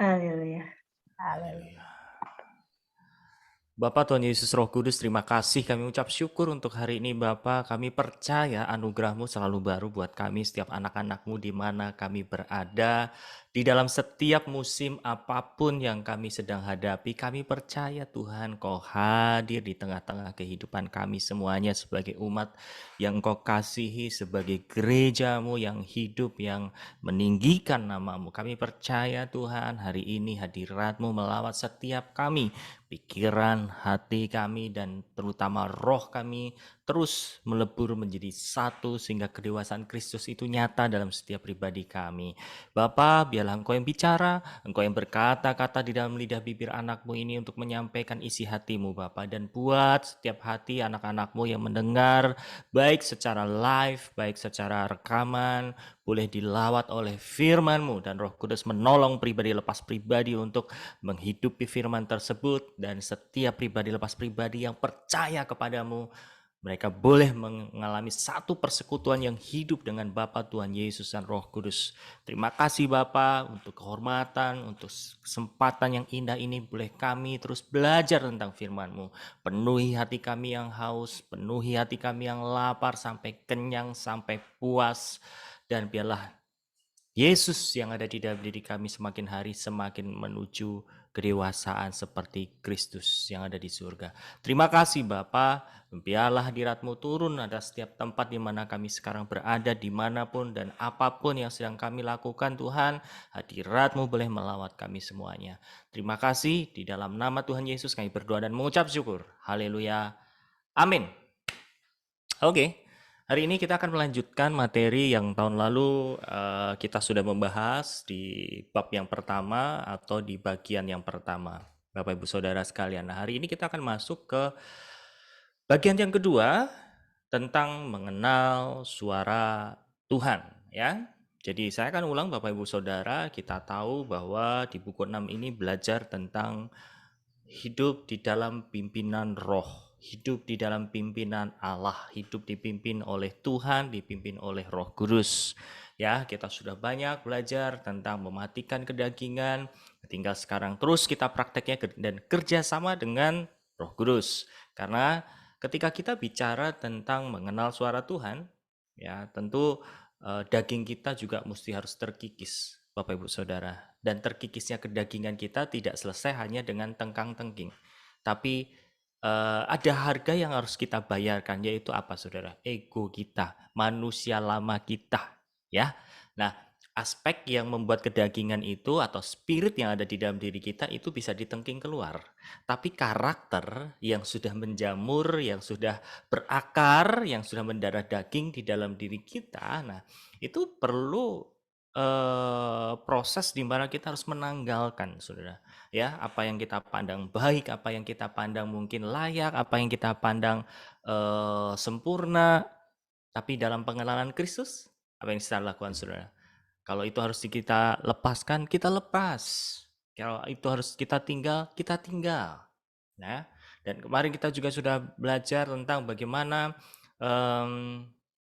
Haleluya. Haleluya. Bapak Tuhan Yesus Roh Kudus, terima kasih kami ucap syukur untuk hari ini Bapak. Kami percaya anugerah-Mu selalu baru buat kami, setiap anak-anak-Mu di mana kami berada. Di dalam setiap musim apapun yang kami sedang hadapi, kami percaya Tuhan Kau hadir di tengah-tengah kehidupan kami semuanya sebagai umat yang Kau kasihi, sebagai gereja-Mu yang hidup, yang meninggikan nama-Mu. Kami percaya Tuhan hari ini hadirat-Mu melawat setiap kami, pikiran, hati kami, dan terutama roh kami terus melebur menjadi satu sehingga kedewasaan Kristus itu nyata dalam setiap pribadi kami. Bapa, biarlah Engkau yang bicara, Engkau yang berkata-kata di dalam lidah bibir anak-Mu ini untuk menyampaikan isi hati-Mu Bapa, dan buat setiap hati anak-anak-Mu yang mendengar, baik secara live, baik secara rekaman, boleh dilawat oleh firman-Mu, dan Roh Kudus menolong pribadi lepas pribadi untuk menghidupi firman tersebut, dan setiap pribadi lepas pribadi yang percaya kepadamu, mereka boleh mengalami satu persekutuan yang hidup dengan Bapa Tuhan Yesus dan Roh Kudus. Terima kasih Bapa untuk kehormatan, untuk kesempatan yang indah ini, boleh kami terus belajar tentang firman-Mu. Penuhi hati kami yang haus, penuhi hati kami yang lapar sampai kenyang, sampai puas, dan biarlah Yesus yang ada di dalam diri kami semakin hari semakin menuju kedewasaan seperti Kristus yang ada di surga. Terima kasih Bapa, biarlah hadirat-Mu turun ada setiap tempat di mana kami sekarang berada, dimanapun dan apapun yang sedang kami lakukan Tuhan, hadirat-Mu boleh melawat kami semuanya. Terima kasih, di dalam nama Tuhan Yesus kami berdoa dan mengucap syukur. Haleluya. Amin. Oke. Hari ini kita akan melanjutkan materi yang tahun lalu kita sudah membahas di bab yang pertama atau di bagian yang pertama, Bapak Ibu Saudara sekalian. Nah, hari ini kita akan masuk ke bagian yang kedua tentang mengenal suara Tuhan, ya. Jadi saya akan ulang Bapak Ibu Saudara, kita tahu bahwa di buku 6 ini belajar tentang hidup di dalam pimpinan roh, hidup di dalam pimpinan Allah, hidup dipimpin oleh Tuhan, dipimpin oleh Roh Kudus. Ya, kita sudah banyak belajar tentang mematikan kedagingan, tinggal sekarang terus kita prakteknya dan kerjasama dengan Roh Kudus. Karena ketika kita bicara tentang mengenal suara Tuhan, ya tentu daging kita juga mesti harus terkikis, Bapak Ibu Saudara. Dan terkikisnya kedagingan kita tidak selesai hanya dengan tengkang-tengking. Tapi ada harga yang harus kita bayarkan, yaitu apa Saudara? Ego kita, manusia lama kita. Ya. Nah, aspek yang membuat kedagingan itu atau spirit yang ada di dalam diri kita itu bisa ditengking keluar. Tapi karakter yang sudah menjamur, yang sudah berakar, yang sudah mendarah daging di dalam diri kita, nah itu perlu proses di mana kita harus menanggalkan, Saudara. Ya, apa yang kita pandang baik, apa yang kita pandang mungkin layak, apa yang kita pandang sempurna, tapi dalam pengenalan Kristus, apa yang kita lakukan, Saudara? Kalau itu harus kita lepaskan, kita lepas. Kalau itu harus kita tinggal, kita tinggal. Nah, dan kemarin kita juga sudah belajar tentang bagaimana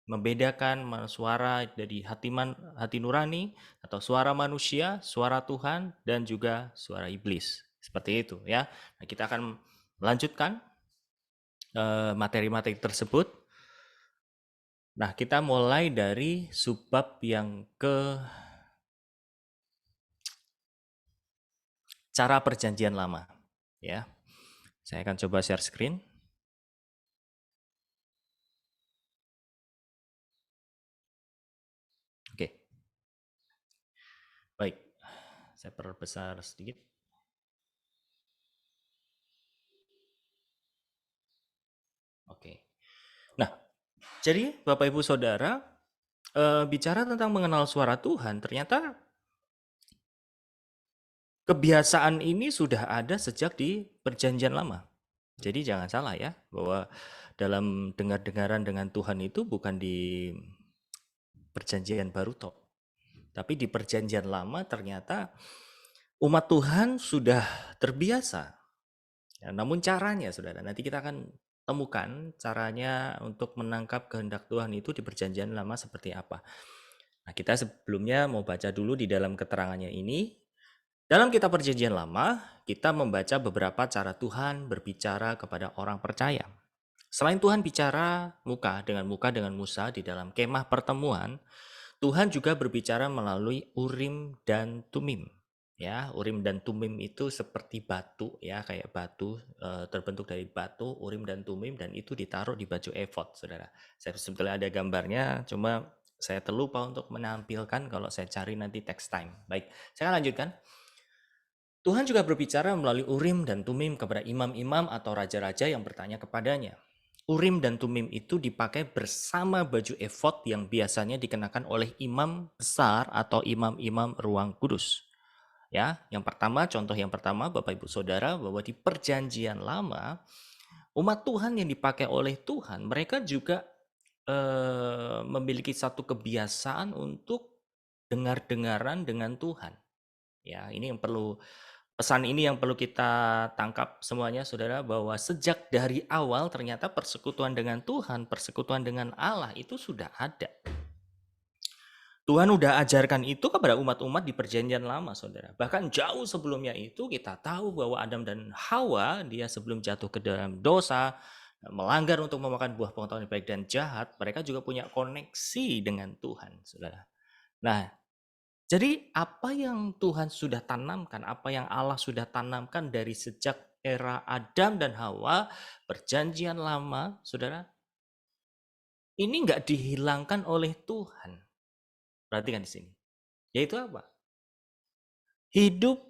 membedakan suara dari hati nurani atau suara manusia, suara Tuhan, dan juga suara iblis. Seperti itu ya. Nah, kita akan melanjutkan materi-materi tersebut. Nah, kita mulai dari subbab yang ke cara perjanjian lama. Ya, saya akan coba share screen. Oke, baik. Saya perbesar sedikit. Oke. Nah, jadi Bapak Ibu Saudara, bicara tentang mengenal suara Tuhan, ternyata kebiasaan ini sudah ada sejak di Perjanjian Lama. Jadi jangan salah ya, bahwa dalam dengar-dengaran dengan Tuhan itu bukan di Perjanjian Baru toh, tapi di Perjanjian Lama ternyata umat Tuhan sudah terbiasa. Ya, namun caranya, Saudara, nanti kita akan temukan caranya untuk menangkap kehendak Tuhan itu di Perjanjian Lama seperti apa. Nah, kita sebelumnya mau baca dulu di dalam keterangannya ini. Dalam kitab Perjanjian Lama, kita membaca beberapa cara Tuhan berbicara kepada orang percaya. Selain Tuhan bicara muka dengan Musa di dalam kemah pertemuan, Tuhan juga berbicara melalui Urim dan Tumim. Ya, Urim dan Tumim itu seperti batu ya, kayak batu terbentuk dari batu, Urim dan Tumim, dan itu ditaruh di baju efod, Saudara. Saya sebetulnya ada gambarnya, cuma saya terlupa untuk menampilkan kalau saya cari nanti text time. Baik, saya akan lanjutkan. Tuhan juga berbicara melalui Urim dan Tumim kepada imam-imam atau raja-raja yang bertanya kepadanya. Urim dan Tumim itu dipakai bersama baju efod yang biasanya dikenakan oleh imam besar atau imam-imam ruang kudus. Ya, contoh yang pertama Bapak Ibu Saudara, bahwa di Perjanjian Lama umat Tuhan yang dipakai oleh Tuhan, mereka juga memiliki satu kebiasaan untuk dengar-dengaran dengan Tuhan. Ya, ini yang perlu pesan ini yang perlu kita tangkap semuanya, Saudara, bahwa sejak dari awal ternyata persekutuan dengan Tuhan, persekutuan dengan Allah itu sudah ada. Tuhan udah ajarkan itu kepada umat-umat di Perjanjian Lama, Saudara. Bahkan jauh sebelumnya itu kita tahu bahwa Adam dan Hawa, dia sebelum jatuh ke dalam dosa, melanggar untuk memakan buah pengetahuan baik dan jahat, mereka juga punya koneksi dengan Tuhan, Saudara. Nah, jadi apa yang Tuhan sudah tanamkan, apa yang Allah sudah tanamkan dari sejak era Adam dan Hawa, Perjanjian Lama, Saudara, ini nggak dihilangkan oleh Tuhan. Perhatikan di sini. Yaitu apa? Hidup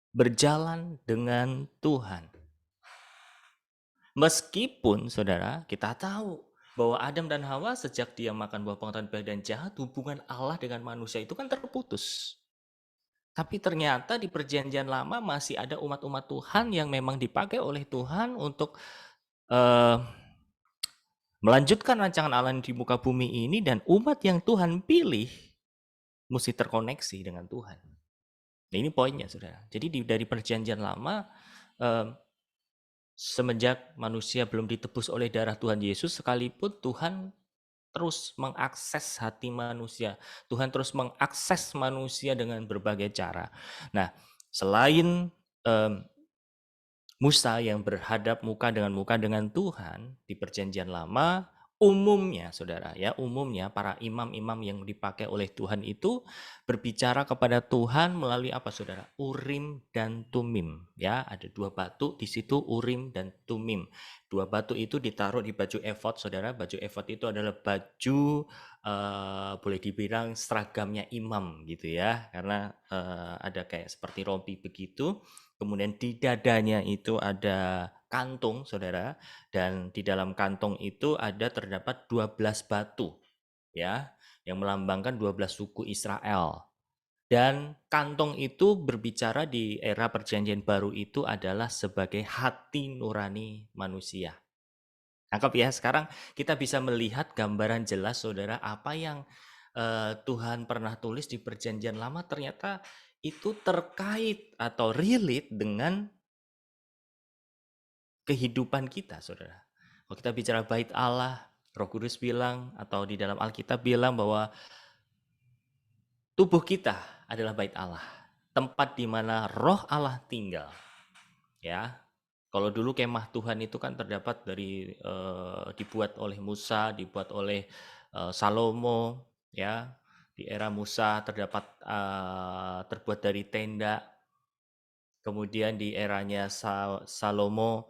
berjalan dengan Tuhan. Meskipun, Saudara, kita tahu bahwa Adam dan Hawa sejak dia makan buah pengetahuan baik dan jahat, hubungan Allah dengan manusia itu kan terputus. Tapi ternyata di Perjanjian Lama masih ada umat-umat Tuhan yang memang dipakai oleh Tuhan untuk uh, melanjutkan rancangan Allah di muka bumi ini, dan umat yang Tuhan pilih mesti terkoneksi dengan Tuhan. Nah, ini poinnya, Saudara. Jadi dari Perjanjian Lama, semenjak manusia belum ditebus oleh darah Tuhan Yesus, sekalipun Tuhan terus mengakses hati manusia. Tuhan terus mengakses manusia dengan berbagai cara. Nah, selain Musa yang berhadap muka dengan Tuhan di Perjanjian Lama, umumnya Saudara ya, umumnya para imam-imam yang dipakai oleh Tuhan itu berbicara kepada Tuhan melalui apa Saudara? Urim dan Tumim ya, ada dua batu di situ, Urim dan Tumim. Dua batu itu ditaruh di baju efod Saudara. Baju efod itu adalah baju boleh dibilang seragamnya imam gitu ya, karena ada kayak seperti rompi begitu. Kemudian di dadanya itu ada kantung, Saudara, dan di dalam kantung itu terdapat 12 batu, ya, yang melambangkan 12 suku Israel. Dan kantong itu berbicara di era Perjanjian Baru itu adalah sebagai hati nurani manusia. Tangkap ya, sekarang kita bisa melihat gambaran jelas, Saudara, apa yang Tuhan pernah tulis di Perjanjian Lama ternyata itu terkait atau relate dengan kehidupan kita, Saudara. Kalau kita bicara bait Allah, Roh Kudus bilang atau di dalam Alkitab bilang bahwa tubuh kita adalah bait Allah, tempat di mana Roh Allah tinggal. Ya, kalau dulu kemah Tuhan itu kan terdapat dari dibuat oleh Musa, dibuat oleh Salomo, ya. Di era Musa terbuat dari tenda. Kemudian di eranya Salomo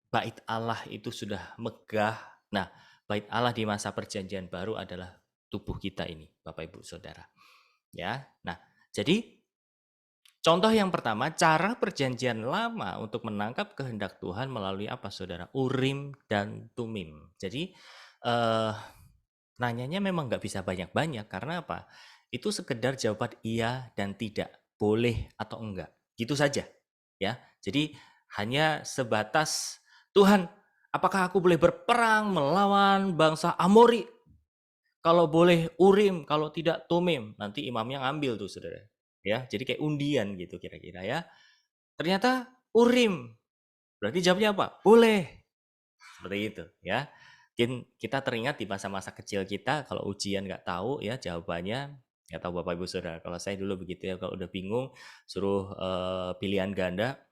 bait Allah itu sudah megah. Nah, bait Allah di masa Perjanjian Baru adalah tubuh kita ini, Bapak Ibu Saudara. Ya. Nah, jadi contoh yang pertama, cara Perjanjian Lama untuk menangkap kehendak Tuhan melalui apa, Saudara? Urim dan Tumim. Jadi nanyanya memang nggak bisa banyak-banyak karena apa? Itu sekedar jawaban iya dan tidak, boleh atau enggak, gitu saja. Ya, jadi hanya sebatas Tuhan, apakah aku boleh berperang melawan bangsa Amori? Kalau boleh Urim, kalau tidak Tumim. Nanti imamnya ngambil tuh, Saudara. Ya, jadi kayak undian gitu kira-kira ya. Ternyata Urim. Berarti jawabnya apa? Boleh. Seperti itu ya. Mungkin kita teringat di masa-masa kecil kita kalau ujian nggak tahu ya jawabannya, Nggak tahu Bapak Ibu Saudara, kalau saya dulu begitu ya, kalau udah bingung suruh pilihan ganda,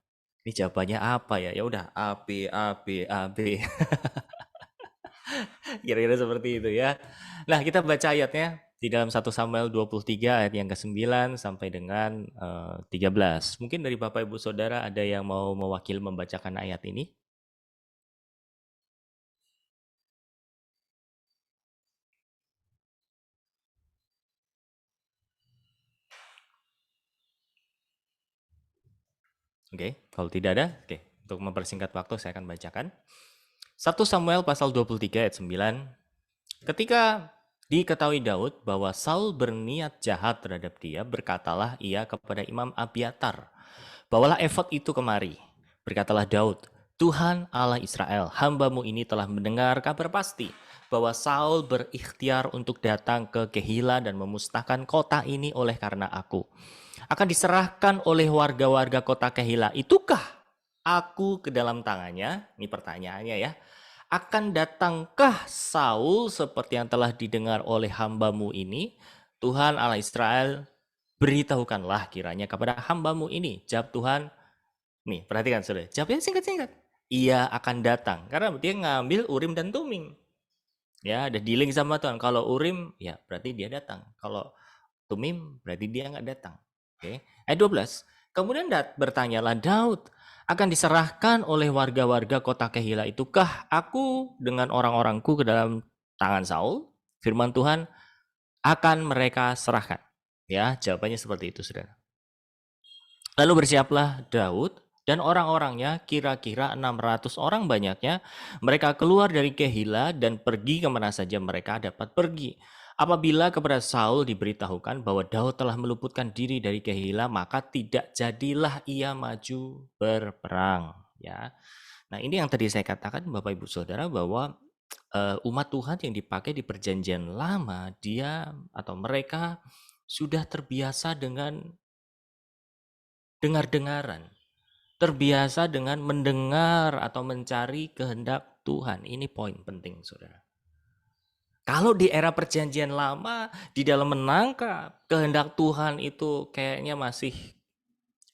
ini jawabannya apa ya? Ya udah A, B, A, B, A, B. Kira-kira seperti itu ya. Nah, kita baca ayatnya di dalam 1 Samuel 23 ayat yang ke-9 sampai dengan 13. Mungkin dari Bapak Ibu Saudara ada yang mau mewakili membacakan ayat ini? Oke, kalau tidak ada, oke. Untuk mempersingkat waktu saya akan bacakan. 1 Samuel pasal 23 ayat 9. Ketika diketahui Daud bahwa Saul berniat jahat terhadap dia, berkatalah ia kepada Imam Abiatar, "Bawalah efod itu kemari." Berkatalah Daud, "Tuhan Allah Israel, hambamu ini telah mendengar kabar pasti bahwa Saul berikhtiar untuk datang ke Kehila dan memusnahkan kota ini oleh karena aku. Akan diserahkan oleh warga-warga kota Kehila. Itukah aku ke dalam tangannya?" Ini pertanyaannya ya. "Akan datangkah Saul seperti yang telah didengar oleh hambamu ini? Tuhan Allah Israel, beritahukanlah kiranya kepada hambamu ini." Jawab Tuhan, nih perhatikan saudara, jawabnya singkat-singkat. Ia akan datang, karena dia ngambil Urim dan Tumim. Ya, ada dealing sama Tuhan. Kalau Urim, ya berarti dia datang. Kalau Tumim, berarti dia nggak datang. Oke. Ayat 12. Kemudian bertanyalah Daud, "Akan diserahkan oleh warga-warga kota Kehila itukah aku dengan orang-orangku ke dalam tangan Saul?" Firman Tuhan, "Akan mereka serahkan." Ya, jawabannya seperti itu, saudara. Lalu bersiaplah Daud dan orang-orangnya, kira-kira 600 orang banyaknya. Mereka keluar dari Kehila dan pergi kemana saja mereka dapat pergi. Apabila kepada Saul diberitahukan bahwa Daud telah meluputkan diri dari Kehila, maka tidak jadilah ia maju berperang. Ya, nah ini yang tadi saya katakan Bapak Ibu Saudara, bahwa umat Tuhan yang dipakai di perjanjian lama, dia atau mereka sudah terbiasa dengan dengar-dengaran, terbiasa dengan mendengar atau mencari kehendak Tuhan. Ini poin penting, saudara. Kalau di era perjanjian lama, di dalam menangkap kehendak Tuhan itu kayaknya masih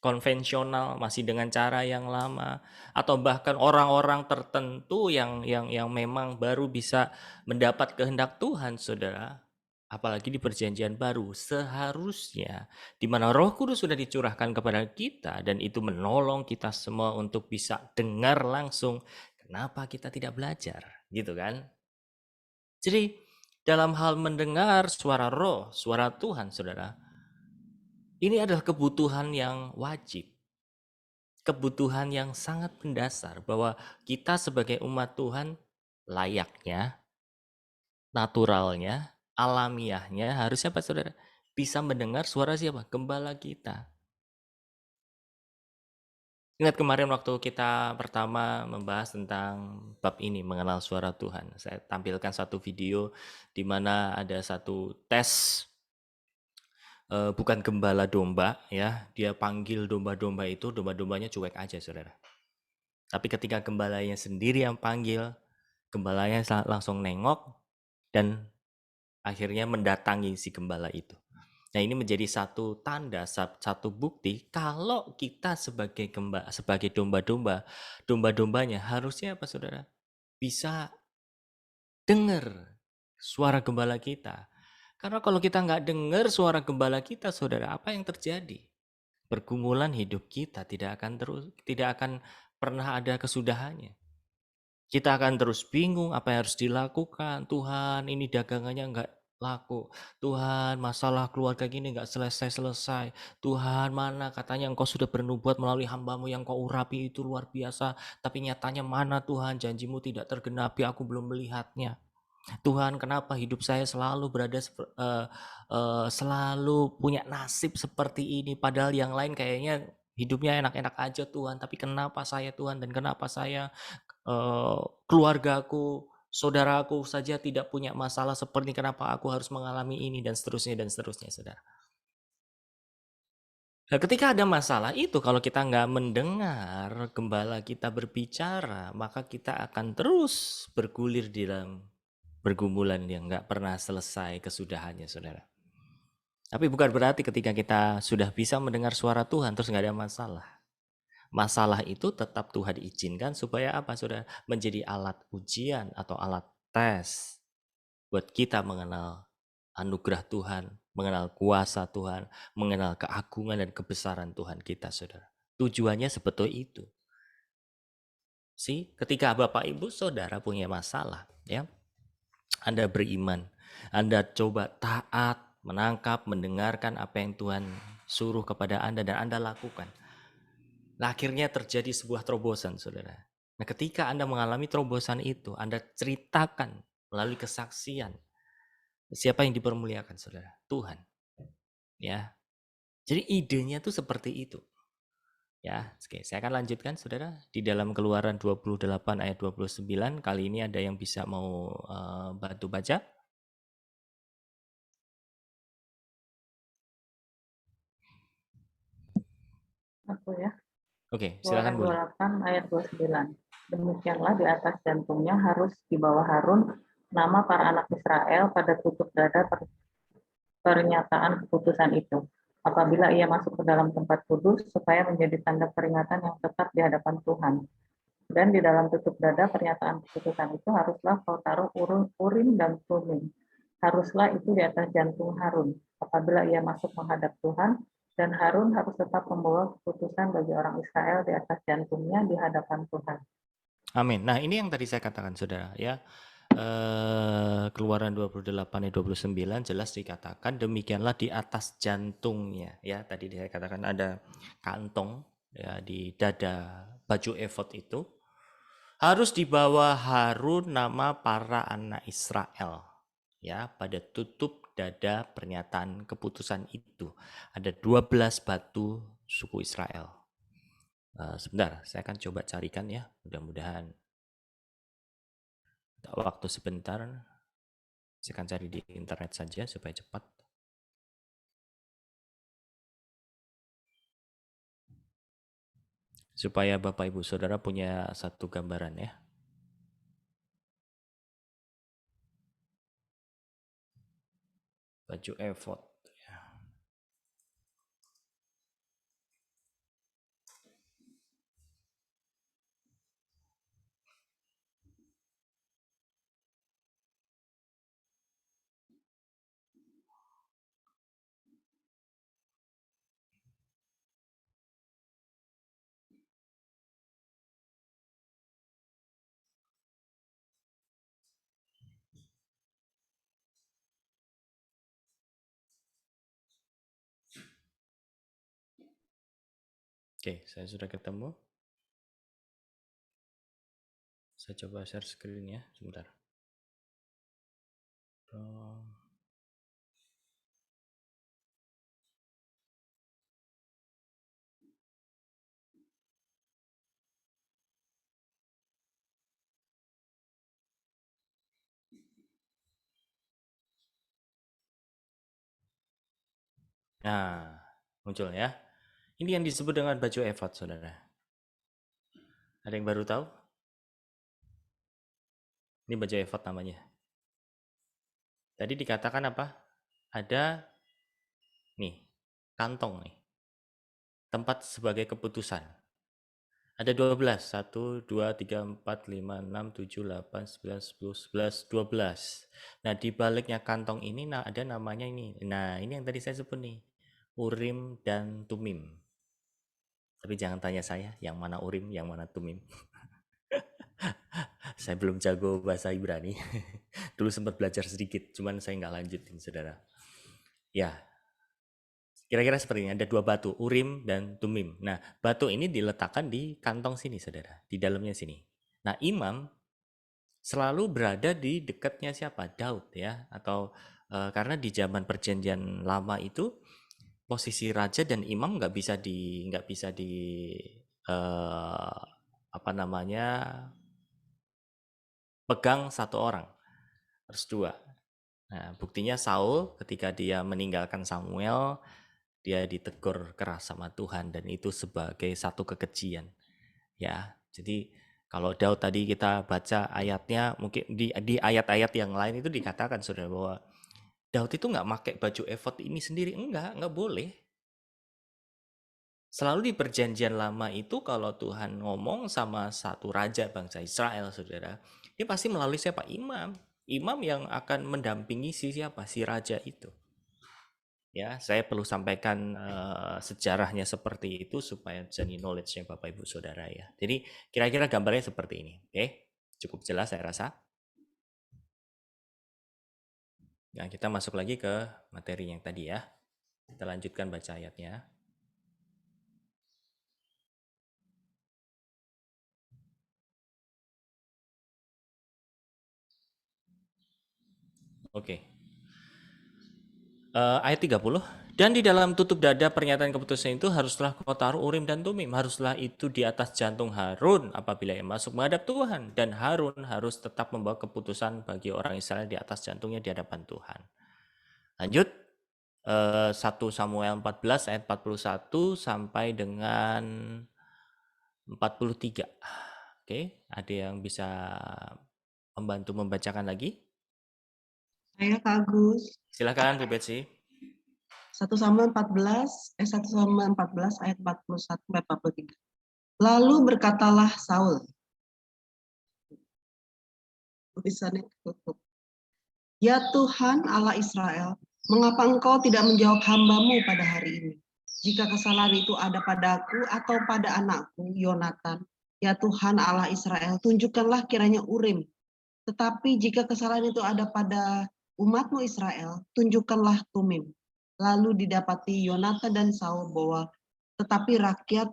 konvensional, masih dengan cara yang lama, atau bahkan orang-orang tertentu yang memang baru bisa mendapat kehendak Tuhan, saudara. Apalagi di perjanjian baru, seharusnya di mana Roh Kudus sudah dicurahkan kepada kita dan itu menolong kita semua untuk bisa dengar langsung. Kenapa kita tidak belajar? Gitu kan? Jadi dalam hal mendengar suara Roh, suara Tuhan, saudara, ini adalah kebutuhan yang wajib, kebutuhan yang sangat mendasar, bahwa kita sebagai umat Tuhan layaknya, naturalnya, alamiahnya harusnya apa, saudara? Bisa mendengar suara siapa? Gembala kita. Ingat kemarin waktu kita pertama membahas tentang bab ini, mengenal suara Tuhan. Saya tampilkan satu video di mana ada satu tes, bukan gembala domba ya, dia panggil domba-domba itu, domba-dombanya cuek aja, saudara. Tapi ketika gembalanya sendiri yang panggil, gembalanya langsung nengok dan akhirnya mendatangi si gembala itu. Nah, ini menjadi satu tanda, satu bukti kalau kita sebagai domba-domba, domba-dombanya harusnya apa, saudara? Bisa dengar suara gembala kita. Karena kalau kita nggak dengar suara gembala kita, saudara, apa yang terjadi? Pergumulan hidup kita tidak akan pernah ada kesudahannya. Kita akan terus bingung apa yang harus dilakukan. Tuhan, ini dagangannya nggak laku. Tuhan, masalah keluarga gini nggak selesai-selesai. Tuhan, mana katanya engkau sudah bernubuat melalui hambamu yang kau urapi itu luar biasa. Tapi nyatanya mana Tuhan, janjimu tidak tergenapi, aku belum melihatnya. Tuhan, kenapa hidup saya selalu selalu punya nasib seperti ini, padahal yang lain kayaknya hidupnya enak-enak aja Tuhan, tapi kenapa saya Tuhan, dan kenapa saya, keluargaku, saudaraku saja tidak punya masalah seperti kenapa aku harus mengalami ini, dan seterusnya, saudara. Nah, ketika ada masalah itu, kalau kita nggak mendengar gembala kita berbicara, maka kita akan terus bergulir di dalam pergumulan yang nggak pernah selesai kesudahannya, saudara. Tapi bukan berarti ketika kita sudah bisa mendengar suara Tuhan terus nggak ada masalah. Masalah itu tetap Tuhan izinkan supaya apa? Sudah menjadi alat ujian atau alat tes buat kita mengenal anugerah Tuhan, mengenal kuasa Tuhan, mengenal keagungan dan kebesaran Tuhan kita, saudara. Tujuannya sebetulnya itu. Ketika Bapak Ibu Saudara punya masalah, ya, Anda beriman, Anda coba taat, menangkap, mendengarkan apa yang Tuhan suruh kepada Anda dan Anda lakukan. Nah, akhirnya terjadi sebuah terobosan, saudara. Nah, ketika Anda mengalami terobosan itu, Anda ceritakan melalui kesaksian. Siapa yang dipermuliakan, saudara? Tuhan. Ya, jadi idenya tuh seperti itu. Ya, oke, saya akan lanjutkan, saudara. Di dalam Keluaran 28 ayat 29, kali ini ada yang bisa mau bantu baca? Aku ya. Oke, silakan Keluaran boleh. 28 ayat 29. Demikianlah di atas jantungnya harus dibawa Harun nama para anak Israel pada tutup dada pernyataan keputusan itu. Apabila ia masuk ke dalam tempat kudus, supaya menjadi tanda peringatan yang tetap di hadapan Tuhan. Dan di dalam tutup dada pernyataan keputusan itu haruslah kau taruh urim dan tumim. Haruslah itu di atas jantung Harun. Apabila ia masuk menghadap Tuhan, dan Harun harus tetap membawa keputusan bagi orang Israel di atas jantungnya di hadapan Tuhan. Amin. Nah, ini yang tadi saya katakan, saudara, ya. Keluaran 28 ayat 29 jelas dikatakan demikianlah di atas jantungnya, ya. Tadi saya katakan ada kantong, ya, di dada baju efod itu harus dibawa Harun nama para anak Israel, ya, pada tutup dada pernyataan keputusan itu. Ada 12 batu suku Israel. Sebentar, saya akan coba carikan, ya. Mudah-mudahan waktu sebentar. Saya akan cari di internet saja supaya cepat. Supaya Bapak Ibu Saudara punya satu gambaran, ya. Baju efod. Oke, saya sudah ketemu. Saya coba share screen, ya, sebentar. Nah, muncul, ya. Ini yang disebut dengan baju efod, saudara. Ada yang baru tahu? Ini baju efod namanya. Tadi dikatakan apa? Ada nih, kantong nih. Tempat sebagai keputusan. Ada 12. 1, 2, 3, 4, 5, 6, 7, 8, 9, 10, 11, 12. Nah, di baliknya kantong ini ada namanya ini. Nah, ini yang tadi saya sebut nih. Urim dan Tumim. Tapi jangan tanya saya yang mana Urim, yang mana Tumim. Saya belum jago bahasa Ibrani. Dulu sempat belajar sedikit, cuman saya nggak lanjutin, saudara. Ya, kira-kira seperti ini. Ada 2 batu, Urim dan Tumim. Nah, batu ini diletakkan di kantong sini, saudara. Di dalamnya sini. Nah, imam selalu berada di dekatnya siapa? Daud, ya. Atau karena di zaman perjanjian lama itu posisi raja dan imam nggak bisa di apa namanya, pegang satu orang, harus 2. Nah, buktinya Saul ketika dia meninggalkan Samuel, dia ditegur keras sama Tuhan dan itu sebagai satu kekejian, ya. Jadi kalau Daud tadi kita baca ayatnya, mungkin di ayat-ayat yang lain itu dikatakan, saudara, bahwa Daud itu nggak pakai baju efod ini sendiri, nggak boleh. Selalu di perjanjian lama itu kalau Tuhan ngomong sama satu raja bangsa Israel, saudara, dia pasti melalui siapa? Imam. Imam yang akan mendampingi siapa? Si raja itu. Ya, saya perlu sampaikan sejarahnya seperti itu supaya jadi knowledge-nya Bapak Ibu Saudara ya. Jadi kira-kira gambarnya seperti ini. Oke, cukup jelas saya rasa. Nah, kita masuk lagi ke materi yang tadi ya. Kita lanjutkan baca ayatnya. Oke. Ayat 30. Dan di dalam tutup dada pernyataan keputusan itu haruslah kau taruh Urim dan Tumim. Haruslah itu di atas jantung Harun apabila ia masuk menghadap Tuhan. Dan Harun harus tetap membawa keputusan bagi orang Israel di atas jantungnya di hadapan Tuhan. Lanjut. 1 Samuel 14 ayat 41 sampai dengan 43. Oke, ada yang bisa membantu membacakan lagi? Saya Kak Agus. Silakan Bu Betsy. 1 Samuel 14 ayat 41 sampai 43. Lalu berkatalah Saul. Tulisannya tutup. Ya Tuhan Allah Israel, mengapa engkau tidak menjawab hamba-Mu pada hari ini? Jika kesalahan itu ada padaku atau pada anakku, Yonatan, ya Tuhan Allah Israel, tunjukkanlah kiranya Urim. Tetapi jika kesalahan itu ada pada umat-Mu Israel, tunjukkanlah Tumim. Lalu didapati Yonatan dan Saul bahwa tetapi rakyat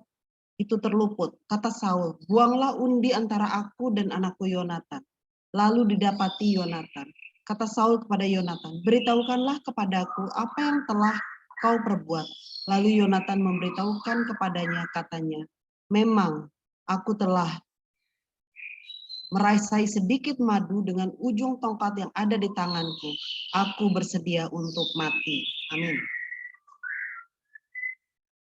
itu terluput. Kata Saul, buanglah undi antara aku dan anakku Yonatan. Lalu didapati Yonatan. Kata Saul kepada Yonatan, beritahukanlah kepadaku apa yang telah kau perbuat. Lalu Yonatan memberitahukan kepadanya, katanya, memang aku telah meraisai sedikit madu dengan ujung tongkat yang ada di tanganku. Aku bersedia untuk mati. Amin.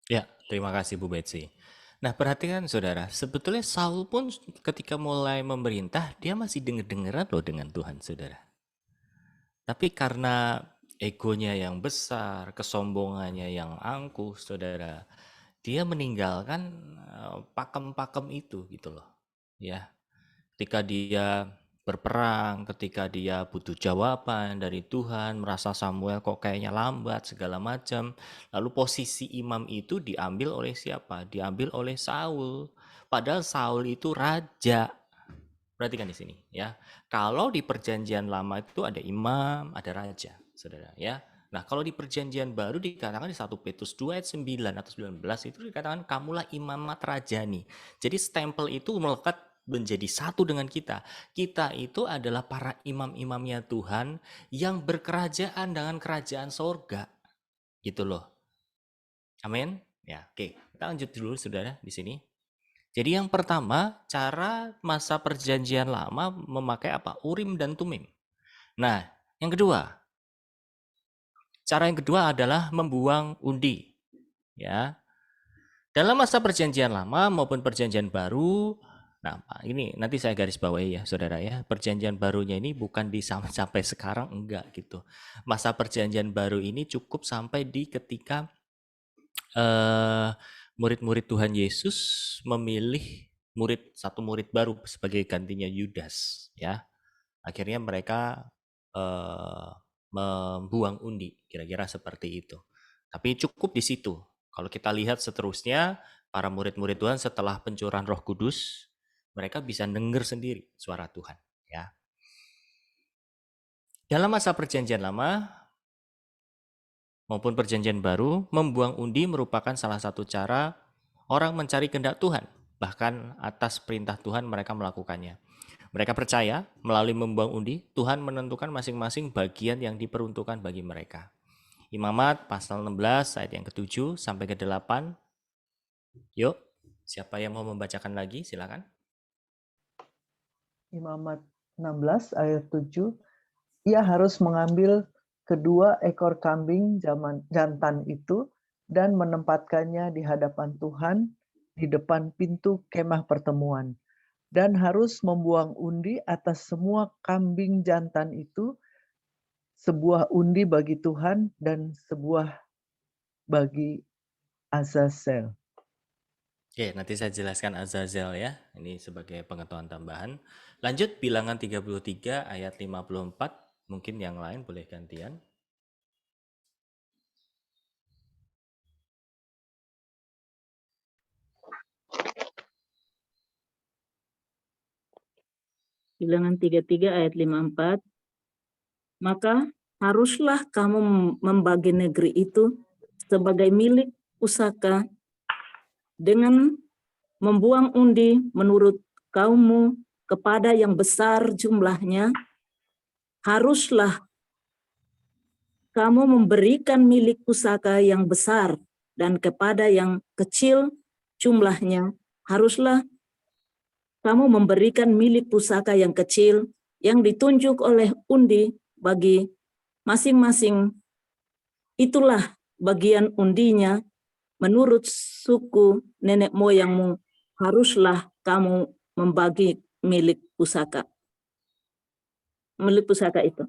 Ya, terima kasih Bu Betsy. Nah, perhatikan saudara, sebetulnya Saul pun ketika mulai memerintah, dia masih denger-dengeran loh dengan Tuhan, saudara. Tapi karena egonya yang besar, kesombongannya yang angkuh, saudara, dia meninggalkan pakem-pakem itu gitu loh. Ya, ketika dia berperang, ketika dia butuh jawaban dari Tuhan, merasa Samuel kok kayaknya lambat segala macam. Lalu posisi imam itu diambil oleh siapa? Diambil oleh Saul. Padahal Saul itu raja. Perhatikan di sini ya. Kalau di perjanjian lama itu ada imam, ada raja, saudara ya. Nah, kalau di perjanjian baru dikatakan di 1 Petrus 2 ayat 9 atau 19 itu dikatakan kamulah imamat rajani. Jadi stempel itu melekat menjadi satu dengan kita. Kita itu adalah para imam-imamnya Tuhan yang berkerajaan dengan kerajaan sorga. Gitu loh. Amin. Ya, oke. Kita lanjut dulu saudara di sini. Jadi yang pertama, cara masa perjanjian lama memakai apa? Urim dan Tumim. Nah, yang kedua, cara yang kedua adalah membuang undi. Ya. Dalam masa perjanjian lama maupun perjanjian baru, nah ini nanti saya garis bawahi ya saudara ya, perjanjian barunya ini bukan sampai sekarang, enggak gitu. Masa perjanjian baru ini cukup sampai di ketika murid-murid Tuhan Yesus memilih satu murid baru sebagai gantinya Yudas ya. Akhirnya mereka membuang undi, kira-kira seperti itu. Tapi cukup di situ. Kalau kita lihat seterusnya, para murid-murid Tuhan setelah pencurahan Roh Kudus, mereka bisa dengar sendiri suara Tuhan ya. Dalam masa perjanjian lama maupun perjanjian baru, membuang undi merupakan salah satu cara orang mencari kehendak Tuhan. Bahkan atas perintah Tuhan mereka melakukannya. Mereka percaya melalui membuang undi, Tuhan menentukan masing-masing bagian yang diperuntukkan bagi mereka. Imamat pasal 16 ayat yang ke-7 sampai ke-8. Yuk, siapa yang mau membacakan lagi? Silakan. Imamat 16 ayat 7, ia harus mengambil kedua ekor kambing jantan itu dan menempatkannya di hadapan Tuhan di depan pintu kemah pertemuan, dan harus membuang undi atas semua kambing jantan itu sebuah undi bagi Tuhan dan sebuah bagi Azazel. Oke, nanti saya jelaskan Azazel ya. Ini sebagai pengetahuan tambahan. Lanjut bilangan 33 ayat 54. Mungkin yang lain boleh gantian. Bilangan 33 ayat 54. Maka haruslah kamu membagi negeri itu sebagai milik pusaka dengan membuang undi menurut kaummu kepada yang besar jumlahnya. Haruslah kamu memberikan milik pusaka yang besar, dan kepada yang kecil jumlahnya haruslah kamu memberikan milik pusaka yang kecil yang ditunjuk oleh undi bagi masing-masing. Itulah bagian undinya menurut suku nenek moyangmu. Haruslah kamu membagi milik pusaka itu.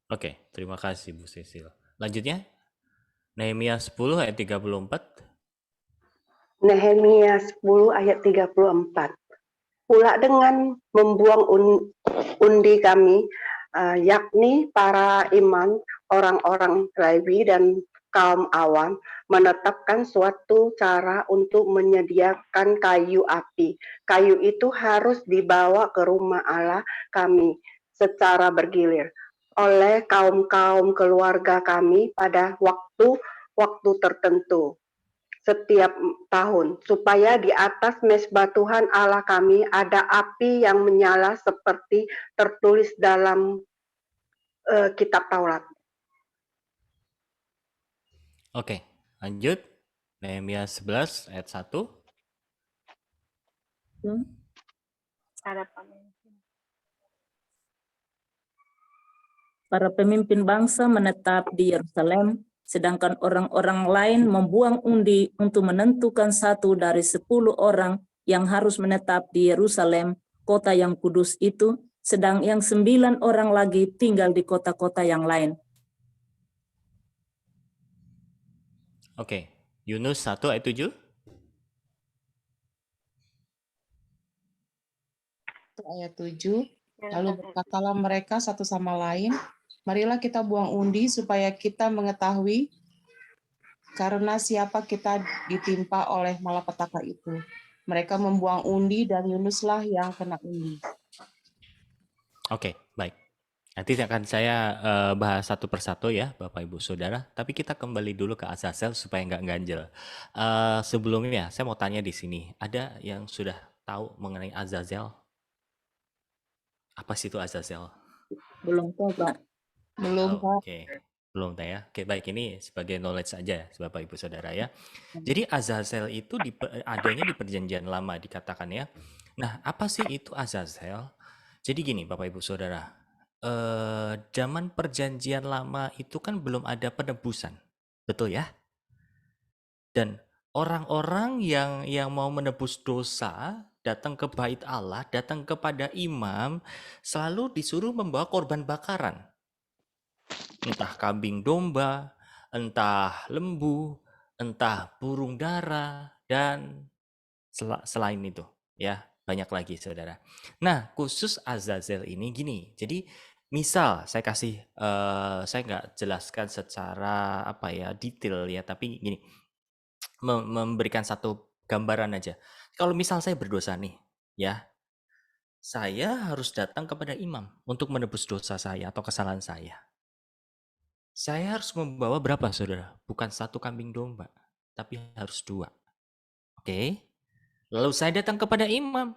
Oke, terima kasih Bu Sisil. Lanjutnya, Nehemia 10 ayat 34. Nehemia 10 ayat 34. Pula dengan membuang undi kami, yakni para imam, orang-orang Lewi dan kaum awam, menetapkan suatu cara untuk menyediakan kayu api. Kayu itu harus dibawa ke rumah Allah kami secara bergilir oleh kaum-kaum keluarga kami pada waktu tertentu setiap tahun, supaya di atas mezbah Tuhan Allah kami ada api yang menyala seperti tertulis dalam kitab Taurat. Oke, lanjut. Nehemia 11 ayat 1. Para pemimpin bangsa menetap di Yerusalem, sedangkan orang-orang lain membuang undi untuk menentukan 1 dari 10 orang yang harus menetap di Yerusalem, kota yang kudus itu, sedang yang 9 orang lagi tinggal di kota-kota yang lain. Oke, Yunus 1 ayat 7. Ayat 7, lalu berkatalah mereka satu sama lain, marilah kita buang undi supaya kita mengetahui karena siapa kita ditimpa oleh malapetaka itu. Mereka membuang undi dan Yunuslah yang kena undi. Oke, baik. Nanti akan saya bahas satu persatu ya, Bapak Ibu Saudara. Tapi kita kembali dulu ke Azazel supaya nggak ganjel. Sebelumnya, saya mau tanya di sini, ada yang sudah tahu mengenai Azazel? Apa sih itu Azazel? Belum tahu, Pak. Belum, Pak. Oke, belum tahu ya. Oke, baik, ini sebagai knowledge saja ya, Bapak Ibu Saudara ya. Jadi Azazel itu adanya di Perjanjian Lama dikatakan ya. Nah, apa sih itu Azazel? Jadi gini, Bapak Ibu Saudara, zaman Perjanjian Lama itu kan belum ada penebusan, betul ya? Dan orang-orang yang mau menebus dosa datang ke bait Allah, datang kepada imam, selalu disuruh membawa korban bakaran. Entah kambing domba, entah lembu, entah burung dara, dan selain itu ya, banyak lagi saudara. Nah, khusus Azazel ini gini, jadi misal saya kasih, saya nggak jelaskan secara apa ya, detail ya, tapi gini, memberikan satu gambaran aja. Kalau misal saya berdosa nih, ya, saya harus datang kepada imam untuk menebus dosa saya atau kesalahan saya. Saya harus membawa berapa, saudara? Bukan 1 kambing domba, tapi harus 2. Oke. Lalu saya datang kepada imam,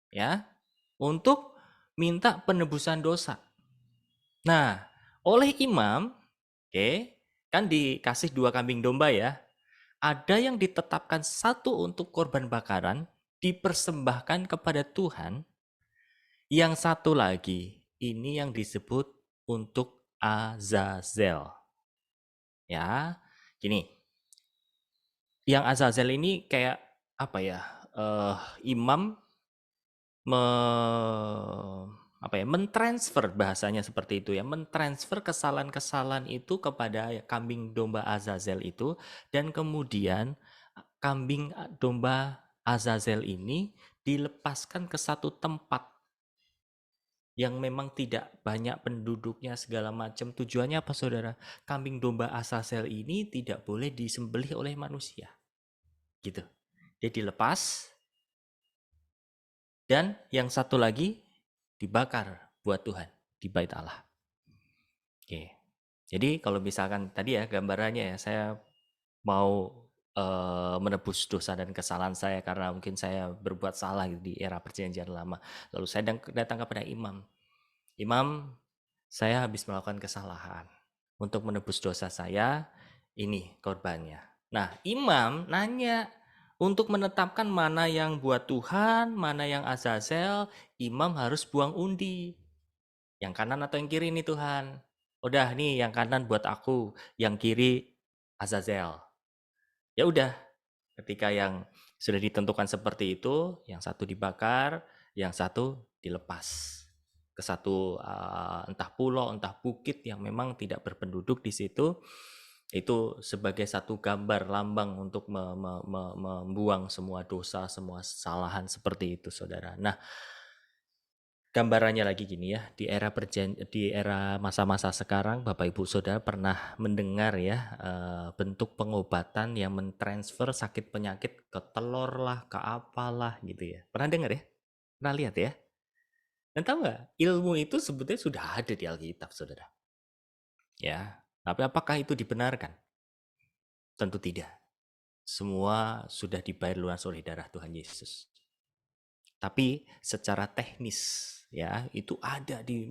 ya, untuk minta penebusan dosa. Nah, oleh imam, oke, kan dikasih 2 kambing domba ya. Ada yang ditetapkan 1 untuk korban bakaran, dipersembahkan kepada Tuhan. Yang 1 lagi, ini yang disebut untuk Azazel. Ya, gini. Yang Azazel ini kayak apa ya? Imam mentransfer, bahasanya seperti itu ya, mentransfer kesalahan-kesalahan itu kepada kambing domba Azazel itu, dan kemudian kambing domba Azazel ini dilepaskan ke satu tempat yang memang tidak banyak penduduknya segala macam. Tujuannya apa saudara? Kambing domba Azazel ini tidak boleh disembelih oleh manusia. Gitu. Dia dilepas, dan yang satu lagi dibakar buat Tuhan di bait Allah. Oke. Jadi kalau misalkan tadi ya gambarannya ya, saya mau menebus dosa dan kesalahan saya karena mungkin saya berbuat salah di era perjanjian lama. Lalu saya datang kepada imam. Imam, saya habis melakukan kesalahan. Untuk menebus dosa saya, ini korbannya. Nah, imam nanya, untuk menetapkan mana yang buat Tuhan, mana yang Azazel, imam harus buang undi. Yang kanan atau yang kiri nih Tuhan? Udah nih yang kanan buat aku, yang kiri Azazel. Ya udah, ketika yang sudah ditentukan seperti itu, yang satu dibakar, yang satu dilepas ke satu entah pulau, entah bukit yang memang tidak berpenduduk di situ. Itu sebagai satu gambar lambang untuk membuang semua dosa, semua kesalahan seperti itu, saudara. Nah, gambarannya lagi gini ya, di era masa-masa sekarang, Bapak Ibu Saudara pernah mendengar ya bentuk pengobatan yang mentransfer sakit penyakit ke telur lah, ke apalah gitu ya. Pernah dengar ya? Pernah lihat ya? Dan tahu nggak, ilmu itu sebetulnya sudah ada di Alkitab, Saudara. Ya, tapi apakah itu dibenarkan? Tentu tidak. Semua sudah dibayar lunas oleh darah Tuhan Yesus. Tapi secara teknis ya itu ada di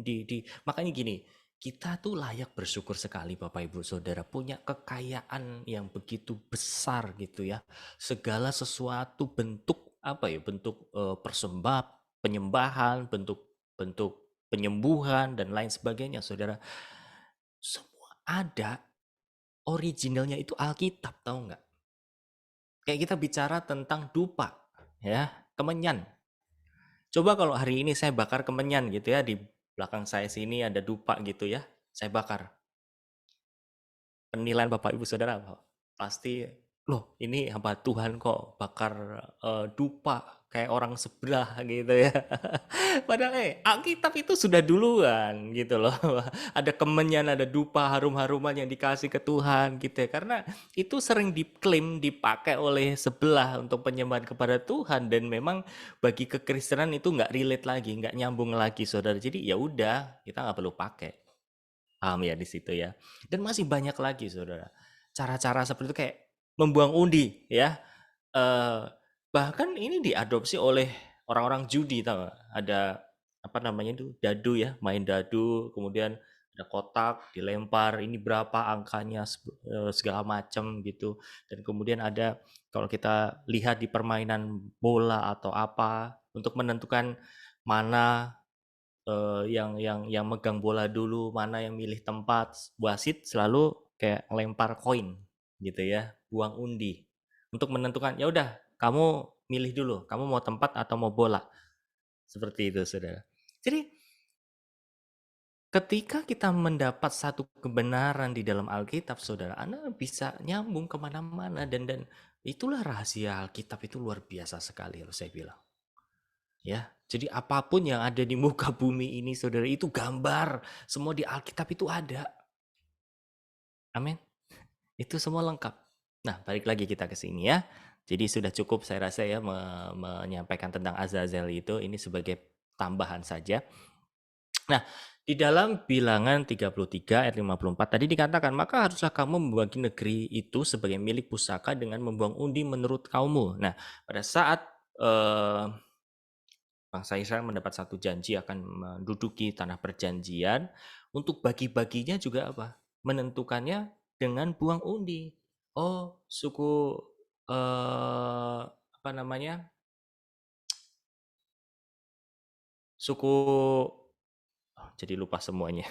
makanya gini, kita tuh layak bersyukur sekali Bapak Ibu Saudara punya kekayaan yang begitu besar gitu ya. Segala sesuatu bentuk bentuk penyembahan, bentuk penyembuhan dan lain sebagainya Saudara. Semua ada, originalnya itu Alkitab, tahu nggak? Kayak kita bicara tentang dupa ya, kemenyan. Coba kalau hari ini saya bakar kemenyan gitu ya, di belakang saya sini ada dupa gitu ya, saya bakar. Penilaian Bapak Ibu Saudara apa? Pasti, loh ini hamba Tuhan kok bakar dupa kayak orang sebelah gitu ya. Padahal Alkitab itu sudah duluan gitu loh. Ada kemenyan, ada dupa, harum-haruman yang dikasih ke Tuhan gitu ya. Karena itu sering diklaim dipakai oleh sebelah untuk penyembahan kepada Tuhan, dan memang bagi kekristenan itu nggak relate lagi, nggak nyambung lagi saudara. Jadi ya udah, kita nggak perlu pakai. Paham ya di situ ya. Dan masih banyak lagi saudara. Cara-cara seperti itu kayak membuang undi ya. Bahkan ini diadopsi oleh orang-orang judi, tahu nggak? Ada apa namanya itu, dadu ya, main dadu, kemudian ada kotak dilempar, ini berapa angkanya segala macam gitu. Dan kemudian ada, kalau kita lihat di permainan bola atau apa, untuk menentukan mana yang megang bola dulu, mana yang milih tempat, wasit selalu kayak lempar koin gitu ya, buang undi untuk menentukan, ya udah kamu milih dulu, kamu mau tempat atau mau bola, seperti itu saudara. Jadi ketika kita mendapat satu kebenaran di dalam Alkitab saudara, Anda bisa nyambung kemana-mana, dan itulah rahasia Alkitab, itu luar biasa sekali loh saya bilang. Ya, jadi apapun yang ada di muka bumi ini saudara, itu gambar, semua di Alkitab itu ada. Amin. Itu semua lengkap. Nah, balik lagi kita ke sini ya. Jadi sudah cukup saya rasa ya menyampaikan tentang Azazel itu, ini sebagai tambahan saja. Nah, di dalam Bilangan 33 ayat 54 tadi dikatakan, maka haruslah kamu membagi negeri itu sebagai milik pusaka dengan membuang undi menurut kaummu. Nah, pada saat bangsa Israel mendapat satu janji akan menduduki tanah perjanjian, untuk bagi-baginya juga apa? Menentukannya dengan buang undi. Oh, suku apa namanya? Suku jadi lupa semuanya.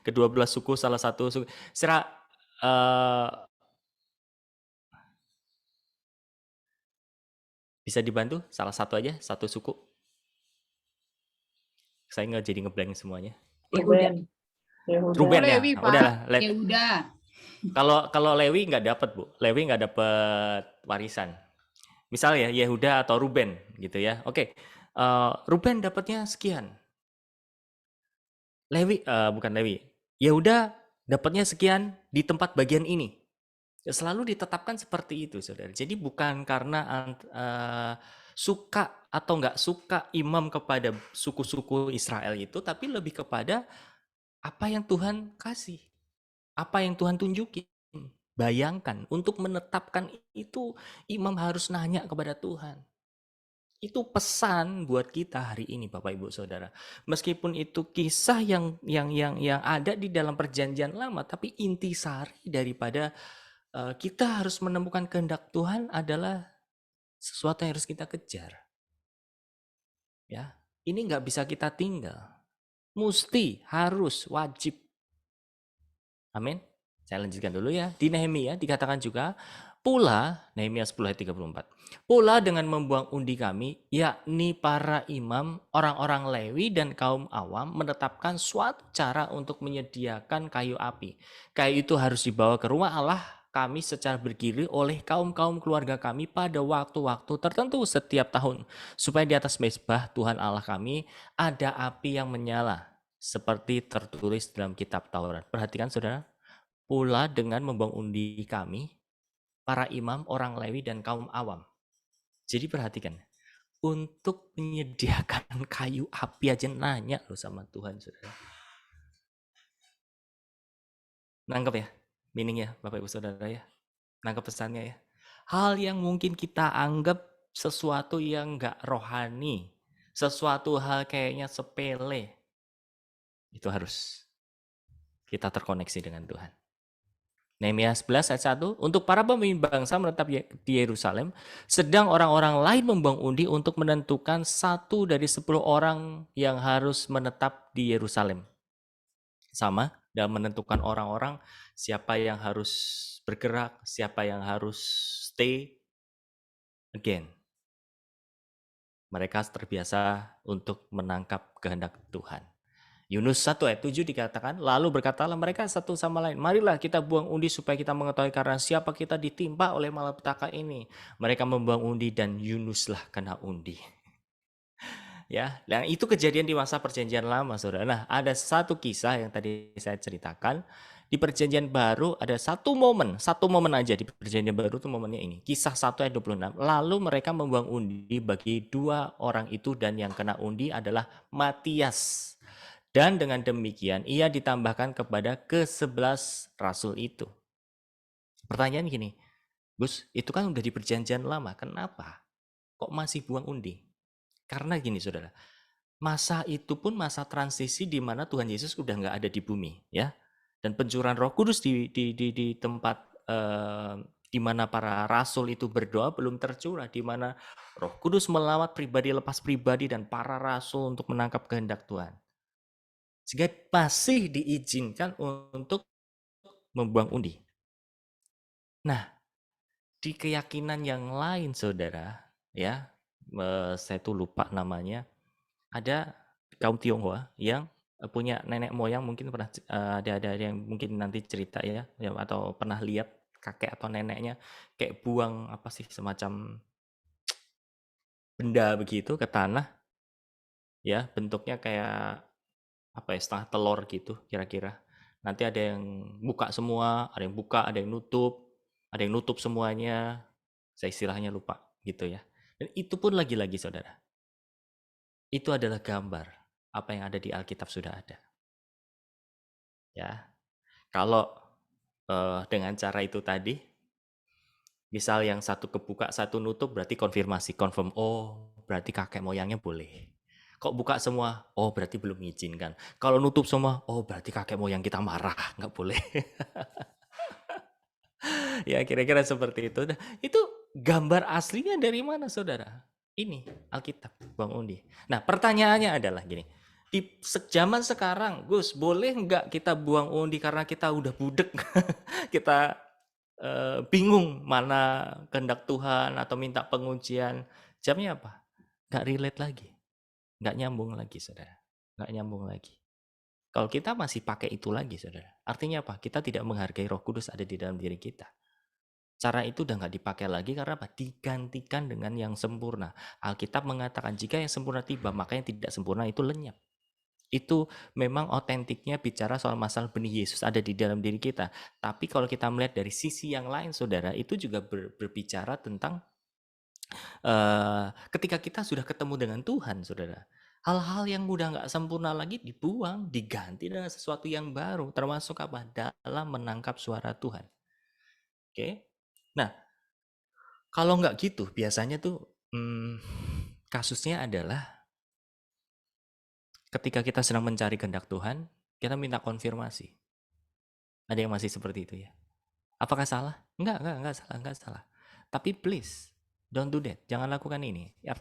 Kedua belas suku, salah satu suku. Bisa dibantu salah satu aja, satu suku. Saya nggak jadi ngeblank semuanya. Ruben. Yehuda. Ruben ya. Lewi, Pak. Udahlah. Ya udah. Kalau Lewi nggak dapat, Bu. Lewi nggak dapat warisan. Misal ya Yehuda atau Ruben gitu ya. Oke. Ruben dapatnya sekian. Lewi bukan Lewi. Yehuda dapatnya sekian di tempat bagian ini. Selalu ditetapkan seperti itu, Saudara. Jadi bukan karena suka atau nggak suka imam kepada suku-suku Israel itu, tapi lebih kepada apa yang Tuhan kasih, apa yang Tuhan tunjukin. Bayangkan, untuk menetapkan itu imam harus nanya kepada Tuhan. Itu pesan buat kita hari ini, Bapak Ibu Saudara. Meskipun itu kisah yang ada di dalam perjanjian lama, tapi intisari daripada kita harus menemukan kehendak Tuhan adalah sesuatu yang harus kita kejar. Ya, ini nggak bisa kita tinggal. Mesti, harus, wajib. Amin. Saya lanjutkan dulu ya. Di Nehemia dikatakan juga, pula, Nehemia 10 ayat 34. Pula dengan membuang undi kami, yakni para imam, orang-orang Lewi dan kaum awam menetapkan suatu cara untuk menyediakan kayu api. Kayu itu harus dibawa ke rumah Allah kami secara bergilir oleh kaum-kaum keluarga kami pada waktu-waktu tertentu setiap tahun. Supaya di atas mezbah Tuhan Allah kami ada api yang menyala. Seperti tertulis dalam kitab Taurat. Perhatikan saudara. Pula dengan membuang undi kami, para imam, orang Lewi, dan kaum awam. Jadi perhatikan, untuk menyediakan kayu api aja nanya loh sama Tuhan, saudara. Nangkep ya, meaningnya Bapak Ibu Saudara ya? Nangkep pesannya ya? Hal yang mungkin kita anggap sesuatu yang nggak rohani, sesuatu hal kayaknya sepele, itu harus kita terkoneksi dengan Tuhan. Nehemia 11 ayat 1, untuk para pemimpin bangsa menetap di Yerusalem, sedang orang-orang lain membuang undi untuk menentukan 1 dari 10 orang yang harus menetap di Yerusalem. Sama, dalam menentukan orang-orang, siapa yang harus bergerak, siapa yang harus stay. Again, mereka terbiasa untuk menangkap kehendak Tuhan. Yunus 1 ayat 7 dikatakan, lalu berkatalah mereka satu sama lain, marilah kita buang undi supaya kita mengetahui karena siapa kita ditimpa oleh malapetaka ini. Mereka membuang undi dan Yunuslah kena undi. Ya, dan itu kejadian di masa perjanjian lama, saudara. Nah, ada satu kisah yang tadi saya ceritakan. Di perjanjian baru ada satu momen aja di perjanjian baru itu momennya ini. Kisah 1 ayat 26. Lalu mereka membuang undi bagi 2 orang itu dan yang kena undi adalah Matias. Dan dengan demikian ia ditambahkan kepada ke-11 rasul itu. Pertanyaan gini, Gus, itu kan udah di perjanjian lama, kenapa kok masih buang undi? Karena gini saudara, masa itu pun masa transisi di mana Tuhan Yesus udah nggak ada di bumi, ya. Dan pencurahan Roh Kudus di tempat di mana para rasul itu berdoa belum tercurah, di mana Roh Kudus melawat pribadi lepas pribadi dan para rasul untuk menangkap kehendak Tuhan. Sehingga masih diizinkan untuk membuang undi. Nah, di keyakinan yang lain saudara, ya, saya tuh lupa namanya, ada kaum Tionghoa yang punya nenek moyang, mungkin pernah ada yang mungkin nanti cerita ya, atau pernah lihat kakek atau neneknya kayak buang apa sih semacam benda begitu ke tanah, ya bentuknya kayak apa ya, setengah telur gitu kira-kira. Nanti ada yang buka semua, ada yang buka, ada yang nutup semuanya. Saya istilahnya lupa gitu ya. Dan itu pun lagi-lagi saudara, itu adalah gambar apa yang ada di Alkitab sudah ada. Ya, kalau dengan cara itu tadi, misal yang satu kebuka, satu nutup, berarti confirm, oh berarti kakek moyangnya boleh. Kok buka semua? Oh berarti belum mengizinkan. Kalau nutup semua, oh berarti kakek moyang kita marah, nggak boleh. Ya kira-kira seperti itu. Nah, itu gambar aslinya dari mana saudara? Ini Alkitab, Bang Undi. Nah pertanyaannya adalah gini, di zaman sekarang, Gus, boleh nggak kita buang undi karena kita udah budek, kita bingung mana kehendak Tuhan atau minta pengujian, jamnya apa? Nggak relate lagi. Nggak nyambung lagi, saudara. nggak nyambung lagi. Kalau kita masih pakai itu lagi, saudara, artinya apa? Kita tidak menghargai Roh Kudus ada di dalam diri kita. Cara itu udah nggak dipakai lagi karena apa? Digantikan dengan yang sempurna. Alkitab mengatakan jika yang sempurna tiba, maka yang tidak sempurna itu lenyap. Itu memang otentiknya bicara soal masalah benih Yesus ada di dalam diri kita. Tapi kalau kita melihat dari sisi yang lain, saudara, itu juga berbicara tentang ketika kita sudah ketemu dengan Tuhan, saudara. Hal-hal yang udah nggak sempurna lagi dibuang, diganti dengan sesuatu yang baru, termasuk apa? Dalam menangkap suara Tuhan. Oke? Nah, kalau nggak gitu, biasanya tuh kasusnya adalah ketika kita sedang mencari kehendak Tuhan, kita minta konfirmasi. Ada yang masih seperti itu ya? Apakah salah? Enggak salah, enggak salah. Tapi please, don't do that. Jangan lakukan ini. Ya,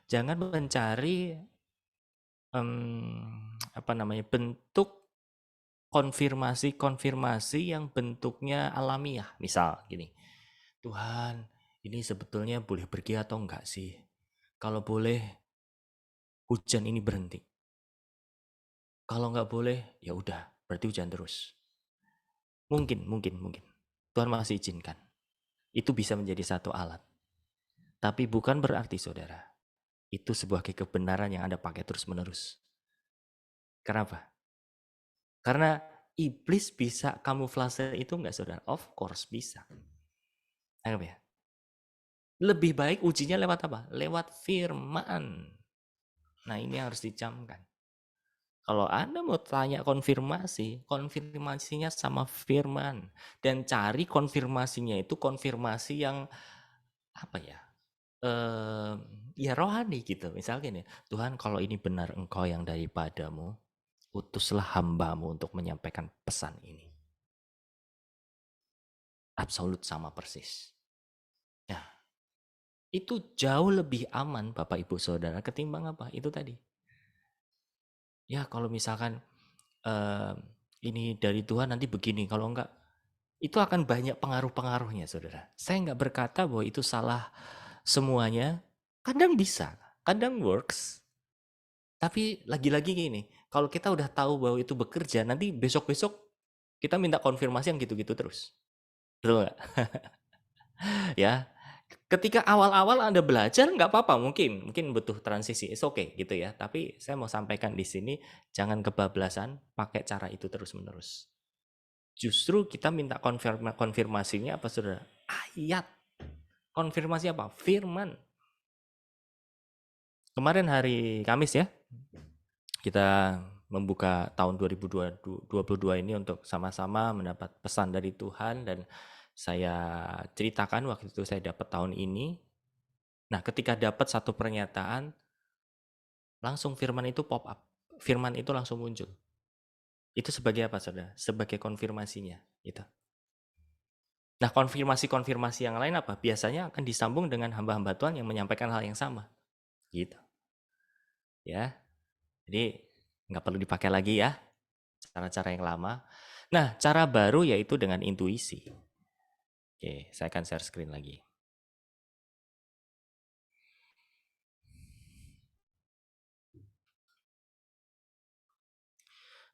jangan mencari bentuk konfirmasi yang bentuknya alamiah. Misal gini, Tuhan, ini sebetulnya boleh pergi atau enggak sih? Kalau boleh, hujan ini berhenti. Kalau enggak boleh, ya udah, berarti hujan terus. Mungkin. Tuhan masih izinkan. Itu bisa menjadi satu alat. Tapi bukan berarti, saudara, itu sebuah kebenaran yang Anda pakai terus-menerus. Kenapa? Karena iblis bisa kamuflase itu enggak, saudara? Of course bisa. Anggap ya. Lebih baik ujinya lewat apa? Lewat firman. Nah, ini harus dicamkan. Kalau Anda mau tanya konfirmasinya sama firman. Dan cari konfirmasinya itu konfirmasi yang apa ya? Ya rohani gitu. Misalnya gini, Tuhan kalau ini benar Engkau yang daripadamu, utuslah hamba-Mu untuk menyampaikan pesan ini. Absolut sama persis. Nah, itu jauh lebih aman Bapak Ibu Saudara ketimbang apa? Itu tadi. Ya kalau misalkan ini dari Tuhan nanti begini, kalau enggak, itu akan banyak pengaruh-pengaruhnya saudara. Saya enggak berkata bahwa itu salah semuanya, kadang bisa, kadang works. Tapi lagi-lagi gini, kalau kita udah tahu bahwa itu bekerja, nanti besok-besok kita minta konfirmasi yang gitu-gitu terus. Betul enggak? Ya, ketika awal-awal Anda belajar nggak apa-apa, mungkin butuh transisi, it's okay gitu ya. Tapi saya mau sampaikan di sini, jangan kebablasan pakai cara itu terus-menerus. Justru kita minta konfirmasinya apa saudara? Ayat. Konfirmasi apa? Firman. Kemarin hari Kamis ya, kita membuka tahun 2022 ini untuk sama-sama mendapat pesan dari Tuhan dan saya ceritakan waktu itu saya dapat tahun ini. Nah, ketika dapat satu pernyataan, langsung firman itu pop up. Firman itu langsung muncul. Itu sebagai apa, saudara? Sebagai konfirmasinya. Gitu. Nah, konfirmasi-konfirmasi yang lain apa? Biasanya akan disambung dengan hamba-hamba Tuhan yang menyampaikan hal yang sama. Gitu. Ya. Jadi, nggak perlu dipakai lagi ya. Cara-cara yang lama. Nah, cara baru yaitu dengan intuisi. Oke, saya akan share screen lagi.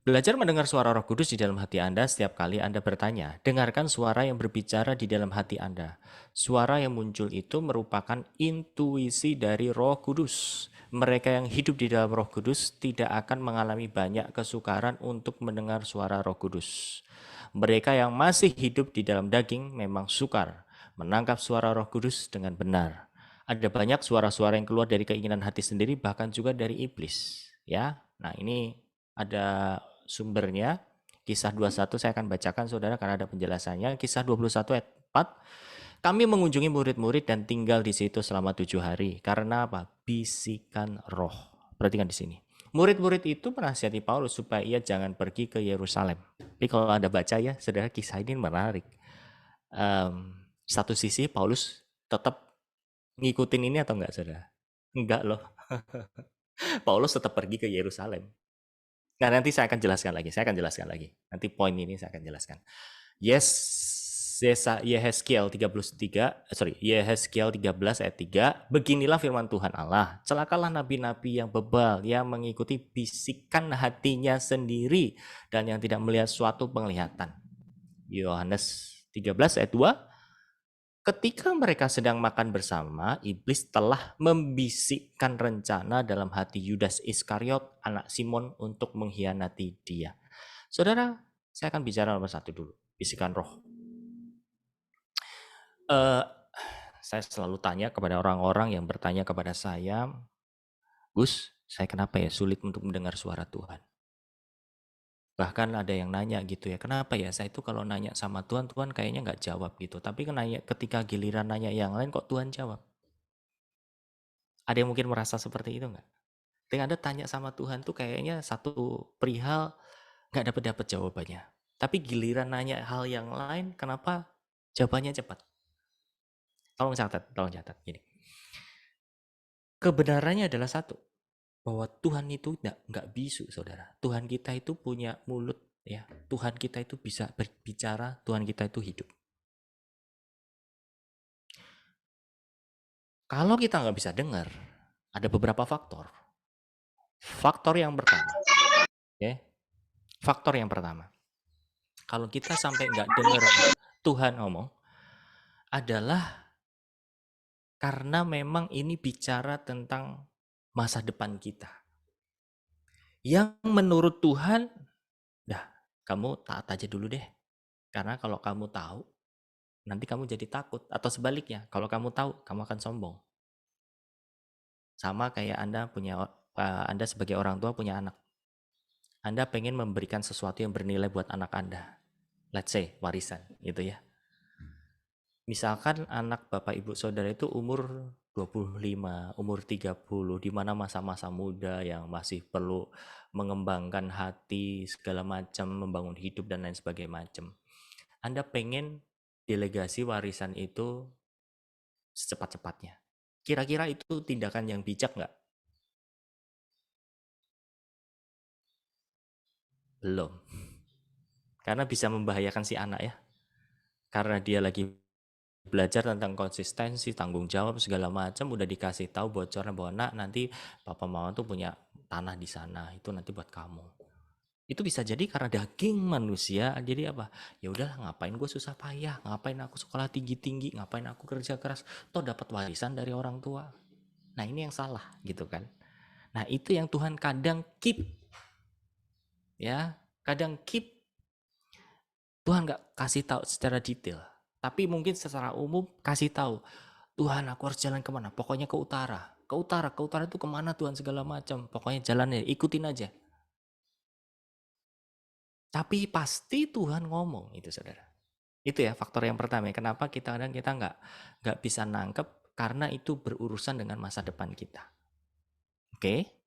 Belajar mendengar suara Roh Kudus di dalam hati Anda setiap kali Anda bertanya. Dengarkan suara yang berbicara di dalam hati Anda. Suara yang muncul itu merupakan intuisi dari Roh Kudus. Mereka yang hidup di dalam Roh Kudus tidak akan mengalami banyak kesukaran untuk mendengar suara Roh Kudus. Mereka yang masih hidup di dalam daging memang sukar menangkap suara Roh Kudus dengan benar. Ada banyak suara-suara yang keluar dari keinginan hati sendiri, bahkan juga dari iblis. Ya, nah ini ada sumbernya. Kisah 21 saya akan bacakan saudara karena ada penjelasannya. Kisah 21 ayat 4. Kami mengunjungi murid-murid dan tinggal di situ selama 7 hari. Karena apa? Bisikan roh. Perhatikan di sini. Murid-murid itu menasihati Paulus supaya ia jangan pergi ke Yerusalem. Tapi kalau Anda baca ya, saudara, kisah ini menarik. Satu sisi Paulus tetap ngikutin ini atau enggak, saudara? Enggak loh. Paulus tetap pergi ke Yerusalem. Nah, nanti saya akan jelaskan lagi. Nanti poin ini saya akan jelaskan. Yes, Yehezkiel 13 ayat 3, beginilah firman Tuhan Allah, celakalah nabi-nabi yang bebal, yang mengikuti bisikan hatinya sendiri dan yang tidak melihat suatu penglihatan. Yohanes 13 ayat 2, ketika mereka sedang makan bersama, iblis telah membisikkan rencana dalam hati Yudas Iskariot, anak Simon, untuk mengkhianati dia. Saudara, saya akan bicara nomor 1 dulu, bisikan roh. Saya selalu tanya kepada orang-orang yang bertanya kepada saya, Gus, saya kenapa ya sulit untuk mendengar suara Tuhan? Bahkan ada yang nanya gitu ya, kenapa ya saya itu kalau nanya sama Tuhan, Tuhan kayaknya nggak jawab gitu. Tapi ketika giliran nanya yang lain kok Tuhan jawab? Ada yang mungkin merasa seperti itu nggak? Ketika Anda tanya sama Tuhan tuh kayaknya satu perihal nggak dapat jawabannya. Tapi giliran nanya hal yang lain, kenapa jawabannya cepat? Tolong catat gini. Kebenarannya adalah satu, bahwa Tuhan itu nggak bisu, saudara. Tuhan kita itu punya mulut, ya. Tuhan kita itu bisa berbicara, Tuhan kita itu hidup. Kalau kita nggak bisa dengar, ada beberapa faktor. Faktor yang pertama, kalau kita sampai nggak dengar Tuhan ngomong, adalah karena memang ini bicara tentang masa depan kita. Yang menurut Tuhan, kamu taat aja dulu deh. Karena kalau kamu tahu, nanti kamu jadi takut. Atau sebaliknya, kalau kamu tahu, kamu akan sombong. Sama kayak Anda sebagai orang tua punya anak. Anda pengen memberikan sesuatu yang bernilai buat anak Anda. Let's say, warisan, gitu ya. Misalkan anak Bapak Ibu Saudara itu umur 25, umur 30, di mana masa-masa muda yang masih perlu mengembangkan hati, segala macam, membangun hidup dan lain sebagainya macam. Anda pengen delegasi warisan itu secepat-cepatnya. Kira-kira itu tindakan yang bijak nggak? Belum. Karena bisa membahayakan si anak ya. Karena dia lagi belajar tentang konsistensi, tanggung jawab segala macam, udah dikasih tahu bocornya bahwa nanti papa mama tuh punya tanah di sana, itu nanti buat kamu. Itu bisa jadi karena daging manusia, jadi apa? Ya udah, ngapain gue susah payah, ngapain aku sekolah tinggi-tinggi, ngapain aku kerja keras, toh dapat warisan dari orang tua. Nah, ini yang salah gitu kan. Nah, itu yang Tuhan kadang keep. Ya, kadang keep. Tuhan nggak kasih tahu secara detail. Tapi mungkin secara umum kasih tahu, Tuhan aku harus jalan kemana? Pokoknya ke utara. Ke utara itu kemana Tuhan segala macam. Pokoknya jalannya, ikutin aja. Tapi pasti Tuhan ngomong itu saudara. Itu ya faktor yang pertama. Kenapa kita nggak bisa nangkep? Karena itu berurusan dengan masa depan kita. Oke?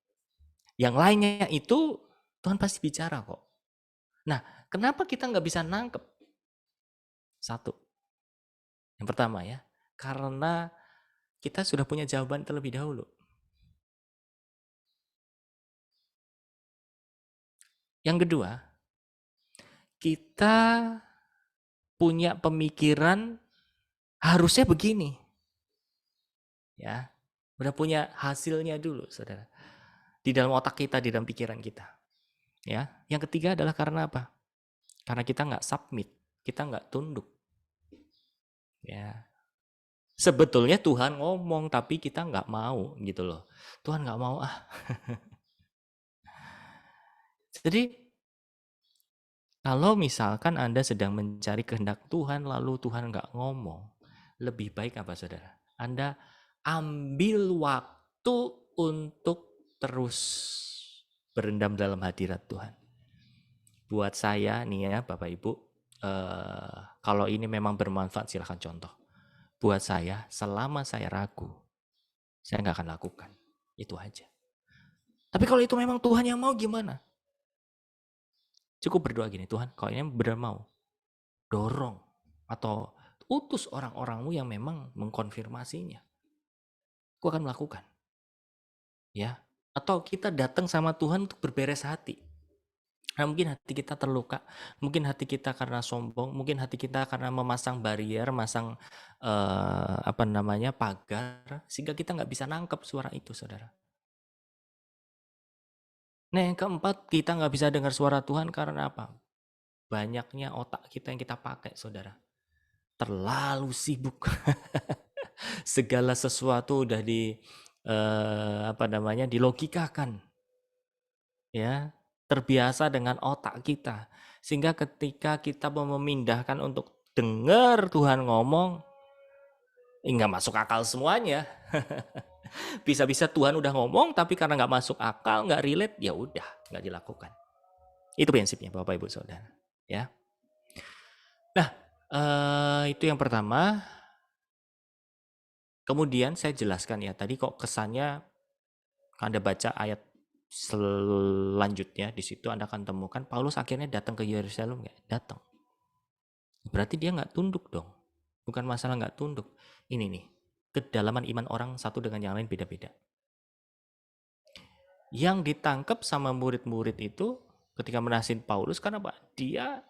Yang lainnya itu Tuhan pasti bicara kok. Nah, kenapa kita nggak bisa nangkep? Satu. Yang pertama ya, karena kita sudah punya jawaban terlebih dahulu. Yang kedua, kita punya pemikiran harusnya begini. Ya, udah punya hasilnya dulu, saudara. Di dalam otak kita, di dalam pikiran kita. Ya, yang ketiga adalah karena apa? Karena kita nggak submit, kita nggak tunduk. Ya, sebetulnya Tuhan ngomong, tapi kita nggak mau gitu loh. Tuhan nggak mau ah. Jadi kalau misalkan Anda sedang mencari kehendak Tuhan, lalu Tuhan nggak ngomong, lebih baik apa saudara? Anda ambil waktu untuk terus berendam dalam hadirat Tuhan. Buat saya nih ya Bapak Ibu, kalau ini memang bermanfaat silahkan contoh. Buat saya, selama saya ragu, saya nggak akan lakukan. Itu aja. Tapi kalau itu memang Tuhan yang mau gimana? Cukup berdoa gini, Tuhan kalau ini benar mau, dorong atau utus orang-orangmu yang memang mengkonfirmasinya. Aku akan melakukan. Ya. Atau kita datang sama Tuhan untuk berberes hati. Nah, mungkin hati kita terluka, mungkin hati kita karena sombong, mungkin hati kita karena memasang barrier, masang pagar, sehingga kita nggak bisa nangkep suara itu, saudara. Nah, yang keempat, kita nggak bisa dengar suara Tuhan karena apa? Banyaknya otak kita yang kita pakai, saudara. Terlalu sibuk. Segala sesuatu udah dilogikakan, ya, terbiasa dengan otak kita, sehingga ketika kita mau memindahkan untuk dengar Tuhan ngomong, nggak masuk akal semuanya. Bisa-bisa Tuhan udah ngomong, tapi karena nggak masuk akal, nggak relate, ya udah nggak dilakukan. Itu prinsipnya, Bapak Ibu Saudara. Ya. Nah, itu yang pertama. Kemudian saya jelaskan ya, tadi kok kesannya Anda baca ayat selanjutnya, di situ Anda akan temukan Paulus akhirnya datang ke Yerusalem nggak? Datang. Berarti dia nggak tunduk dong. Bukan masalah nggak tunduk. Ini nih, kedalaman iman orang satu dengan yang lain beda-beda. Yang ditangkap sama murid-murid itu ketika menasin Paulus karena apa? Dia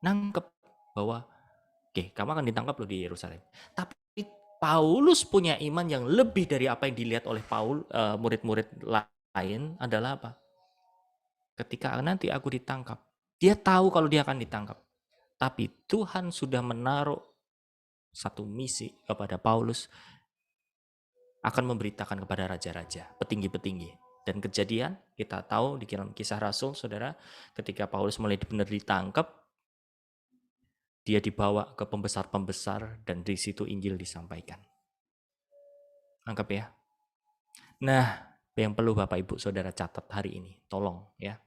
nangkep bahwa oke, kamu akan ditangkap loh di Yerusalem. Tapi Paulus punya iman yang lebih dari apa yang dilihat oleh murid-murid lain adalah apa? Ketika nanti aku ditangkap, dia tahu kalau dia akan ditangkap. Tapi Tuhan sudah menaruh satu misi kepada Paulus akan memberitakan kepada raja-raja, petinggi-petinggi. Dan kejadian kita tahu di dalam Kisah Rasul, saudara, ketika Paulus mulai benar ditangkap, dia dibawa ke pembesar-pembesar dan di situ Injil disampaikan. Anggap ya. Nah, yang perlu Bapak Ibu Saudara catat hari ini, tolong ya.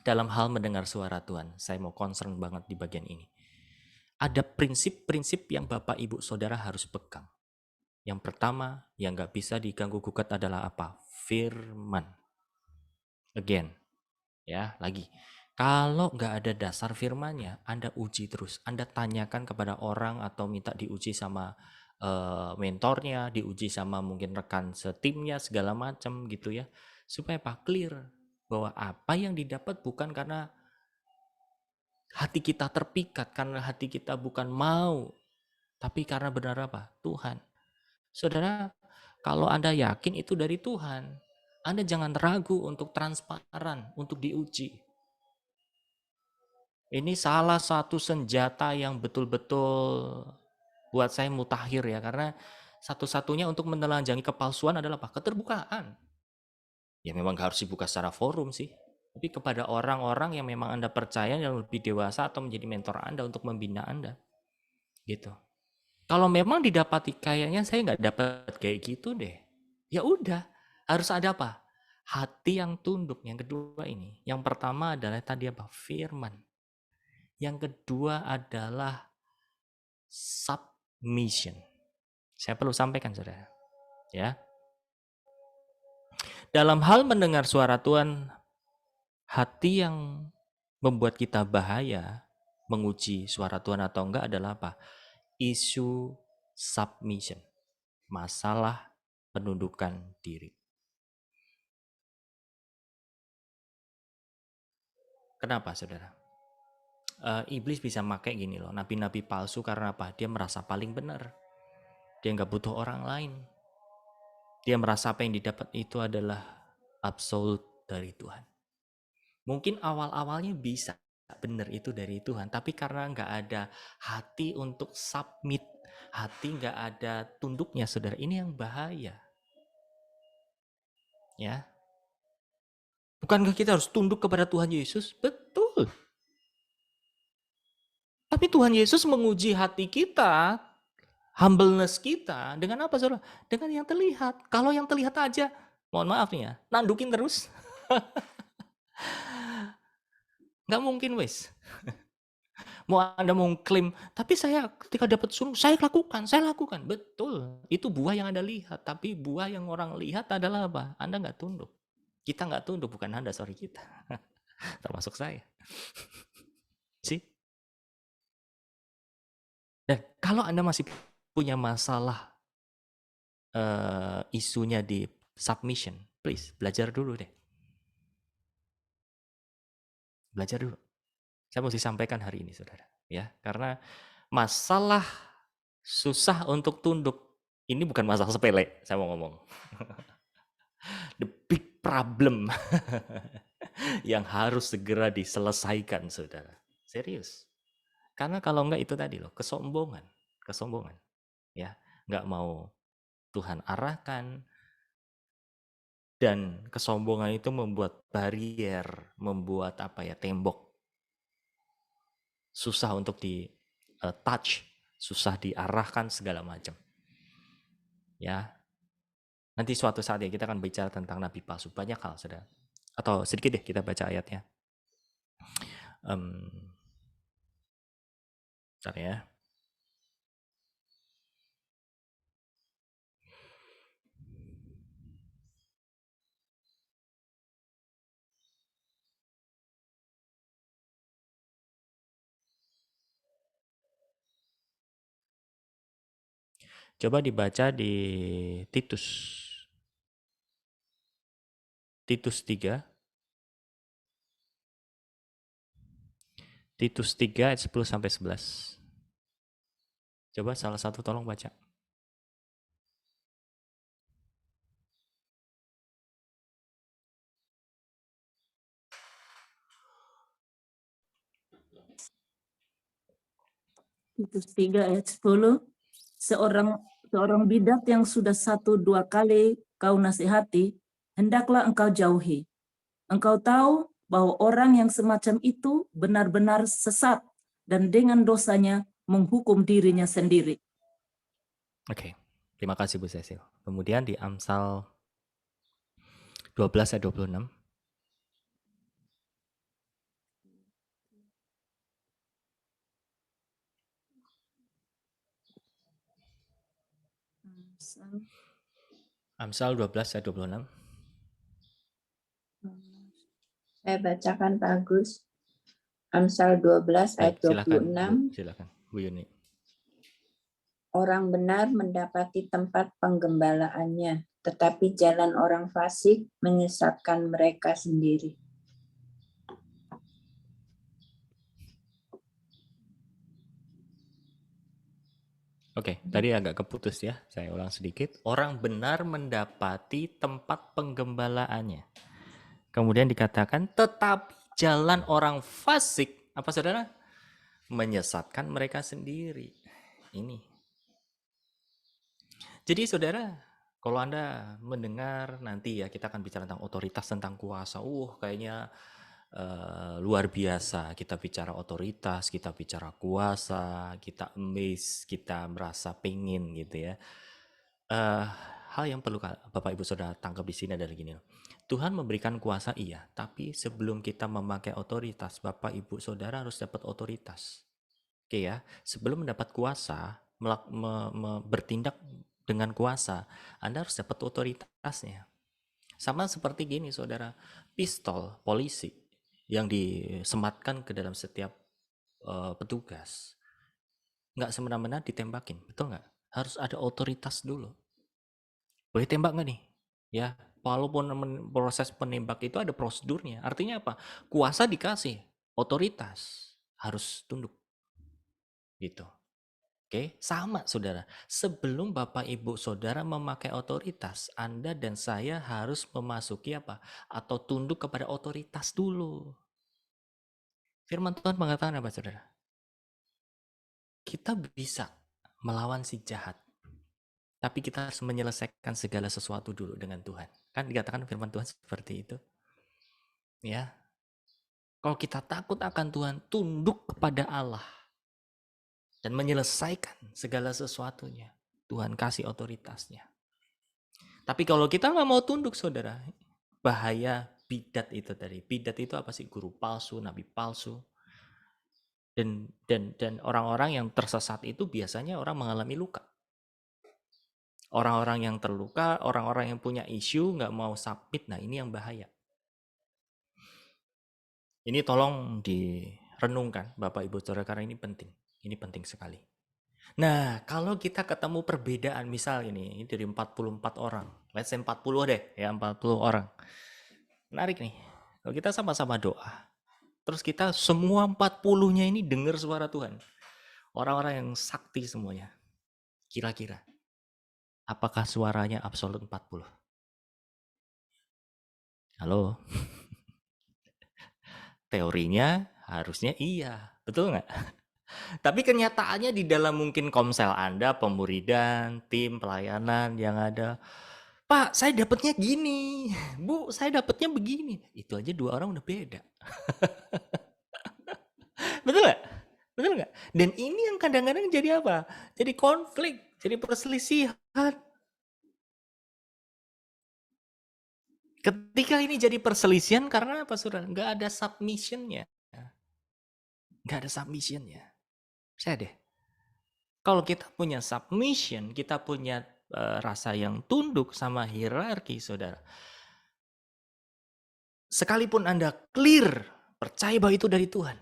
Dalam hal mendengar suara Tuhan, saya mau concern banget di bagian ini. Ada prinsip-prinsip yang Bapak Ibu Saudara harus pegang. Yang pertama, yang gak bisa diganggu gugat adalah apa? Firman. Again, ya lagi. Kalau nggak ada dasar firmannya, Anda uji terus. Anda tanyakan kepada orang atau minta diuji sama mentornya, diuji sama mungkin rekan setimnya, segala macam gitu ya. Supaya clear bahwa apa yang didapat bukan karena hati kita terpikat, karena hati kita bukan mau, tapi karena benar apa? Tuhan. Saudara, kalau Anda yakin itu dari Tuhan, Anda jangan ragu untuk transparan, untuk diuji. Ini salah satu senjata yang betul-betul buat saya mutakhir ya, karena satu-satunya untuk menelanjangi kepalsuan adalah apa? Keterbukaan. Ya memang harus dibuka secara forum sih, tapi kepada orang-orang yang memang Anda percaya yang lebih dewasa atau menjadi mentor Anda untuk membina Anda. Gitu. Kalau memang didapati kayaknya saya nggak dapat kayak gitu deh. Ya udah, harus ada apa? Hati yang tunduk. Yang kedua ini. Yang pertama adalah tadi apa? Firman. Yang kedua adalah submission. Saya perlu sampaikan, saudara. Ya. Dalam hal mendengar suara Tuhan, hati yang membuat kita bahaya menguji suara Tuhan atau enggak adalah apa? Isu submission. Masalah penundukan diri. Kenapa, saudara? Iblis bisa pakai gini loh, nabi-nabi palsu karena apa? Dia merasa paling benar. Dia nggak butuh orang lain. Dia merasa apa yang didapat itu adalah absolut dari Tuhan. Mungkin awal-awalnya bisa benar itu dari Tuhan, tapi karena nggak ada hati untuk submit, hati nggak ada tunduknya, saudara, ini yang bahaya. Ya, bukankah kita harus tunduk kepada Tuhan Yesus? Betul. Tapi Tuhan Yesus menguji hati kita, humbleness kita, dengan apa, saudara? Dengan yang terlihat. Kalau yang terlihat aja, mohon maaf nih ya, nandukin terus. Nggak mungkin wes. Mau Anda mau klaim, tapi saya ketika dapat suruh, saya lakukan. Betul, itu buah yang Anda lihat. Tapi buah yang orang lihat adalah apa? Anda nggak tunduk. Kita nggak tunduk, bukan Anda, sorry kita. Termasuk saya. Sih. Dan kalau Anda masih punya masalah isunya di submission, please belajar dulu deh. Belajar dulu. Saya mesti sampaikan hari ini, saudara. Ya, karena masalah susah untuk tunduk ini bukan masalah sepele. Saya mau ngomong. The big problem yang harus segera diselesaikan, saudara. Serius. Karena kalau enggak itu tadi loh, kesombongan. Ya, enggak mau Tuhan arahkan, dan kesombongan itu membuat barier, membuat tembok. Susah untuk di touch, susah diarahkan segala macam. Ya. Nanti suatu saat ya kita akan bicara tentang nabi palsu, banyak hal, saudara. Atau sedikit deh kita baca ayatnya. Bentar ya. Coba dibaca di Titus 3. Titus 3 ayat 10 sampai 11. Coba salah satu tolong baca. Titus 3 ayat 10. Seorang bidat yang sudah 1-2 kali kau nasihati, hendaklah engkau jauhi. Engkau tahu bahwa orang yang semacam itu benar-benar sesat dan dengan dosanya menghukum dirinya sendiri. Oke. Terima kasih Bu Cecil. Kemudian di Amsal 12 ayat 26. Amsal 12 ayat 26. Saya bacakan Pak Agus. Amsal 12 ayat Baik, 26. silakan Bu Yuni. Orang benar mendapati tempat penggembalaannya, tetapi jalan orang fasik menyesatkan mereka sendiri. Oke, tadi agak keputus ya. Saya ulang sedikit. Orang benar mendapati tempat penggembalaannya. Kemudian dikatakan, tetapi jalan orang fasik, apa saudara? Menyesatkan mereka sendiri. Ini. Jadi saudara, kalau Anda mendengar nanti ya, kita akan bicara tentang otoritas, tentang kuasa. Kayaknya luar biasa. Kita bicara otoritas, kita bicara kuasa, kita amazed, kita merasa pengen gitu ya. Hal yang perlu Bapak Ibu Saudara tangkap di sini adalah gini loh. Tuhan memberikan kuasa iya, tapi sebelum kita memakai otoritas, Bapak Ibu Saudara harus dapat otoritas. Oke ya, sebelum mendapat kuasa, bertindak dengan kuasa, Anda harus dapat otoritasnya. Sama seperti gini saudara, pistol polisi yang disematkan ke dalam setiap petugas, nggak semena-mena ditembakin, betul nggak? Harus ada otoritas dulu. Boleh tembak nggak nih? Ya, walaupun proses penembak itu ada prosedurnya. Artinya apa? Kuasa dikasih, otoritas harus tunduk. Gitu. Oke, sama saudara. Sebelum Bapak Ibu Saudara memakai otoritas, Anda dan saya harus memasuki apa? Atau tunduk kepada otoritas dulu. Firman Tuhan mengatakan apa saudara? Kita bisa melawan si jahat. Tapi kita harus menyelesaikan segala sesuatu dulu dengan Tuhan. Kan dikatakan firman Tuhan seperti itu. Ya. Kalau kita takut akan Tuhan, tunduk kepada Allah. Dan menyelesaikan segala sesuatunya. Tuhan kasih otoritasnya. Tapi kalau kita nggak mau tunduk saudara, bahaya bidat itu tadi. Bidat itu apa sih? Guru palsu, nabi palsu. Dan orang-orang yang tersesat itu biasanya orang mengalami luka. Orang-orang yang terluka, orang-orang yang punya isu, nggak mau submit, nah ini yang bahaya. Ini tolong direnungkan Bapak Ibu Saudara, karena ini penting. Ini penting sekali. Nah, kalau kita ketemu perbedaan, misal ini dari 44 orang, let's say 40 deh, ya 40 orang. Menarik nih, kalau kita sama-sama doa, Terus kita semua 40-nya ini dengar suara Tuhan. Orang-orang yang sakti semuanya. Kira-kira, apakah suaranya absolut 40? Halo? Teorinya harusnya iya, betul nggak? Tapi kenyataannya di dalam mungkin komsel Anda, pemuridan, tim pelayanan yang ada, Pak, saya dapatnya gini, Bu, saya dapatnya begini. Itu aja 2 orang udah beda. Betul nggak? Betul nggak? Dan ini yang kadang-kadang jadi apa? Jadi konflik, jadi perselisihan. Ketika ini jadi perselisihan karena apa, saudara? Nggak ada submission-nya. Nggak ada submission-nya. Saya deh. Kalau kita punya submission, kita punya rasa yang tunduk sama hierarki, saudara. Sekalipun Anda clear, percaya bahwa itu dari Tuhan.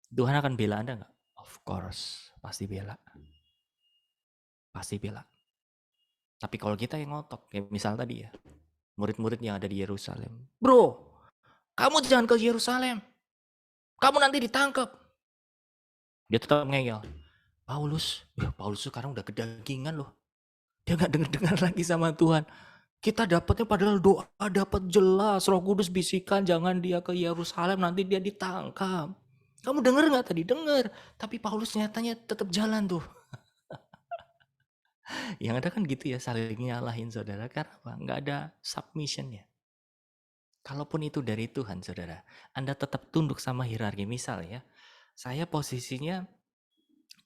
Tuhan akan bela Anda nggak? Of course, pasti bela. Pasti bela. Tapi kalau kita yang ngotot, kayak misal tadi ya, murid-murid yang ada di Yerusalem. Bro, kamu jangan ke Yerusalem. Kamu nanti ditangkap. Dia tetap ngeyel. Paulus sekarang udah kedagingan loh. Dia nggak dengar lagi sama Tuhan. Kita dapatnya padahal doa dapat jelas. Roh Kudus bisikan jangan dia ke Yerusalem, nanti dia ditangkap. Kamu dengar nggak tadi? Dengar. Tapi Paulus nyatanya tetap jalan tuh. Yang ada kan gitu ya, saling nyalahin saudara. Karena apa? Nggak ada submissionnya. Kalaupun itu dari Tuhan saudara, Anda tetap tunduk sama hierarki. Misal ya, saya posisinya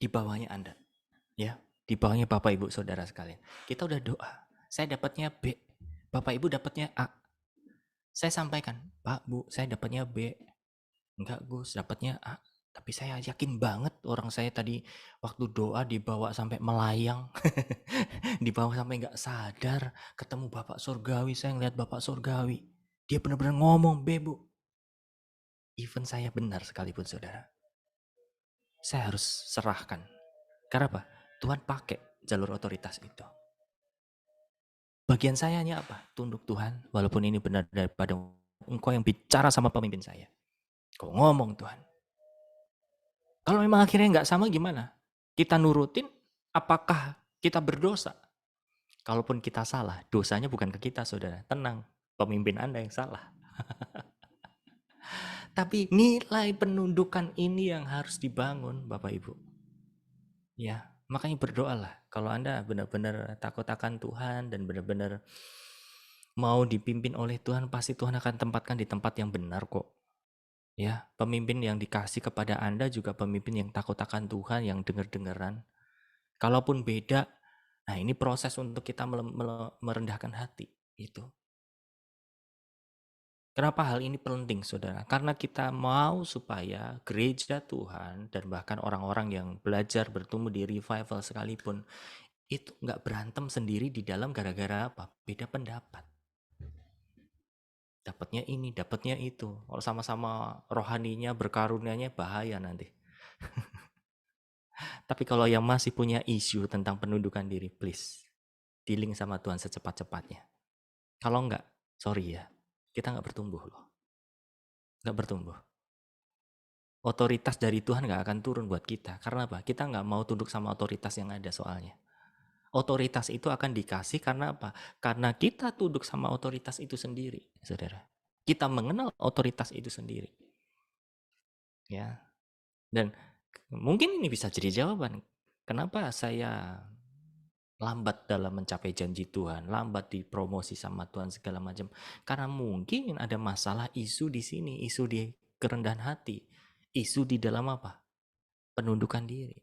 di bawahnya Anda. Ya, di bawahnya Bapak Ibu saudara sekalian. Kita udah doa. Saya dapatnya B. Bapak Ibu dapatnya A. Saya sampaikan, Pak, Bu, saya dapatnya B. Enggak, Gus, dapatnya A. Tapi saya yakin banget orang saya tadi waktu doa dibawa sampai melayang. Dibawa sampai nggak sadar. Ketemu Bapak Surgawi, saya ngeliat Bapak Surgawi. Dia benar-benar ngomong, B, Bu. Even saya benar sekalipun saudara. Saya harus serahkan. Karena apa? Tuhan pakai jalur otoritas itu. Bagian saya hanya apa? Tunduk Tuhan, walaupun ini benar daripada Engkau yang bicara sama pemimpin saya. Kau ngomong Tuhan. Kalau memang akhirnya nggak sama gimana? Kita nurutin, apakah kita berdosa? Kalaupun kita salah, dosanya bukan ke kita saudara. Tenang, pemimpin Anda yang salah. Tapi nilai penundukan ini yang harus dibangun Bapak Ibu. Ya, makanya berdoalah. Kalau Anda benar-benar takut akan Tuhan dan benar-benar mau dipimpin oleh Tuhan, pasti Tuhan akan tempatkan di tempat yang benar kok. Ya, pemimpin yang dikasih kepada Anda juga pemimpin yang takut akan Tuhan, yang dengar-dengaran. Kalaupun beda, nah ini proses untuk kita merendahkan hati. Itu. Kenapa hal ini penting, saudara? Karena kita mau supaya gereja Tuhan dan bahkan orang-orang yang belajar bertumbuh di revival sekalipun, itu nggak berantem sendiri di dalam gara-gara apa? Beda pendapat. Dapatnya ini, dapatnya itu. Kalau sama-sama rohaninya, berkarunianya bahaya nanti. Tapi kalau yang masih punya isu tentang penundukan diri, please, dealing sama Tuhan secepat-cepatnya. Kalau enggak, sorry ya, kita nggak bertumbuh loh. Nggak bertumbuh. Otoritas dari Tuhan nggak akan turun buat kita. Karena apa? Kita nggak mau tunduk sama otoritas yang ada soalnya. Otoritas itu akan dikasih karena apa? Karena kita tunduk sama otoritas itu sendiri, saudara. Kita mengenal otoritas itu sendiri. Ya. Dan mungkin ini bisa jadi jawaban. Kenapa saya lambat dalam mencapai janji Tuhan, lambat dipromosi sama Tuhan segala macam? Karena mungkin ada masalah isu di sini, isu di kerendahan hati, isu di dalam apa? Penundukan diri.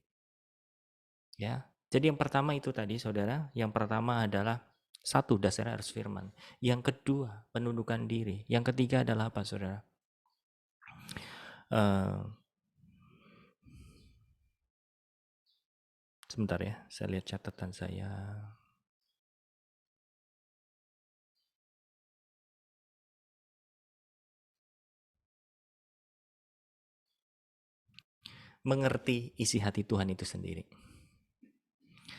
Ya. Jadi yang pertama itu tadi saudara, yang pertama adalah satu, dasarnya harus firman. Yang kedua, penundukan diri. Yang ketiga adalah apa saudara? Sebentar ya, saya lihat catatan saya. Mengerti isi hati Tuhan itu sendiri.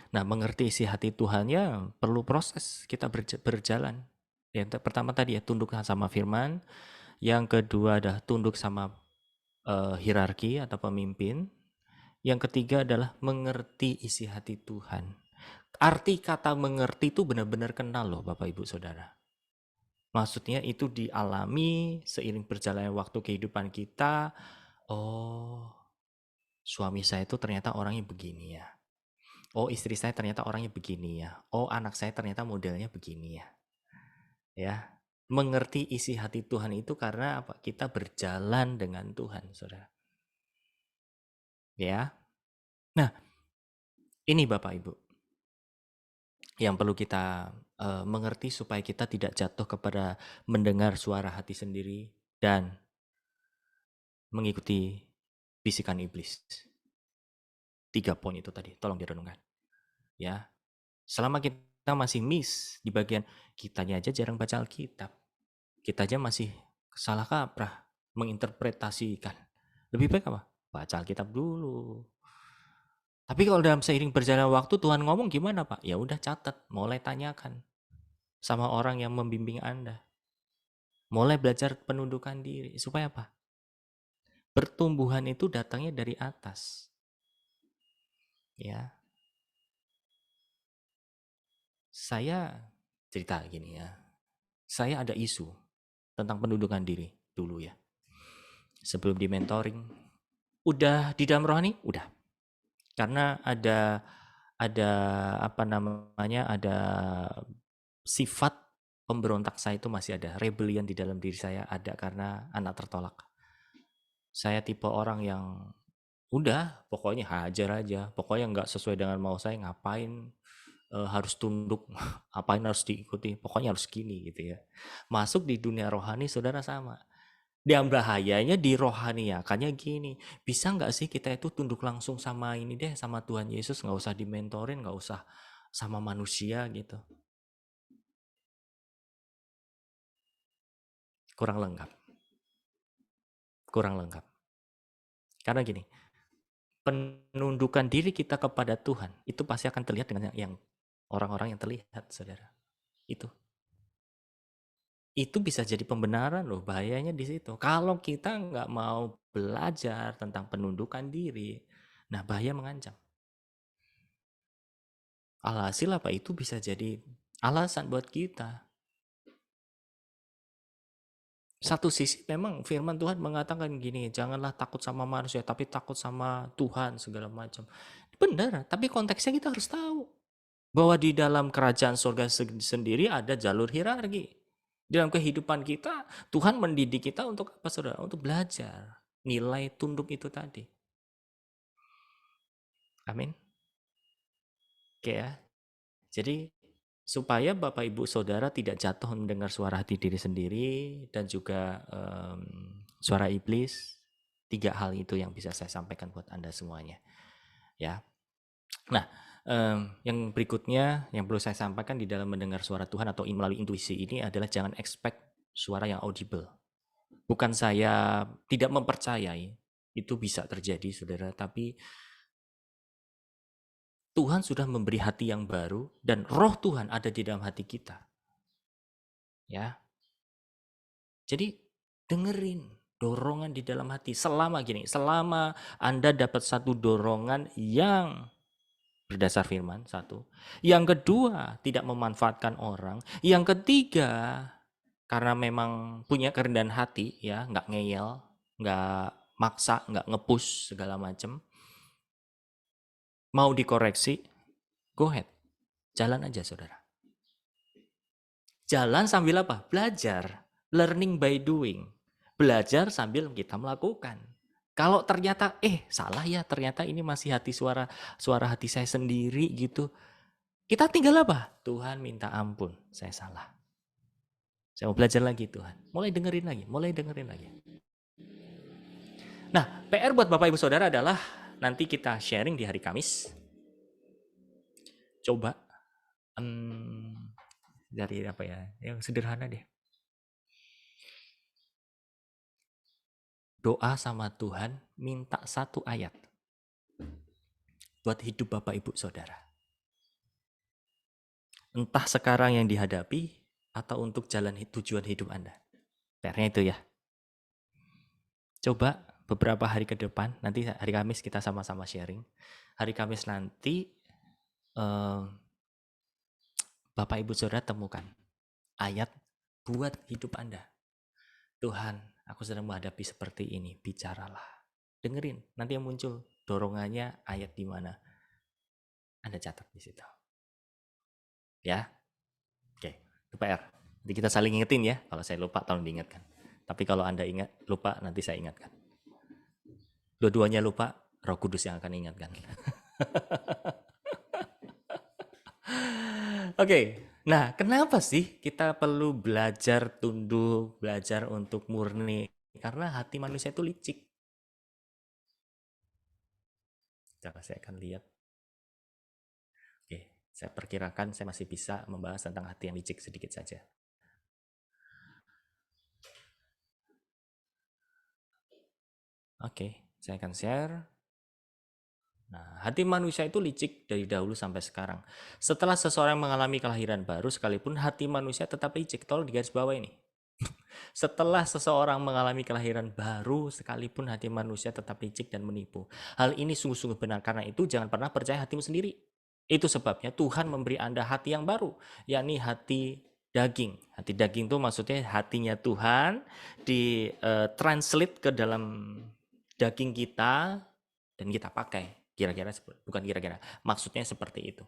Nah, mengerti isi hati Tuhannya perlu proses kita berjalan. Yang pertama tadi ya, tunduk sama firman. Yang kedua adalah tunduk sama hierarki atau pemimpin. Yang ketiga adalah mengerti isi hati Tuhan. Arti kata mengerti itu benar-benar kenal loh Bapak Ibu Saudara. Maksudnya itu dialami seiring berjalannya waktu kehidupan kita. Oh, suami saya itu ternyata orangnya begini ya. Oh, istri saya ternyata orangnya begini ya. Oh, anak saya ternyata modelnya begini ya. Ya, mengerti isi hati Tuhan itu karena apa? Kita berjalan dengan Tuhan, Saudara. Ya. Nah, ini Bapak Ibu yang perlu kita mengerti supaya kita tidak jatuh kepada mendengar suara hati sendiri dan mengikuti bisikan iblis. 3 poin itu tadi, tolong direnungkan. Ya, selama kita masih miss di bagian kitanya aja jarang baca Alkitab, kita aja masih salah kaprah menginterpretasikan. Lebih baik apa? Baca Alkitab dulu. Tapi kalau dalam seiring berjalan waktu Tuhan ngomong gimana Pak? Ya udah catat, mulai tanyakan sama orang yang membimbing Anda. Mulai belajar penundukan diri. Supaya apa? Pertumbuhan itu datangnya dari atas. Ya. Saya cerita gini ya. Saya ada isu tentang penundukan diri dulu ya. Sebelum di mentoring. Udah di dalam rohani? Udah. Karena ada apa namanya? Ada sifat pemberontak saya itu masih ada. Rebellion di dalam diri saya ada karena anak tertolak. Saya tipe orang yang udah pokoknya hajar aja. Pokoknya nggak sesuai dengan mau saya ngapain harus tunduk, apain harus diikuti. Pokoknya harus gini gitu ya. Masuk di dunia rohani saudara sama. Dan bahayanya di rohaniakannya gini. Bisa nggak sih kita itu tunduk langsung sama ini deh, sama Tuhan Yesus. Nggak usah dimentorin, nggak usah sama manusia gitu. Kurang lengkap. Kurang lengkap. Karena gini, penundukan diri kita kepada Tuhan itu pasti akan terlihat dengan yang orang-orang yang terlihat, saudara. Itu bisa jadi pembenaran loh, bahayanya di situ. Kalau kita nggak mau belajar tentang penundukan diri, nah bahaya mengancam. Alhasil apa? Itu bisa jadi alasan buat kita. Satu sisi memang firman Tuhan mengatakan gini, janganlah takut sama manusia, tapi takut sama Tuhan segala macam. Benar, tapi konteksnya kita harus tahu bahwa di dalam kerajaan surga sendiri ada jalur hierarki. Dalam kehidupan kita, Tuhan mendidik kita untuk apa saudara? Untuk belajar nilai tunduk itu tadi. Amin. Oke ya. Jadi supaya Bapak Ibu Saudara tidak jatuh mendengar suara hati diri sendiri dan juga suara iblis, 3 hal itu yang bisa saya sampaikan buat Anda semuanya. Ya. Nah, yang berikutnya yang perlu saya sampaikan di dalam mendengar suara Tuhan atau melalui intuisi ini adalah jangan expect suara yang audible. Bukan saya tidak mempercayai itu bisa terjadi saudara, tapi Tuhan sudah memberi hati yang baru dan roh Tuhan ada di dalam hati kita. Ya. Jadi dengerin dorongan di dalam hati selama Anda dapat satu dorongan yang berdasar firman, satu. Yang kedua, tidak memanfaatkan orang. Yang ketiga, karena memang punya kerendahan hati ya, nggak ngeyel, nggak maksa, nggak nge-push segala macam. Mau dikoreksi, go ahead. Jalan aja saudara. Jalan sambil apa? Belajar. Learning by doing. Belajar sambil kita melakukan. Kalau ternyata salah ya, ternyata ini masih suara hati saya sendiri gitu. Kita tinggal apa? Tuhan minta ampun, saya salah. Saya mau belajar lagi Tuhan. Mulai dengerin lagi. Nah, PR buat Bapak Ibu Saudara adalah nanti kita sharing di hari Kamis. Coba dari apa ya, yang sederhana deh. Doa sama Tuhan, minta 1 ayat buat hidup Bapak Ibu Saudara. Entah sekarang yang dihadapi atau untuk jalan tujuan hidup Anda. PR-nya itu ya. Coba beberapa hari ke depan, nanti hari Kamis kita sama-sama sharing. Hari Kamis nanti eh, Bapak Ibu Saudara temukan ayat buat hidup Anda. Tuhan, aku sedang menghadapi seperti ini, bicaralah. Dengerin, nanti yang muncul dorongannya ayat di mana. Anda catat di situ. Ya, oke, itu PR. Nanti kita saling ingetin ya, kalau saya lupa tolong diingatkan. Tapi kalau Anda ingat lupa, nanti saya ingatkan. Dua-duanya lupa, Roh Kudus yang akan ingatkan. Oke, nah kenapa sih kita perlu belajar tunduk, belajar untuk murni? Karena hati manusia itu licik. Coba saya akan lihat. Oke, saya perkirakan saya masih bisa membahas tentang hati yang licik sedikit saja. Oke, saya akan share. Nah, hati manusia itu licik dari dahulu sampai sekarang. Setelah seseorang mengalami kelahiran baru, sekalipun hati manusia tetap licik. Tolong digaris bawah ini. Setelah seseorang mengalami kelahiran baru, sekalipun hati manusia tetap licik dan menipu. Hal ini sungguh-sungguh benar, karena itu jangan pernah percaya hatimu sendiri. Itu sebabnya Tuhan memberi Anda hati yang baru, yakni hati daging. Hati daging itu maksudnya hatinya Tuhan ditranslate ke dalam daging kita dan kita pakai. Maksudnya seperti itu.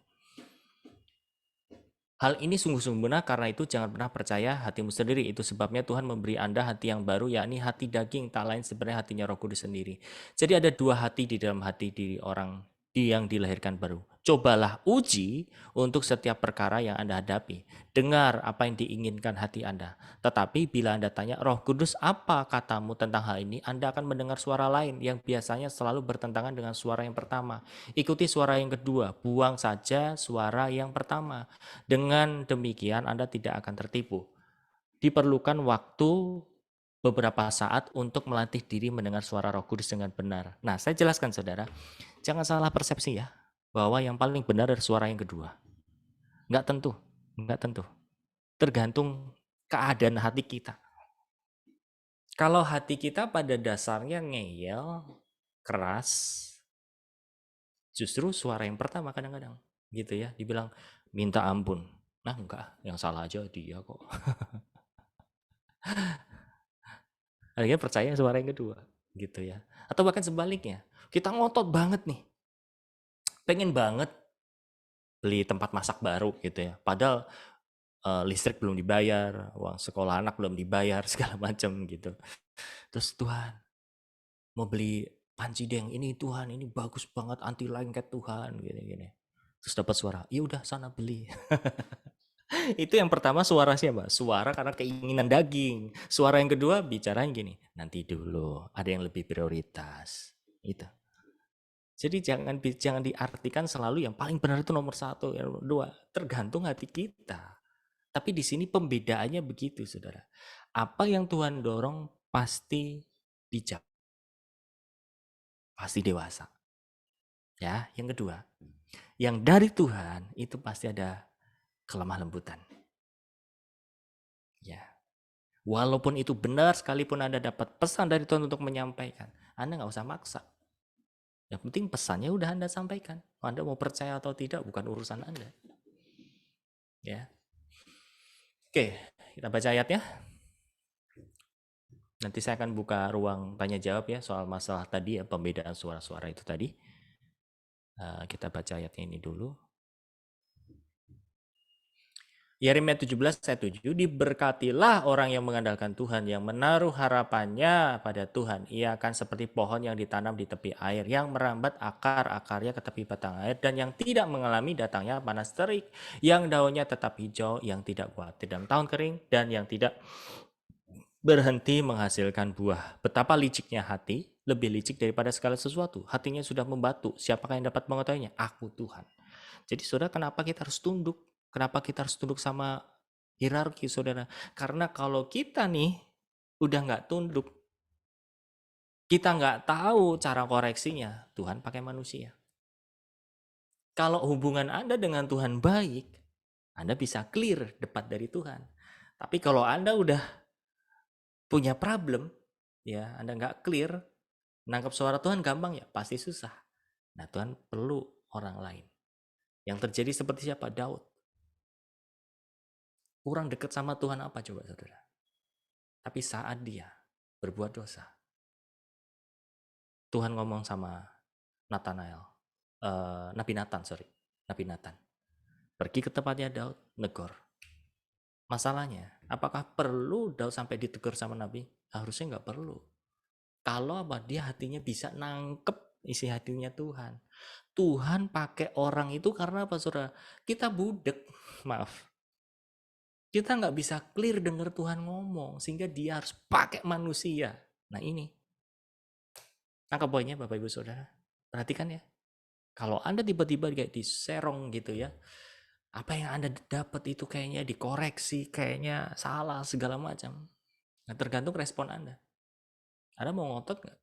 Hal ini sungguh-sungguh benar, karena itu jangan pernah percaya hatimu sendiri. Itu sebabnya Tuhan memberi Anda hati yang baru, yakni hati daging, tak lain sebenarnya hatinya Roh Kudus sendiri. Jadi ada dua hati di dalam hati diri orang yang dilahirkan baru. Cobalah uji untuk setiap perkara yang Anda hadapi. Dengar apa yang diinginkan hati Anda. Tetapi bila Anda tanya, Roh Kudus, apa katamu tentang hal ini? Anda akan mendengar suara lain yang biasanya selalu bertentangan dengan suara yang pertama. Ikuti suara yang kedua, buang saja suara yang pertama. Dengan demikian Anda tidak akan tertipu. Diperlukan waktu beberapa saat untuk melatih diri mendengar suara Roh Kudus dengan benar. Nah, saya jelaskan saudara, jangan salah persepsi ya, bahwa yang paling benar adalah suara yang kedua. Enggak tentu. Tergantung keadaan hati kita. Kalau hati kita pada dasarnya ngeyel, keras, justru suara yang pertama kadang-kadang gitu ya, dibilang minta ampun. Nah enggak, yang salah aja dia kok. Akhirnya percaya suara yang kedua gitu ya. Atau bahkan sebaliknya, kita ngotot banget nih, pengen banget beli tempat masak baru gitu ya, padahal listrik belum dibayar, uang sekolah anak belum dibayar, segala macam gitu. Terus Tuhan, mau beli panci deng ini, Tuhan ini bagus banget, anti lengket Tuhan, gini-gini. Terus dapat suara, ya udah sana beli. Itu yang pertama suara siapa? Suara karena keinginan daging. Suara yang kedua bicarain gini, nanti dulu, ada yang lebih prioritas. Itu. Jadi jangan diartikan selalu yang paling benar itu nomor satu, yang nomor dua. Tergantung hati kita. Tapi di sini pembedaannya begitu, saudara. Apa yang Tuhan dorong pasti bijak, pasti dewasa. Ya, yang kedua, yang dari Tuhan itu pasti ada kelemah lembutan. Ya, walaupun itu benar, sekalipun Anda dapat pesan dari Tuhan untuk menyampaikan, Anda nggak usah maksa. Yang penting pesannya udah Anda sampaikan. Anda mau percaya atau tidak bukan urusan Anda. Ya. Oke, kita baca ayatnya. Nanti saya akan buka ruang tanya jawab ya soal masalah tadi ya, pembedaan suara-suara itu tadi. Kita baca ayatnya ini dulu. Yeremia 17 ayat 7, diberkatilah orang yang mengandalkan Tuhan, yang menaruh harapannya pada Tuhan. Ia akan seperti pohon yang ditanam di tepi air, yang merambat akar-akarnya ke tepi batang air, dan yang tidak mengalami datangnya panas terik, yang daunnya tetap hijau, yang tidak khawatir dalam tahun kering, dan yang tidak berhenti menghasilkan buah. Betapa liciknya hati, lebih licik daripada segala sesuatu. Hatinya sudah membatu, siapakah yang dapat mengetahuinya? Aku Tuhan. Jadi saudara, kenapa kita harus tunduk? Kenapa kita harus tunduk sama hierarki, saudara? Karena kalau kita nih udah nggak tunduk, kita nggak tahu cara koreksinya, Tuhan pakai manusia. Kalau hubungan Anda dengan Tuhan baik, Anda bisa clear debat dari Tuhan. Tapi kalau Anda udah punya problem, ya, Anda nggak clear, nangkap suara Tuhan gampang ya, pasti susah. Nah, Tuhan perlu orang lain. Yang terjadi seperti siapa? Daud. Kurang dekat sama Tuhan apa coba saudara? Tapi saat dia berbuat dosa, Tuhan ngomong sama Nathanael, Nabi Nathan. Pergi ke tempatnya Daud, negor. Masalahnya, apakah perlu Daud sampai ditegur sama Nabi? Harusnya nggak perlu. Kalau apa? Dia hatinya bisa nangkep isi hatinya Tuhan. Tuhan pakai orang itu karena apa, saudara? Kita budek, maaf. Kita nggak bisa clear dengar Tuhan ngomong, sehingga dia harus pakai manusia. Nah ini. Tangkap poinnya Bapak Ibu Saudara. Perhatikan ya. Kalau Anda tiba-tiba kayak diserong gitu ya, apa yang Anda dapat itu kayaknya dikoreksi, kayaknya salah, segala macam. Nah, tergantung respon Anda. Anda mau ngotot nggak?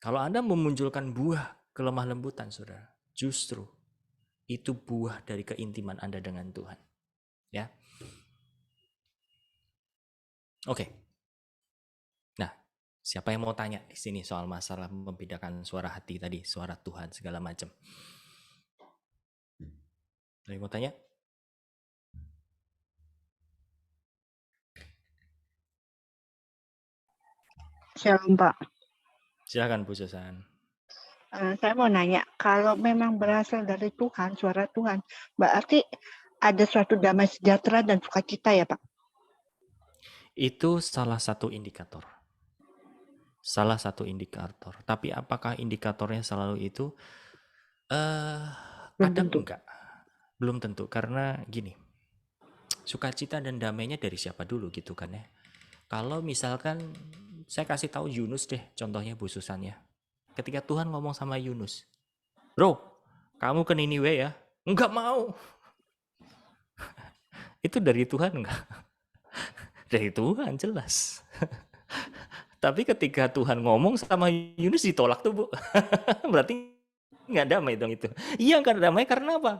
Kalau Anda memunculkan buah kelemah lembutan, saudara, justru itu buah dari keintiman Anda dengan Tuhan. Ya, oke. Nah, siapa yang mau tanya di sini soal masalah membedakan suara hati tadi, suara Tuhan segala macam? Ada yang mau tanya? Shalom Pak. Silakan Bu Susan. Saya mau nanya, kalau memang berasal dari Tuhan, suara Tuhan, berarti ada suatu damai sejahtera dan sukacita ya Pak? Itu salah satu indikator. Salah satu indikator. Tapi apakah indikatornya selalu itu? Kadang enggak. Belum tentu. Karena gini, sukacita dan damainya dari siapa dulu gitu kan ya. Kalau misalkan saya kasih tahu Yunus deh, contohnya Bu Susan ya. Ketika Tuhan ngomong sama Yunus, bro, kamu ke Niniwe ya? Enggak mau. Itu dari Tuhan enggak? Dari Tuhan jelas. Tapi ketika Tuhan ngomong sama Yunus ditolak tuh Bu. Berarti nggak damai dong itu. Iya nggak damai karena apa?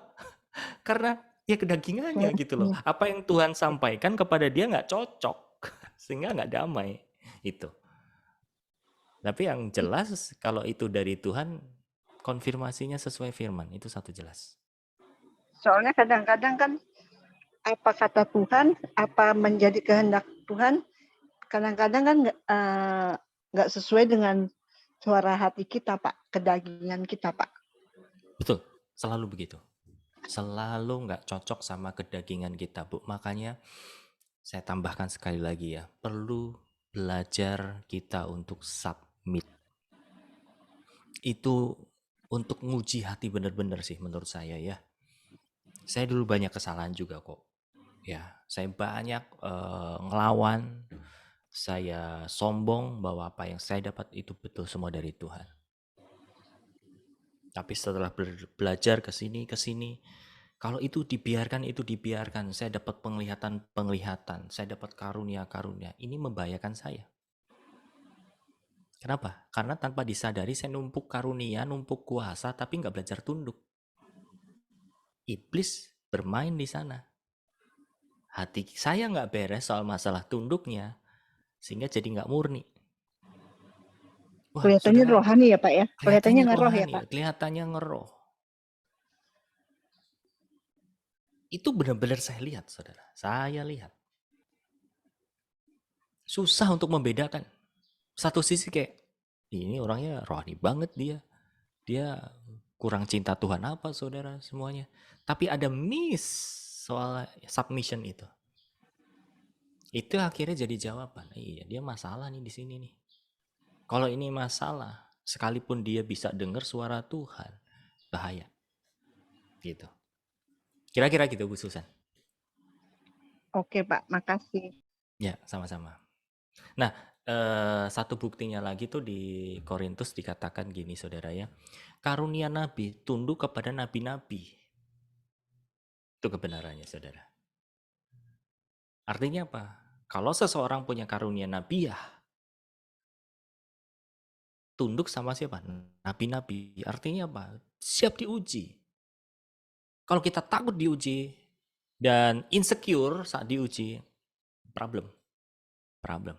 Karena ya kedagingannya gitu loh. Apa yang Tuhan sampaikan kepada dia nggak cocok. Sehingga nggak damai. Itu. Tapi yang jelas kalau itu dari Tuhan, konfirmasinya sesuai firman. Itu satu jelas. Soalnya kadang-kadang kan apa kata Tuhan, apa menjadi kehendak Tuhan, kadang-kadang kan nggak sesuai dengan suara hati kita Pak, kedagingan kita Pak. Betul, selalu begitu. Selalu nggak cocok sama kedagingan kita Bu. Makanya saya tambahkan sekali lagi ya, perlu belajar kita untuk submit. Itu untuk nguji hati benar-benar sih menurut saya ya. Saya dulu banyak kesalahan juga kok. Ya, saya banyak ngelawan, saya sombong bahwa apa yang saya dapat itu betul semua dari Tuhan. Tapi setelah belajar ke sini, kalau itu dibiarkan, saya dapat penglihatan, saya dapat karunia, ini membahayakan saya. Kenapa? Karena tanpa disadari saya numpuk karunia, numpuk kuasa, tapi nggak belajar tunduk. Iblis bermain di sana. Hati saya nggak beres soal masalah tunduknya, sehingga jadi nggak murni. Wah, kelihatannya saudara, rohani ya Pak ya? Kelihatannya ngeroh ya rohani, Pak? Kelihatannya ngeroh. Itu benar-benar saya lihat, saudara. Saya lihat. Susah untuk membedakan. Satu sisi kayak, ini orangnya rohani banget dia. Dia kurang cinta Tuhan apa, saudara, semuanya. Tapi ada miss soal submission itu. Itu akhirnya jadi jawaban. Iya, dia masalah nih di sini nih. Kalau ini masalah, sekalipun dia bisa dengar suara Tuhan, bahaya. Gitu. Kira-kira gitu Bu Susan. Oke Pak, makasih. Ya, sama-sama. Nah, satu buktinya lagi tuh di Korintus dikatakan gini saudara ya. Karunia nabi tunduk kepada nabi-nabi. Itu kebenarannya saudara. Artinya apa? Kalau seseorang punya karunia nabiah, tunduk sama siapa? Nabi-nabi. Artinya apa? Siap diuji. Kalau kita takut diuji dan insecure saat diuji, problem. problem.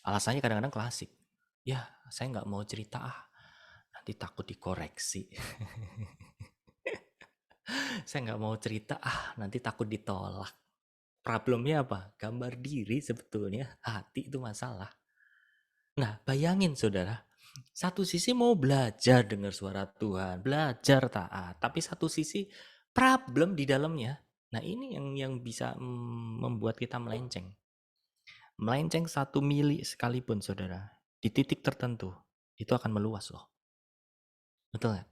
Alasannya kadang-kadang klasik. Ya, saya nggak mau cerita nanti takut dikoreksi. Saya nggak mau cerita nanti takut ditolak. Problemnya apa? Gambar diri sebetulnya, hati itu masalah. Nah, bayangin saudara, satu sisi mau belajar dengar suara Tuhan, belajar taat, tapi satu sisi problem di dalamnya. Nah, ini yang bisa membuat kita melenceng. Melenceng 1 mili sekalipun saudara, di titik tertentu, itu akan meluas loh. Betul nggak?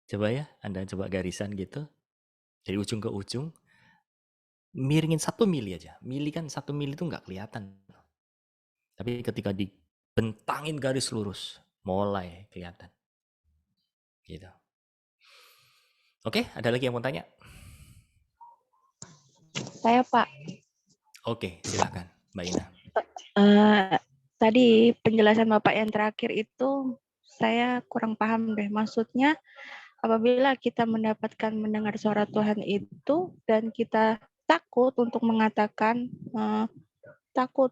Coba ya, Anda coba garisan gitu, dari ujung ke ujung, miringin 1 mili aja. Mili kan 1 mili itu nggak kelihatan. Tapi ketika dibentangin garis lurus, mulai kelihatan. Gitu. Oke, ada lagi yang mau tanya? Saya Pak. Oke, silakan Mbak Ina. Tadi penjelasan Bapak yang terakhir itu saya kurang paham deh. Maksudnya apabila kita mendengar suara Tuhan itu dan kita takut untuk mengatakan takut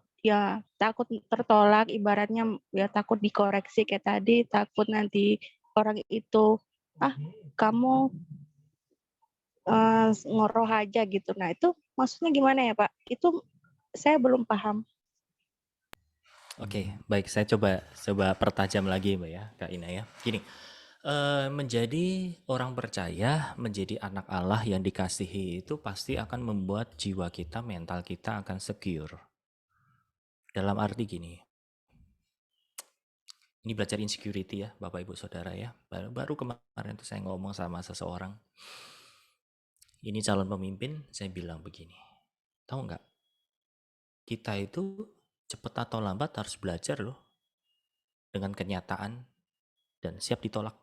tertolak, ibaratnya ya takut dikoreksi kayak tadi, takut nanti orang itu kamu ngoroh aja gitu. Nah itu maksudnya gimana ya Pak? Itu saya belum paham. Oke, baik, saya coba pertajam lagi Mbak ya, Kak Ina ya. Gini, menjadi orang percaya, menjadi anak Allah yang dikasihi itu pasti akan membuat jiwa kita, mental kita akan secure. Dalam arti gini, ini belajar insecurity ya, Bapak Ibu Saudara ya. Baru kemarin tuh saya ngomong sama seseorang, ini calon pemimpin, saya bilang begini, tahu nggak, kita itu cepat atau lambat harus belajar loh dengan kenyataan dan siap ditolak.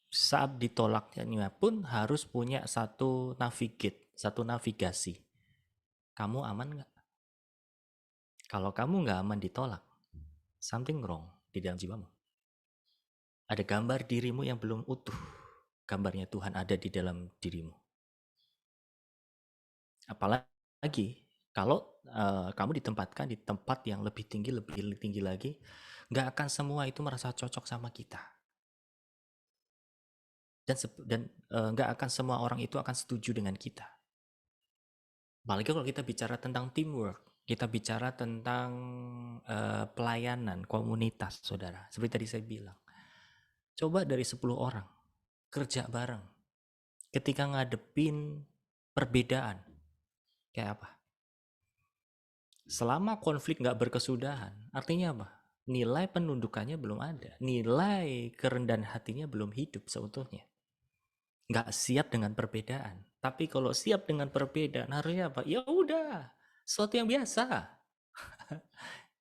Saat ditolaknya pun harus punya satu navigasi. Kamu aman nggak? Kalau kamu nggak aman ditolak, something wrong di dalam jiwamu. Ada gambar dirimu yang belum utuh. Gambarnya Tuhan ada di dalam dirimu. Apalagi kalau kamu ditempatkan di tempat yang lebih tinggi lagi, nggak akan semua itu merasa cocok sama kita. Dan nggak akan semua orang itu akan setuju dengan kita. Apalagi kalau kita bicara tentang teamwork, kita bicara tentang pelayanan, komunitas, saudara. Seperti tadi saya bilang, coba dari 10 orang, kerja bareng. Ketika ngadepin perbedaan, kayak apa? Selama konflik nggak berkesudahan, artinya apa? Nilai penundukannya belum ada. Nilai kerendahan hatinya belum hidup seutuhnya. Nggak siap dengan perbedaan. Tapi kalau siap dengan perbedaan, harusnya apa? Ya udah, sesuatu yang biasa.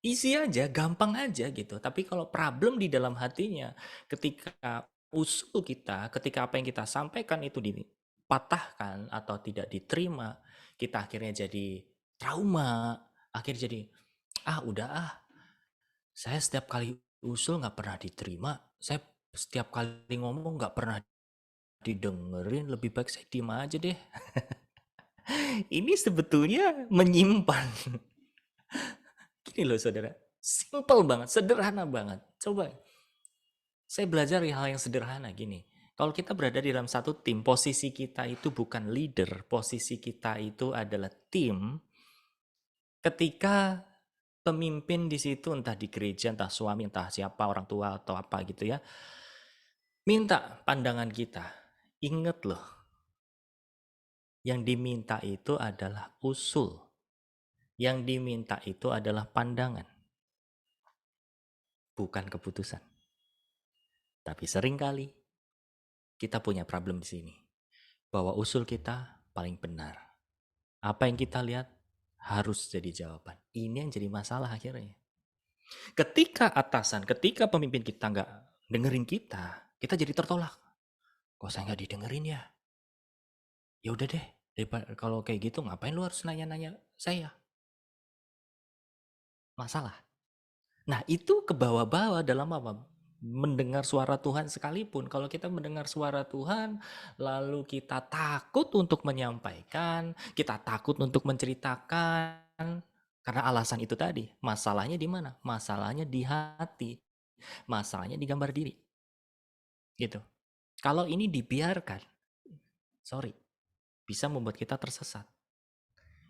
Isi aja, gampang aja gitu. Tapi kalau problem di dalam hatinya, ketika usul kita, ketika apa yang kita sampaikan itu dipatahkan atau tidak diterima, kita akhirnya jadi trauma, akhirnya jadi, saya setiap kali usul nggak pernah diterima, saya setiap kali ngomong nggak pernah didengerin, lebih baik saya diem aja deh. Ini sebetulnya menyimpan. Gini loh saudara, simple banget, sederhana banget. Coba, saya belajar hal yang sederhana gini. Kalau kita berada di dalam satu tim, posisi kita itu bukan leader, posisi kita itu adalah tim. Ketika pemimpin di situ, entah di gereja, entah suami, entah siapa, orang tua atau apa gitu ya, minta pandangan kita. Ingat loh, yang diminta itu adalah usul. Yang diminta itu adalah pandangan. Bukan keputusan. Tapi seringkali kita punya problem di sini. Bahwa usul kita paling benar. Apa yang kita lihat harus jadi jawaban. Ini yang jadi masalah akhirnya. Ketika atasan, ketika pemimpin kita nggak dengerin kita jadi tertolak. Kok saya nggak didengerin ya? Ya udah deh, kalau kayak gitu ngapain lu harus nanya-nanya saya? Masalah. Nah itu ke bawah-bawah dalam apa? mendengar suara Tuhan sekalipun. Kalau kita mendengar suara Tuhan, lalu kita takut untuk menyampaikan, kita takut untuk menceritakan, karena alasan itu tadi. Masalahnya di mana? Masalahnya di hati. Masalahnya di gambar diri. Gitu. Kalau ini dibiarkan, bisa membuat kita tersesat.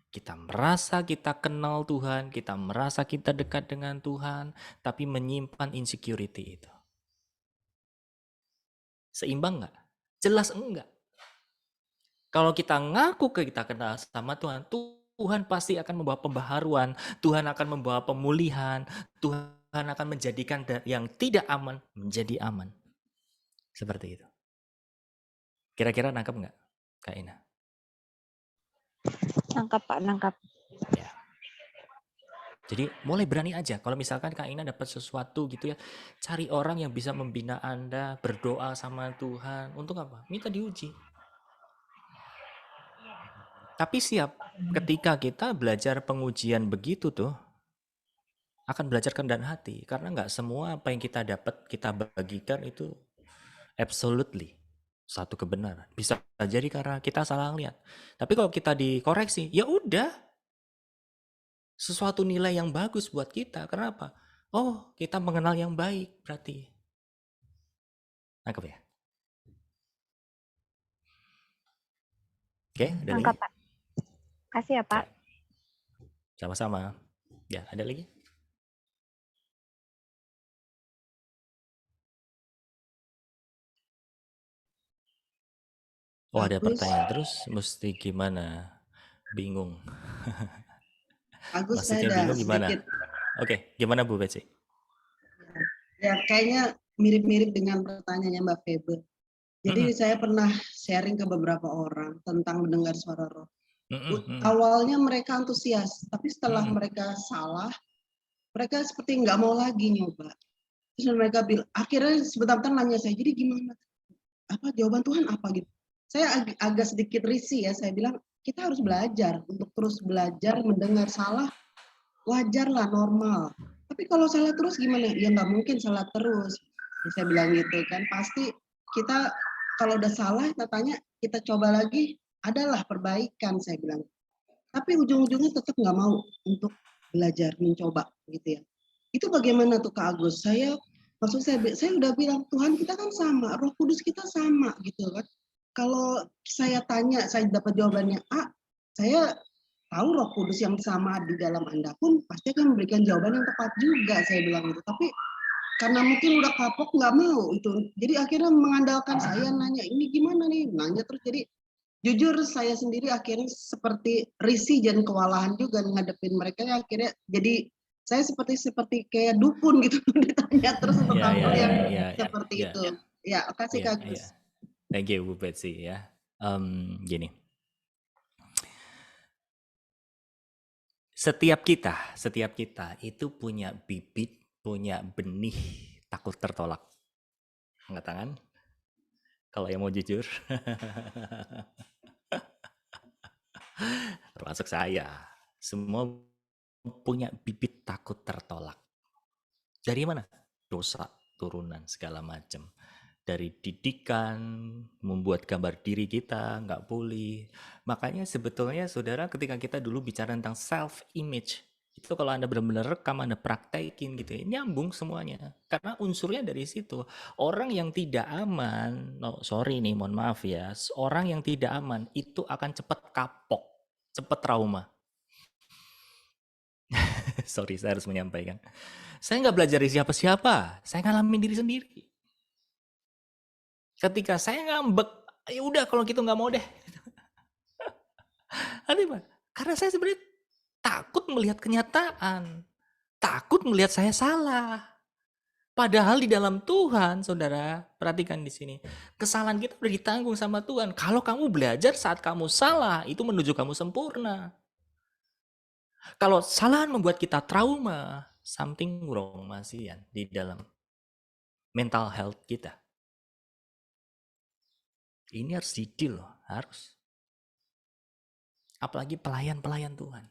Kita merasa kita kenal Tuhan, kita merasa kita dekat dengan Tuhan, tapi menyimpan insecurity itu. Seimbang nggak? Jelas enggak. Kalau kita ngaku kita kenal sama Tuhan, Tuhan pasti akan membawa pembaharuan, Tuhan akan membawa pemulihan, Tuhan akan menjadikan yang tidak aman menjadi aman. Seperti itu. Kira-kira nangkep nggak, Kak Ina? Nangkap Pak, nangkap. Ya. Jadi mulai berani aja. Kalau misalkan Kak Ina dapat sesuatu gitu ya, cari orang yang bisa membina Anda, berdoa sama Tuhan. Untuk apa? Minta diuji. Tapi siap, ketika kita belajar pengujian begitu tuh, akan belajar kerendahan hati. Karena nggak semua apa yang kita dapat, kita bagikan itu absolutely satu kebenaran. Bisa jadi karena kita salah lihat. Tapi kalau kita dikoreksi, ya udah, sesuatu nilai yang bagus buat kita. Kenapa? Oh, kita mengenal yang baik berarti. Nangkep ya? Oke, ada Nangkap lagi? Pak. Kasih ya Pak. Sama-sama. Ya, ada lagi? Oh, ada Bagus. pertanyaan terus, mesti gimana? Bingung. Agus, saya Maksudnya ada bingung gimana? sedikit. Oke, gimana Bu Betsy? Ya, kayaknya mirip-mirip dengan pertanyaannya Mbak Febe. Jadi saya pernah sharing ke beberapa orang tentang mendengar suara roh. Awalnya mereka antusias, tapi setelah mereka salah, mereka seperti nggak mau lagi nyoba. Terus mereka bilang, akhirnya sebentar-bentar nanya saya, jadi gimana? Apa jawaban Tuhan apa gitu? Saya agak sedikit risih ya, saya bilang kita harus belajar untuk terus belajar mendengar salah, wajarlah, normal. Tapi kalau salah terus gimana? Ya nggak mungkin salah terus. Ya, saya bilang gitu kan, pasti kita kalau udah salah, kita tanya, kita coba lagi, adalah perbaikan, saya bilang. Tapi ujung-ujungnya tetap nggak mau untuk belajar, mencoba gitu ya. Itu bagaimana tuh Kak Agus? Maksud saya udah bilang, Tuhan kita kan sama, Roh Kudus kita sama gitu kan. Kalau saya tanya, saya dapat jawabannya A, saya tahu Roh Kudus yang sama di dalam Anda pun pasti akan memberikan jawaban yang tepat juga, saya bilang gitu. Tapi karena mungkin udah kapok nggak mau itu, jadi akhirnya mengandalkan saya nanya ini gimana nih, nanya terus. Jadi jujur saya sendiri akhirnya seperti risih dan kewalahan juga ngadepin mereka, akhirnya jadi saya seperti kayak dukun gitu ditanya terus untuk hal yang seperti itu. Ya, kasih Kak Agus. Thank you Bu Betsy ya. Gini. Setiap kita itu punya bibit, punya benih takut tertolak. Angkat tangan. Kalau yang mau jujur. Termasuk saya. Semua punya bibit takut tertolak. Dari mana? Dosa, turunan, segala macam. Dari didikan, membuat gambar diri kita nggak pulih. Makanya sebetulnya saudara ketika kita dulu bicara tentang self-image, itu kalau Anda benar-benar rekam, Anda praktekin gitu ya, nyambung semuanya. Karena unsurnya dari situ. Orang yang tidak aman, mohon maaf ya, orang yang tidak aman itu akan cepat kapok, cepat trauma. Sorry, saya harus menyampaikan. Saya nggak belajar dari siapa-siapa, saya ngalamin diri sendiri. Ketika saya ngambek, ya udah kalau gitu nggak mau deh. Karena saya sebenarnya takut melihat kenyataan, takut melihat saya salah. Padahal di dalam Tuhan, saudara, perhatikan di sini, kesalahan kita udah ditanggung sama Tuhan. Kalau kamu belajar saat kamu salah, itu menuju kamu sempurna. Kalau kesalahan membuat kita trauma, something wrong masih di dalam mental health kita. Ini harus di-deal loh, harus. Apalagi pelayan-pelayan Tuhan.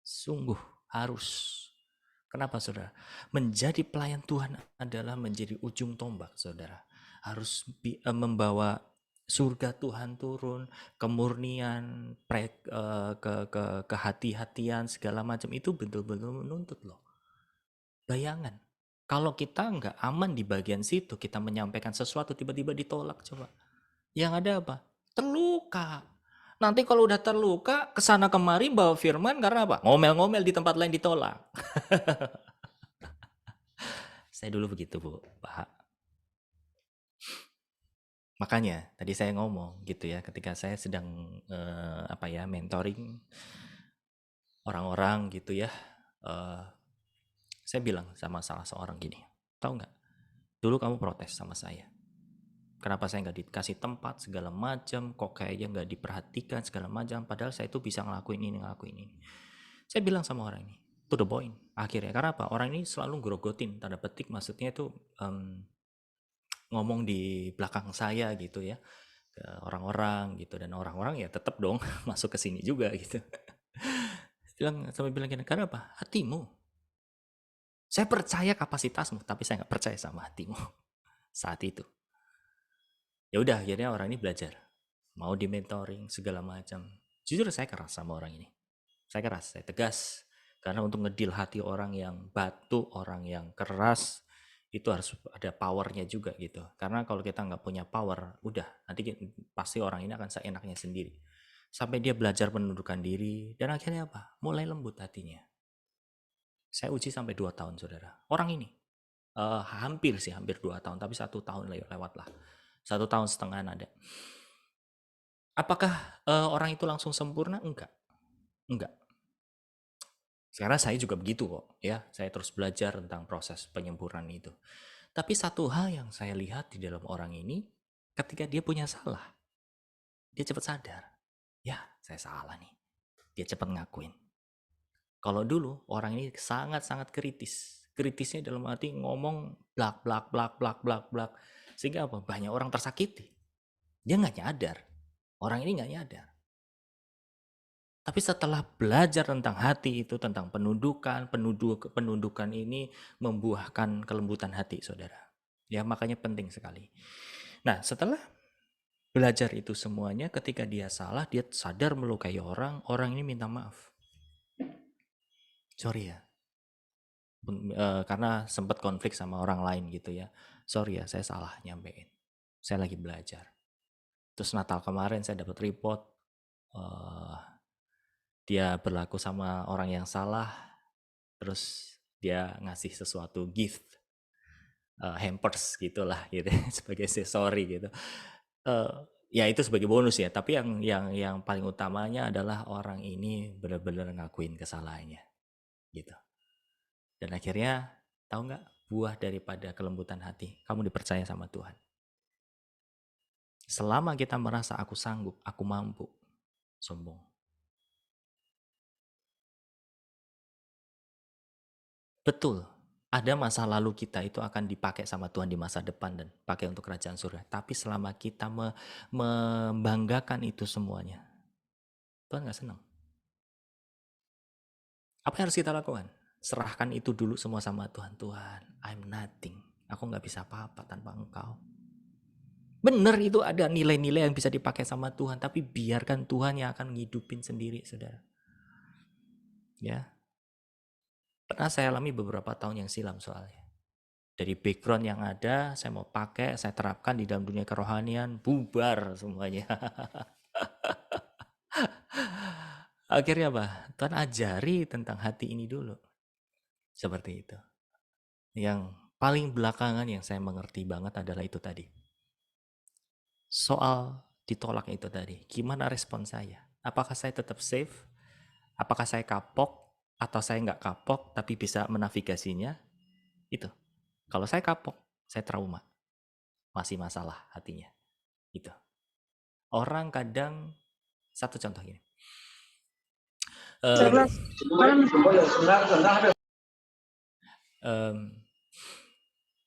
Sungguh harus. Kenapa, saudara? Menjadi pelayan Tuhan adalah menjadi ujung tombak, saudara. Harus membawa surga Tuhan turun, kemurnian, kehati-hatian, segala macam itu betul-betul menuntut loh. Bayangan, kalau kita nggak aman di bagian situ, kita menyampaikan sesuatu tiba-tiba ditolak, coba. Yang ada apa? Terluka. Nanti kalau udah terluka, kesana kemari bawa firman karena apa? Ngomel-ngomel di tempat lain ditolak. Saya dulu begitu, Bu, Pak. Makanya tadi saya ngomong gitu ya, ketika saya sedang mentoring orang-orang gitu ya, saya bilang sama salah seorang gini, tahu nggak? Dulu kamu protes sama saya. Kenapa saya nggak dikasih tempat segala macam, kok kayaknya nggak diperhatikan segala macam, padahal saya itu bisa ngelakuin ini. Saya bilang sama orang ini, to the point, akhirnya. Karena apa? Orang ini selalu grogotin, tanda petik, maksudnya itu ngomong di belakang saya gitu ya, ke orang-orang gitu, dan orang-orang ya tetap dong masuk ke sini juga gitu. Sampai bilang gini, karena apa? Hatimu. Saya percaya kapasitasmu, tapi saya nggak percaya sama hatimu saat itu. Ya udah, akhirnya orang ini belajar, mau di mentoring segala macam. Jujur saya keras sama orang ini. Saya keras, saya tegas. Karena untuk ngedil hati orang yang batu, orang yang keras, itu harus ada powernya juga gitu. Karena kalau kita nggak punya power, udah nanti pasti orang ini akan seenaknya sendiri. Sampai dia belajar menundukkan diri, dan akhirnya apa? Mulai lembut hatinya. Saya uji sampai 2 tahun, saudara. Orang ini hampir 2 tahun, tapi 1 tahun lewat lah. 1 tahun setengah ada. Apakah orang itu langsung sempurna? Enggak. Sekarang saya juga begitu kok, ya. Saya terus belajar tentang proses penyempurnaan itu. Tapi satu hal yang saya lihat di dalam orang ini, ketika dia punya salah, dia cepat sadar. Ya, saya salah nih. Dia cepat ngakuin. Kalau dulu orang ini sangat-sangat kritis. Kritisnya dalam arti ngomong blak. Sehingga apa? Banyak orang tersakiti. Dia nggak nyadar. Orang ini nggak nyadar. Tapi setelah belajar tentang hati itu, tentang penundukan ini membuahkan kelembutan hati, saudara. Ya, makanya penting sekali. Nah, setelah belajar itu semuanya, ketika dia salah, dia sadar melukai orang ini minta maaf. Sorry ya, karena sempat konflik sama orang lain gitu ya. Sorry ya, saya salah nyampein. Saya lagi belajar. Terus Natal kemarin saya dapat report, dia berlaku sama orang yang salah, terus dia ngasih sesuatu gift, hampers gitulah gitu sebagai sorry gitu. Ya itu sebagai bonus ya, tapi yang paling utamanya adalah orang ini benar-benar ngakuin kesalahannya gitu. Dan akhirnya tahu nggak, buah daripada kelembutan hati, kamu dipercaya sama Tuhan. Selama kita merasa aku sanggup, aku mampu, sombong. Betul, ada masa lalu kita itu akan dipakai sama Tuhan di masa depan dan pakai untuk kerajaan surga. Tapi selama kita membanggakan itu semuanya, Tuhan nggak senang. Apa yang harus kita lakukan? Serahkan itu dulu semua sama Tuhan. Tuhan, I'm nothing. Aku nggak bisa apa-apa tanpa Engkau. Benar, itu ada nilai-nilai yang bisa dipakai sama Tuhan, tapi biarkan Tuhan yang akan ngidupin sendiri, saudara. Ya, pernah saya alami beberapa tahun yang silam soalnya. Dari background yang ada, saya mau pakai, saya terapkan di dalam dunia kerohanian, bubar semuanya. Akhirnya apa? Tuhan ajari tentang hati ini dulu. Seperti itu. Yang paling belakangan yang saya mengerti banget adalah itu tadi. Soal ditolak itu tadi. Gimana respon saya? Apakah saya tetap safe? Apakah saya kapok? Atau saya nggak kapok tapi bisa menavigasinya? Itu. Kalau saya kapok, saya trauma. Masih masalah hatinya. Itu. Orang kadang, satu contoh gini.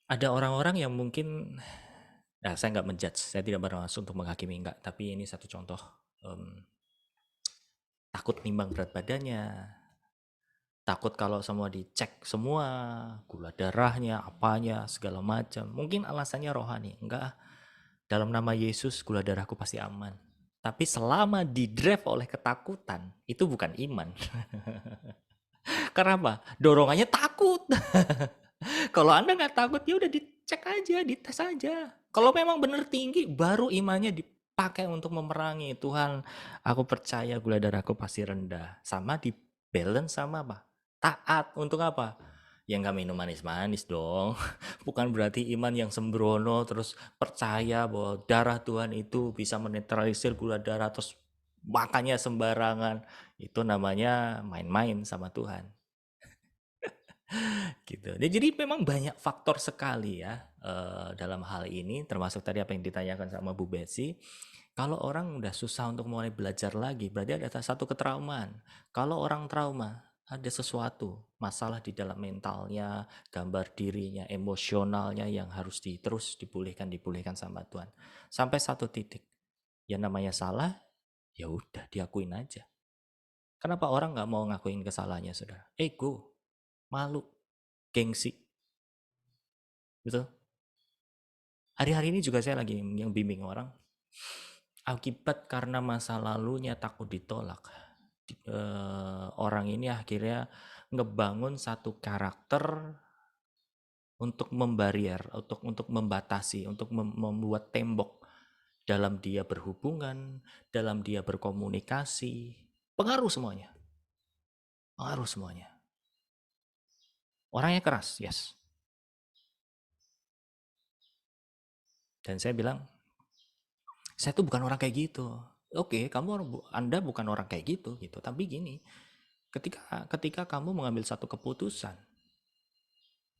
Ada orang-orang yang mungkin, saya nggak menjudge, saya tidak bermaksud untuk menghakimi, enggak. Tapi ini satu contoh. Takut nimbang berat badannya, Takut kalau semua dicek semua, gula darahnya, apanya, segala macam. Mungkin alasannya rohani. Enggak, dalam nama Yesus gula darahku pasti aman. Tapi selama di-drive oleh ketakutan, itu bukan iman. Karena apa? Dorongannya takut. Kalau Anda nggak takut, ya udah dicek aja, dites aja. Kalau memang benar tinggi, baru imannya dipakai untuk memerangi. Tuhan, aku percaya gula darahku pasti rendah. Sama di balance sama apa? Taat. Untuk apa? Ya nggak minum manis-manis dong. Bukan berarti iman yang sembrono, terus percaya bahwa darah Tuhan itu bisa menetralisir gula darah, terus makannya sembarangan. Itu namanya main-main sama Tuhan. Gitu. Ya, jadi memang banyak faktor sekali ya dalam hal ini, termasuk tadi apa yang ditanyakan sama Bu Betsy. Kalau orang udah susah untuk mulai belajar lagi, berarti ada satu ketraumaan. Kalau orang trauma, ada sesuatu masalah di dalam mentalnya, gambar dirinya, emosionalnya yang harus terus dipulihkan sama Tuhan. Sampai satu titik, yang namanya salah, ya udah diakuin aja. Kenapa orang nggak mau ngakuin kesalahannya, saudara? Ego, malu, gengsi. Betul. Hari-hari ini juga saya lagi yang bimbing orang. Akibat karena masa lalunya takut ditolak, orang ini akhirnya ngebangun satu karakter untuk membarier, untuk membatasi, untuk membuat tembok dalam dia berhubungan, dalam dia berkomunikasi. Pengaruh semuanya. Pengaruh semuanya. Orangnya keras, yes. Dan saya bilang, saya tuh bukan orang kayak gitu. Oke, Anda bukan orang kayak gitu. Tapi gini, ketika kamu mengambil satu keputusan,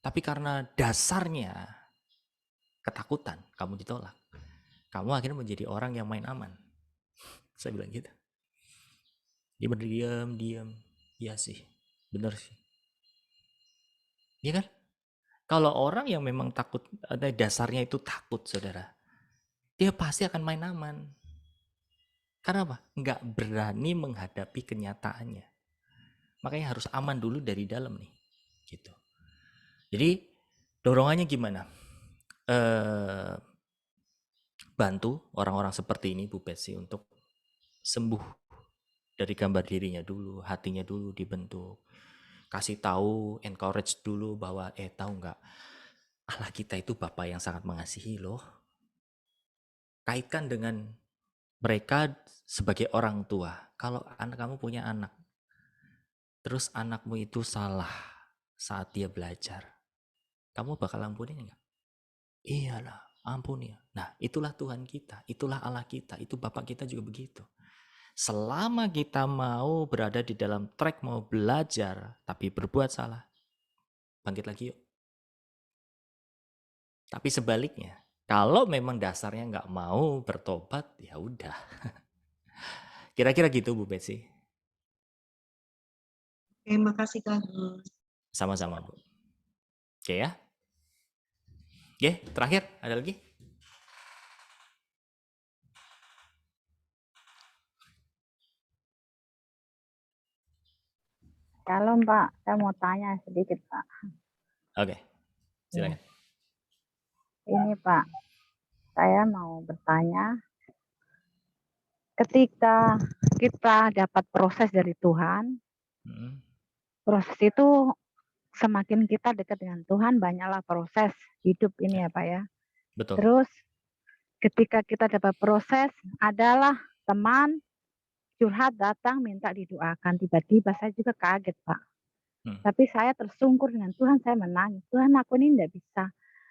tapi karena dasarnya ketakutan, kamu ditolak, kamu akhirnya menjadi orang yang main aman. Saya bilang gitu. Dia berdiam. Iya sih, bener sih. Iya kan? Kalau orang yang memang takut, ada dasarnya itu takut, saudara, dia pasti akan main aman. Karena apa? Nggak berani menghadapi kenyataannya. Makanya harus aman dulu dari dalam nih. Gitu. Jadi dorongannya gimana? Bantu orang-orang seperti ini, Bu Betsy, untuk sembuh dari gambar dirinya dulu, hatinya dulu dibentuk. Kasih tahu, encourage dulu bahwa tahu nggak? Allah kita itu Bapa yang sangat mengasihi loh. Kaitkan dengan mereka sebagai orang tua. Kalau kamu punya anak, terus anakmu itu salah saat dia belajar, kamu bakal ampunin nggak? Iyalah, ampuni. Nah, itulah Tuhan kita, itulah Allah kita, itu Bapak kita juga begitu. Selama kita mau berada di dalam track, mau belajar, tapi berbuat salah, bangkit lagi yuk. Tapi sebaliknya, kalau memang dasarnya nggak mau bertobat, ya udah. Kira-kira gitu, Bu Betsy. Terima kasih, Kak Gus. Sama-sama, Bu. Oke ya. Oke, terakhir, ada lagi? Shalom Pak, saya mau tanya sedikit Pak. Oke, silakan. Ini Pak, saya mau bertanya, ketika kita dapat proses dari Tuhan, proses itu semakin kita dekat dengan Tuhan, banyaklah proses hidup ini ya Pak ya. Betul. Terus ketika kita dapat proses, adalah teman curhat datang minta didoakan. Tiba-tiba saya juga kaget Pak. Tapi saya tersungkur dengan Tuhan, saya menangis. Tuhan, aku ini tidak bisa.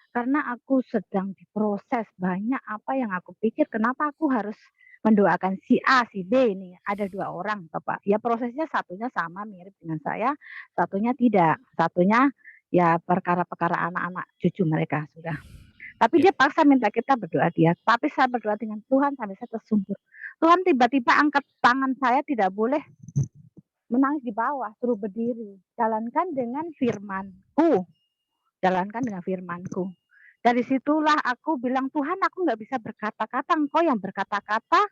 Karena aku sedang diproses, banyak apa yang aku pikir, kenapa aku harus mendoakan si A, si B ini. Ada 2 orang Bapak. Ya prosesnya satunya sama mirip dengan saya, satunya tidak. Satunya ya perkara-perkara anak-anak cucu mereka sudah. Tapi dia paksa minta kita berdoa dia. Tapi saya berdoa dengan Tuhan sampai saya tersungkur. Tuhan tiba-tiba angkat tangan saya, tidak boleh menangis di bawah, suruh berdiri. Jalankan dengan firman-Ku. Jalankan dengan firman-Ku. Dari situlah aku bilang, Tuhan aku nggak bisa berkata-kata, Engkau yang berkata-kata.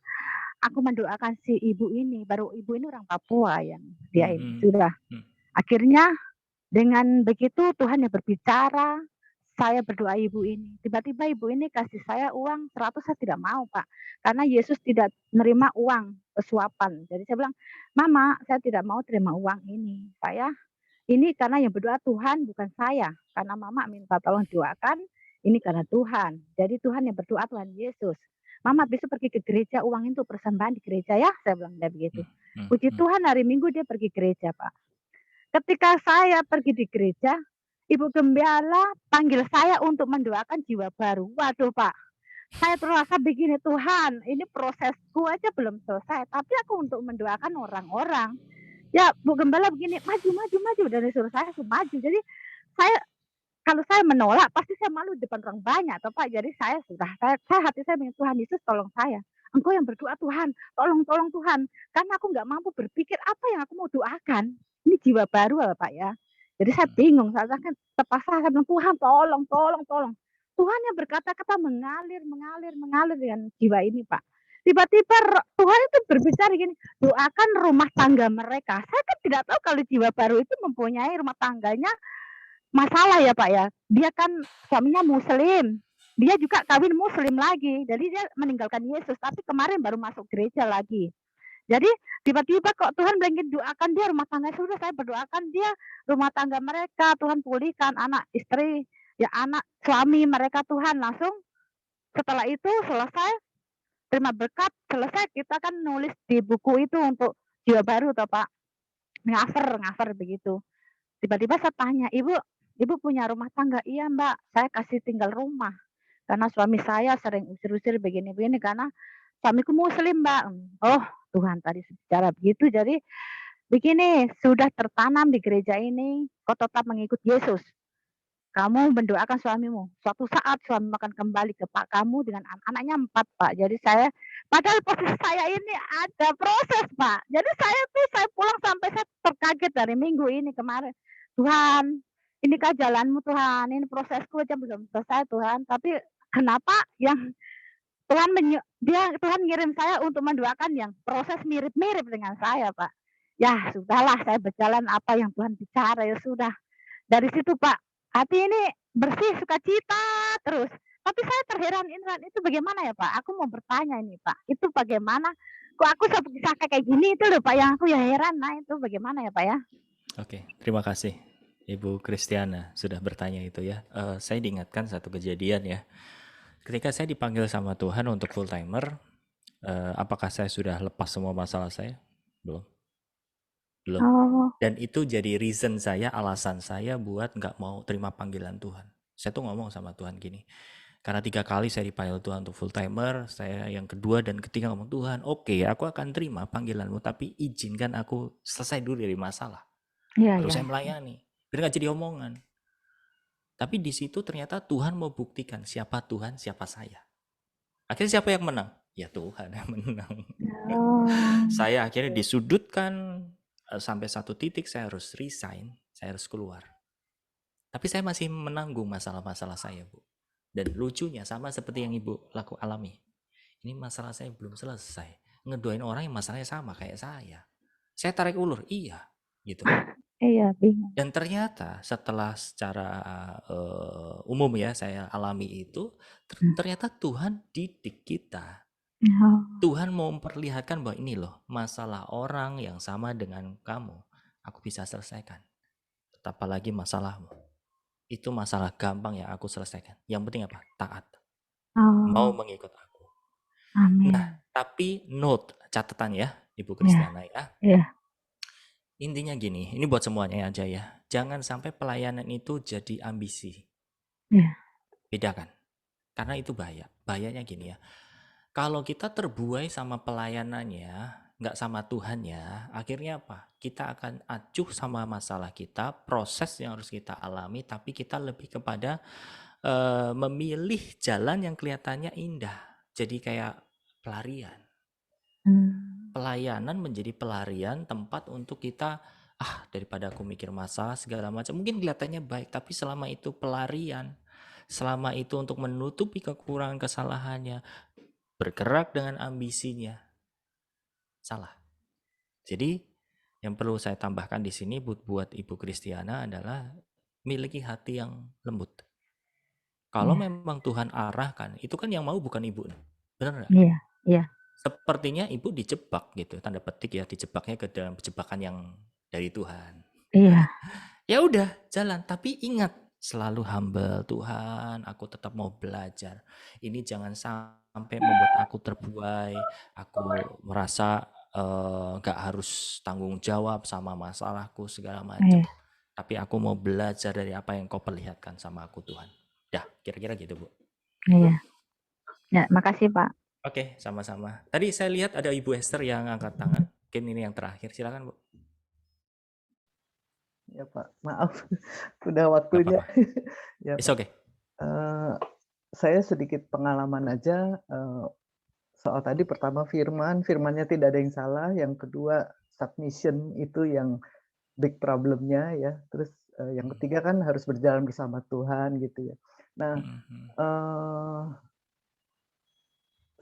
Aku mendoakan si ibu ini, baru ibu ini orang Papua yang dia ini sudah. Akhirnya dengan begitu Tuhan yang berbicara, saya berdoa ibu ini. Tiba-tiba ibu ini kasih saya uang 100, saya tidak mau, Pak. Karena Yesus tidak menerima uang suapan. Jadi saya bilang, Mama, saya tidak mau terima uang ini. Saya ini karena yang berdoa Tuhan, bukan saya. Karena Mama minta tolong doakan, ini karena Tuhan. Jadi Tuhan yang berdoa, Tuhan Yesus. Mama besok pergi ke gereja, uang itu persembahan di gereja ya, saya bilang begitu. Puji Tuhan hari Minggu dia pergi gereja, Pak. Ketika saya pergi di gereja, Ibu Gembala panggil saya untuk mendoakan jiwa baru. Waduh, Pak. Saya terasa begini, Tuhan, ini prosesku aja belum selesai, tapi aku untuk mendoakan orang-orang. Ya, Bu Gembala begini, maju, dan disuruh saya maju. Jadi saya kalau saya menolak pasti saya malu depan orang banyak, toh Pak. Jadi saya hati saya bilang, Tuhan Yesus tolong saya. Engkau yang berdoa Tuhan, tolong Tuhan. Karena aku nggak mampu berpikir apa yang aku mau doakan. Ini jiwa baru ya Pak ya. Jadi saya bingung, saya kan terpaksa saya bilang, Tuhan tolong. Tuhan yang berkata-kata mengalir dengan jiwa ini Pak. Tiba-tiba Tuhan itu berbicara gini, doakan rumah tangga mereka. Saya kan tidak tahu kalau jiwa baru itu mempunyai rumah tangganya masalah ya Pak ya. Dia kan suaminya Muslim. Dia juga kawin Muslim lagi. Jadi dia meninggalkan Yesus. Tapi kemarin baru masuk gereja lagi. Jadi tiba-tiba kok Tuhan bilang doakan dia rumah tangga. Sudah saya berdoakan dia rumah tangga mereka. Tuhan pulihkan anak istri. Ya anak suami mereka Tuhan. Langsung setelah itu selesai. Terima berkat. Selesai kita kan nulis di buku itu untuk jiwa baru toh Pak. Ngafar begitu. Tiba-tiba saya tanya, Ibu punya rumah tangga? Iya Mbak, saya kasih tinggal rumah. Karena suami saya sering usir-usir begini-begini karena suamiku Muslim Mbak. Oh Tuhan tadi secara begitu, jadi begini, sudah tertanam di gereja ini, kau tetap mengikut Yesus. Kamu mendoakan suamimu. Suatu saat suami akan kembali ke Pak kamu dengan anak-anaknya 4 Pak. Jadi padahal posisi saya ini ada proses Pak. Jadi saya pulang sampai saya terkaget dari minggu ini kemarin. Tuhan, inikah jalanmu Tuhan? Ini prosesku aja belum selesai Tuhan. Tapi kenapa yang Tuhan ngirim saya untuk mendoakan yang proses mirip-mirip dengan saya Pak. Ya sudahlah, saya berjalan apa yang Tuhan bicara ya sudah. Dari situ Pak, hati ini bersih, sukacita terus. Tapi saya terheran itu bagaimana ya Pak? Aku mau bertanya ini Pak, itu bagaimana? Kok aku bisa kayak gini itu loh Pak, yang aku ya heran. Nah itu bagaimana ya Pak ya? Oke, terima kasih Ibu Kristiana sudah bertanya itu ya. Saya diingatkan satu kejadian ya. Ketika saya dipanggil sama Tuhan untuk full timer, apakah saya sudah lepas semua masalah saya? Belum. Dan itu jadi reason saya, alasan saya buat nggak mau terima panggilan Tuhan. Saya tuh ngomong sama Tuhan gini, karena 3 kali saya dipanggil Tuhan untuk full timer, saya yang kedua dan ketiga ngomong, Tuhan oke, aku akan terima panggilanmu, tapi izinkan aku selesai dulu dari masalah. Baru saya melayani, biar nggak jadi omongan. Tapi di situ ternyata Tuhan mau buktikan siapa Tuhan, siapa saya. Akhirnya siapa yang menang? Ya Tuhan yang menang. Saya akhirnya disudutkan sampai satu titik saya harus resign, saya harus keluar. Tapi saya masih menanggung masalah-masalah saya, Bu. Dan lucunya sama seperti yang Ibu alami. Ini masalah saya belum selesai. Ngedoain orang yang masalahnya sama kayak saya. Saya tarik ulur, iya, gitu. Iya, bingung. Dan ternyata setelah secara umum ya saya alami itu, ternyata Tuhan didik kita. Tuhan mau memperlihatkan bahwa ini loh masalah orang yang sama dengan kamu, aku bisa selesaikan. Apalagi masalahmu. Itu masalah gampang yang aku selesaikan. Yang penting apa? Taat. Mau mengikut aku. Amin. Nah, tapi note, catatan ya, Ibu Kristiana ya. Iya. Intinya gini, ini buat semuanya aja ya. Jangan sampai pelayanan itu jadi ambisi. Iya. Bedakan. Karena itu bahaya. Bahayanya gini ya. Kalau kita terbuai sama pelayanannya, nggak sama Tuhannya, akhirnya apa? Kita akan acuh sama masalah kita, proses yang harus kita alami, tapi kita lebih kepada memilih jalan yang kelihatannya indah. Jadi kayak pelarian. Pelayanan menjadi pelarian, tempat untuk kita daripada aku mikir masalah segala macam, mungkin kelihatannya baik, tapi selama itu pelarian, selama itu untuk menutupi kekurangan kesalahannya, bergerak dengan ambisinya, salah. Jadi Yang perlu saya tambahkan di sini buat Ibu Kristiana adalah miliki hati yang lembut. Kalau Iya, memang Tuhan arahkan, itu kan yang mau bukan Ibu. Benar nggak? iya, iya, Sepertinya Ibu dijebak gitu, tanda petik ya, dijebaknya ke dalam jebakan yang dari Tuhan. iya, Ya udah, jalan. Tapi ingat, selalu humble. Tuhan, aku tetap mau belajar. Ini jangan sampai membuat aku terbuai. Aku merasa gak harus tanggung jawab sama masalahku segala macam. iya, Tapi aku mau belajar dari apa yang kau perlihatkan sama aku, Tuhan. Dah, kira-kira gitu, Bu. iya. Ya, makasih Pak. Oke, sama-sama. Tadi saya lihat ada Ibu Esther yang angkat tangan. Mungkin ini yang terakhir. Silakan, Bu. Ya Pak, maaf, udah Gak waktunya. apa-apa. Ya It's Pak. okay. Saya sedikit pengalaman aja. Soal tadi pertama firmannya tidak ada yang salah. Yang kedua submission itu yang big problemnya ya. Terus yang ketiga kan harus berjalan bersama Tuhan gitu ya. Nah,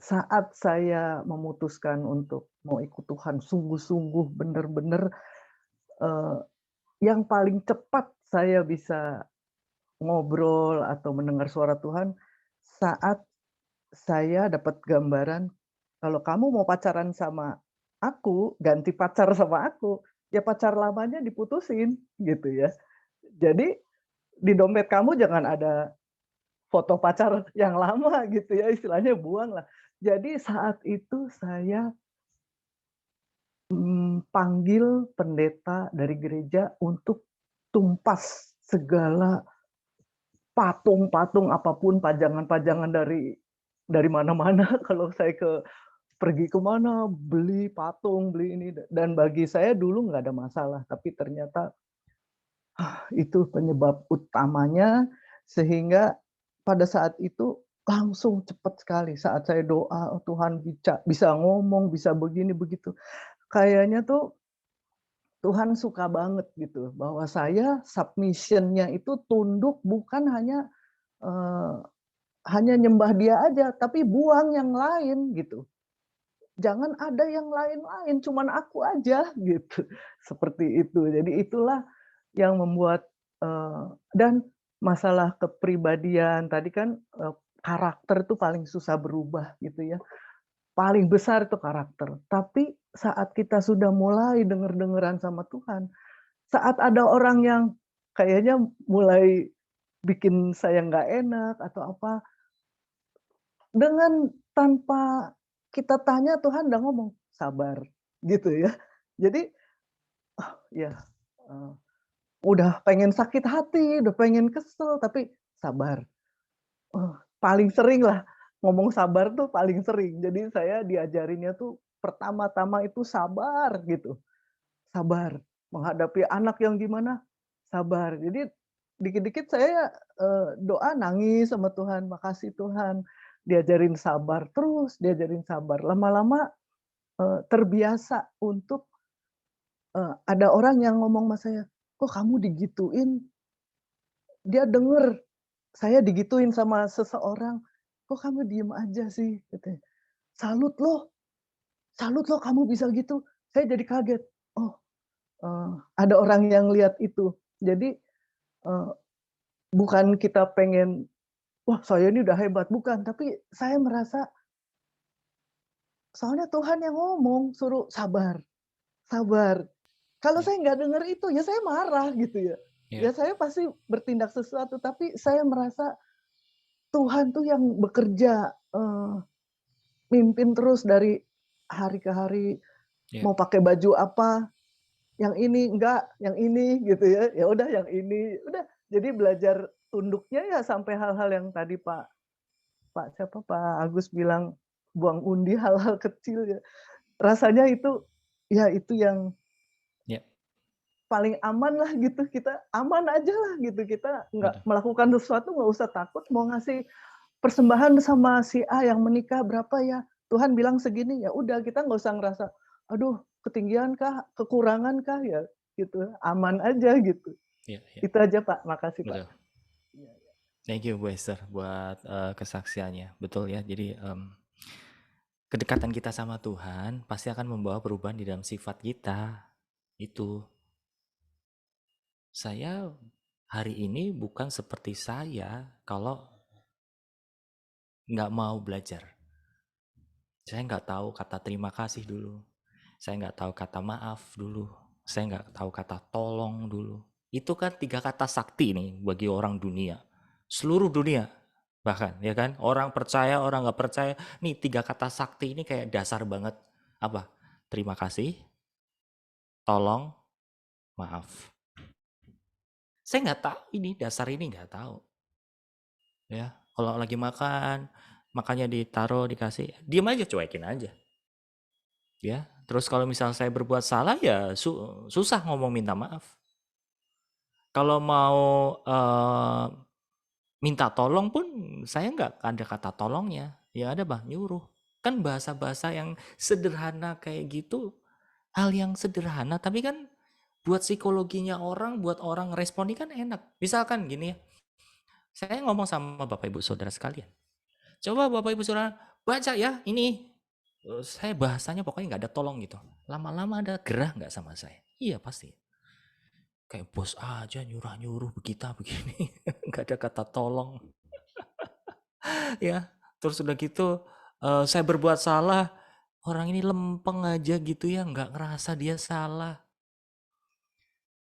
saat saya memutuskan untuk mau ikut Tuhan sungguh-sungguh benar-benar yang paling cepat saya bisa ngobrol atau mendengar suara Tuhan saat saya dapat gambaran kalau kamu mau pacaran sama aku, ganti pacar sama aku, ya pacar lamanya diputusin gitu ya. Jadi di dompet kamu jangan ada foto pacar yang lama gitu ya, istilahnya buang lah. Jadi saat itu saya panggil pendeta dari gereja untuk tumpas segala patung-patung apapun, pajangan-pajangan dari mana-mana. Kalau saya pergi ke mana, beli patung, beli ini. Dan bagi saya dulu nggak ada masalah, tapi ternyata itu penyebab utamanya, sehingga pada saat itu langsung cepat sekali saat saya doa, oh, Tuhan bisa ngomong, bisa begini begitu. Kayaknya tuh Tuhan suka banget gitu bahwa saya submission-nya itu tunduk, bukan hanya nyembah dia aja, tapi buang yang lain gitu. Jangan ada yang lain-lain, cuman aku aja gitu. Seperti itu. Jadi itulah yang membuat dan masalah kepribadian tadi kan karakter itu paling susah berubah gitu ya. Paling besar itu karakter. Tapi saat kita sudah mulai denger-dengeran sama Tuhan, saat ada orang yang kayaknya mulai bikin saya nggak enak atau apa, dengan tanpa kita tanya Tuhan udah ngomong, sabar, gitu ya. Jadi, ya udah pengen sakit hati, udah pengen kesel, tapi sabar. Paling sering lah ngomong sabar tuh paling sering. Jadi saya diajarinnya tuh pertama-tama itu sabar gitu. Sabar. Menghadapi anak yang gimana, sabar. Jadi dikit-dikit saya doa nangis sama Tuhan, makasih Tuhan. Diajarin sabar terus, diajarin sabar. Lama-lama terbiasa untuk ada orang yang ngomong sama saya, kok kamu digituin? Dia denger saya digituin sama seseorang, kok kamu diem aja sih? Katanya. Salut loh kamu bisa gitu. Saya jadi kaget. Oh, ada orang yang lihat itu. Jadi bukan kita pengen, wah saya ini udah hebat, bukan. Tapi saya merasa, soalnya Tuhan yang ngomong, suruh sabar, sabar. Kalau saya nggak dengar itu, ya saya marah gitu ya. Ya saya pasti bertindak sesuatu, tapi saya merasa Tuhan tuh yang bekerja, mimpin terus dari hari ke hari, mau pakai baju apa, yang ini enggak, yang ini gitu ya. Ya udah yang ini, udah. Jadi belajar tunduknya ya sampai hal-hal yang tadi Pak Agus bilang buang undi hal-hal kecil ya. Rasanya itu ya itu yang paling aman lah gitu, kita aman aja lah gitu, kita nggak melakukan sesuatu nggak usah takut, mau ngasih persembahan sama si A yang menikah berapa ya, Tuhan bilang segini, ya udah kita nggak usah ngerasa aduh ketinggian kah, kekurangan kah, ya gitu, aman aja gitu. Itu aja Pak, makasih Pak. Thank you Bu Esther buat kesaksiannya, betul ya. Jadi kedekatan kita sama Tuhan pasti akan membawa perubahan di dalam sifat kita. Itu. Saya hari ini bukan seperti saya kalau nggak mau belajar. Saya nggak tahu kata terima kasih dulu. Saya nggak tahu kata maaf dulu. Saya nggak tahu kata tolong dulu. Itu kan 3 kata sakti nih bagi orang dunia. Seluruh dunia. Bahkan, ya kan? Orang percaya, orang nggak percaya. Nih 3 kata sakti ini kayak dasar banget. Apa? Terima kasih, tolong, maaf. Saya nggak tahu ini, dasar ini nggak tahu. Ya, kalau lagi makan, makannya ditaruh, dikasih, diam aja, cuekin aja. Ya, terus kalau misal saya berbuat salah ya susah ngomong minta maaf. Kalau mau minta tolong pun saya nggak ada kata tolongnya. Ya ada bang, nyuruh. Kan bahasa-bahasa yang sederhana kayak gitu, hal yang sederhana, tapi kan buat psikologinya orang, buat orang respon ini kan enak. Misalkan gini ya, saya ngomong sama Bapak Ibu Saudara sekalian. Coba Bapak Ibu Saudara baca ya ini. Saya bahasanya pokoknya nggak ada tolong gitu. Lama-lama ada gerah nggak sama saya? Iya pasti. Kayak bos aja nyuruh-nyuruh kita begini. Nggak ada kata tolong. Ya, terus udah gitu saya berbuat salah. Orang ini lempeng aja gitu ya, nggak ngerasa dia salah.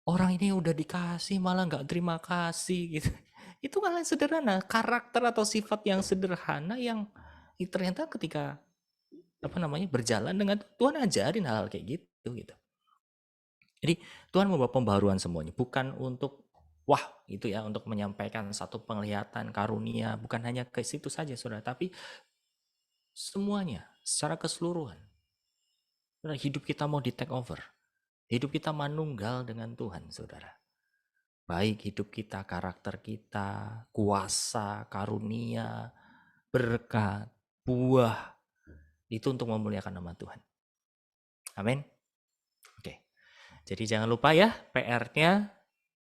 Orang ini udah dikasih malah nggak terima kasih gitu. Itu hal yang sederhana, karakter atau sifat yang sederhana yang ternyata ketika berjalan dengan Tuhan ajarin hal-hal kayak gitu. Jadi Tuhan membawa pembaruan semuanya, bukan untuk wah itu ya, untuk menyampaikan satu penglihatan karunia, bukan hanya ke situ saja saudara, tapi semuanya secara keseluruhan. Hidup kita mau di take over, hidup kita manunggal dengan Tuhan saudara. Baik hidup kita, karakter kita, kuasa, karunia, berkat, buah, itu untuk memuliakan nama Tuhan. Amin. Oke. Jadi jangan lupa ya PR-nya,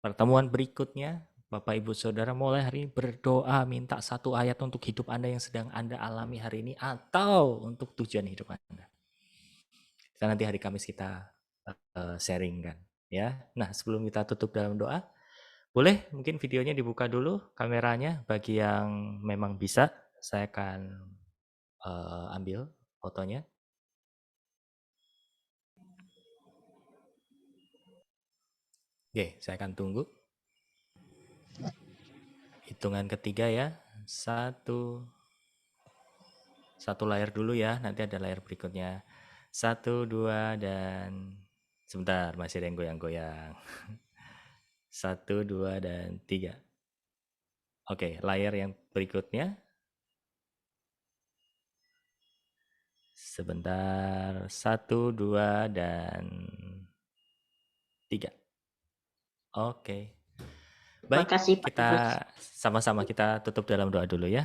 pertemuan berikutnya, Bapak Ibu Saudara mulai hari ini berdoa minta 1 ayat untuk hidup Anda yang sedang Anda alami hari ini atau untuk tujuan hidup Anda. Kita nanti hari Kamis kita sharing kan ya. Nah sebelum kita tutup dalam doa, boleh mungkin videonya dibuka dulu kameranya bagi yang memang bisa. Saya akan ambil fotonya. Oke, saya akan tunggu. Hitungan ketiga ya. 1. Satu layar dulu ya, nanti ada layar berikutnya. 1, 2, dan sebentar, masih ada yang goyang-goyang. 1, 2, dan 3. Oke, layar yang berikutnya. Sebentar, 1, 2, dan 3. Oke. Baik, kita sama-sama kita tutup dalam doa dulu ya.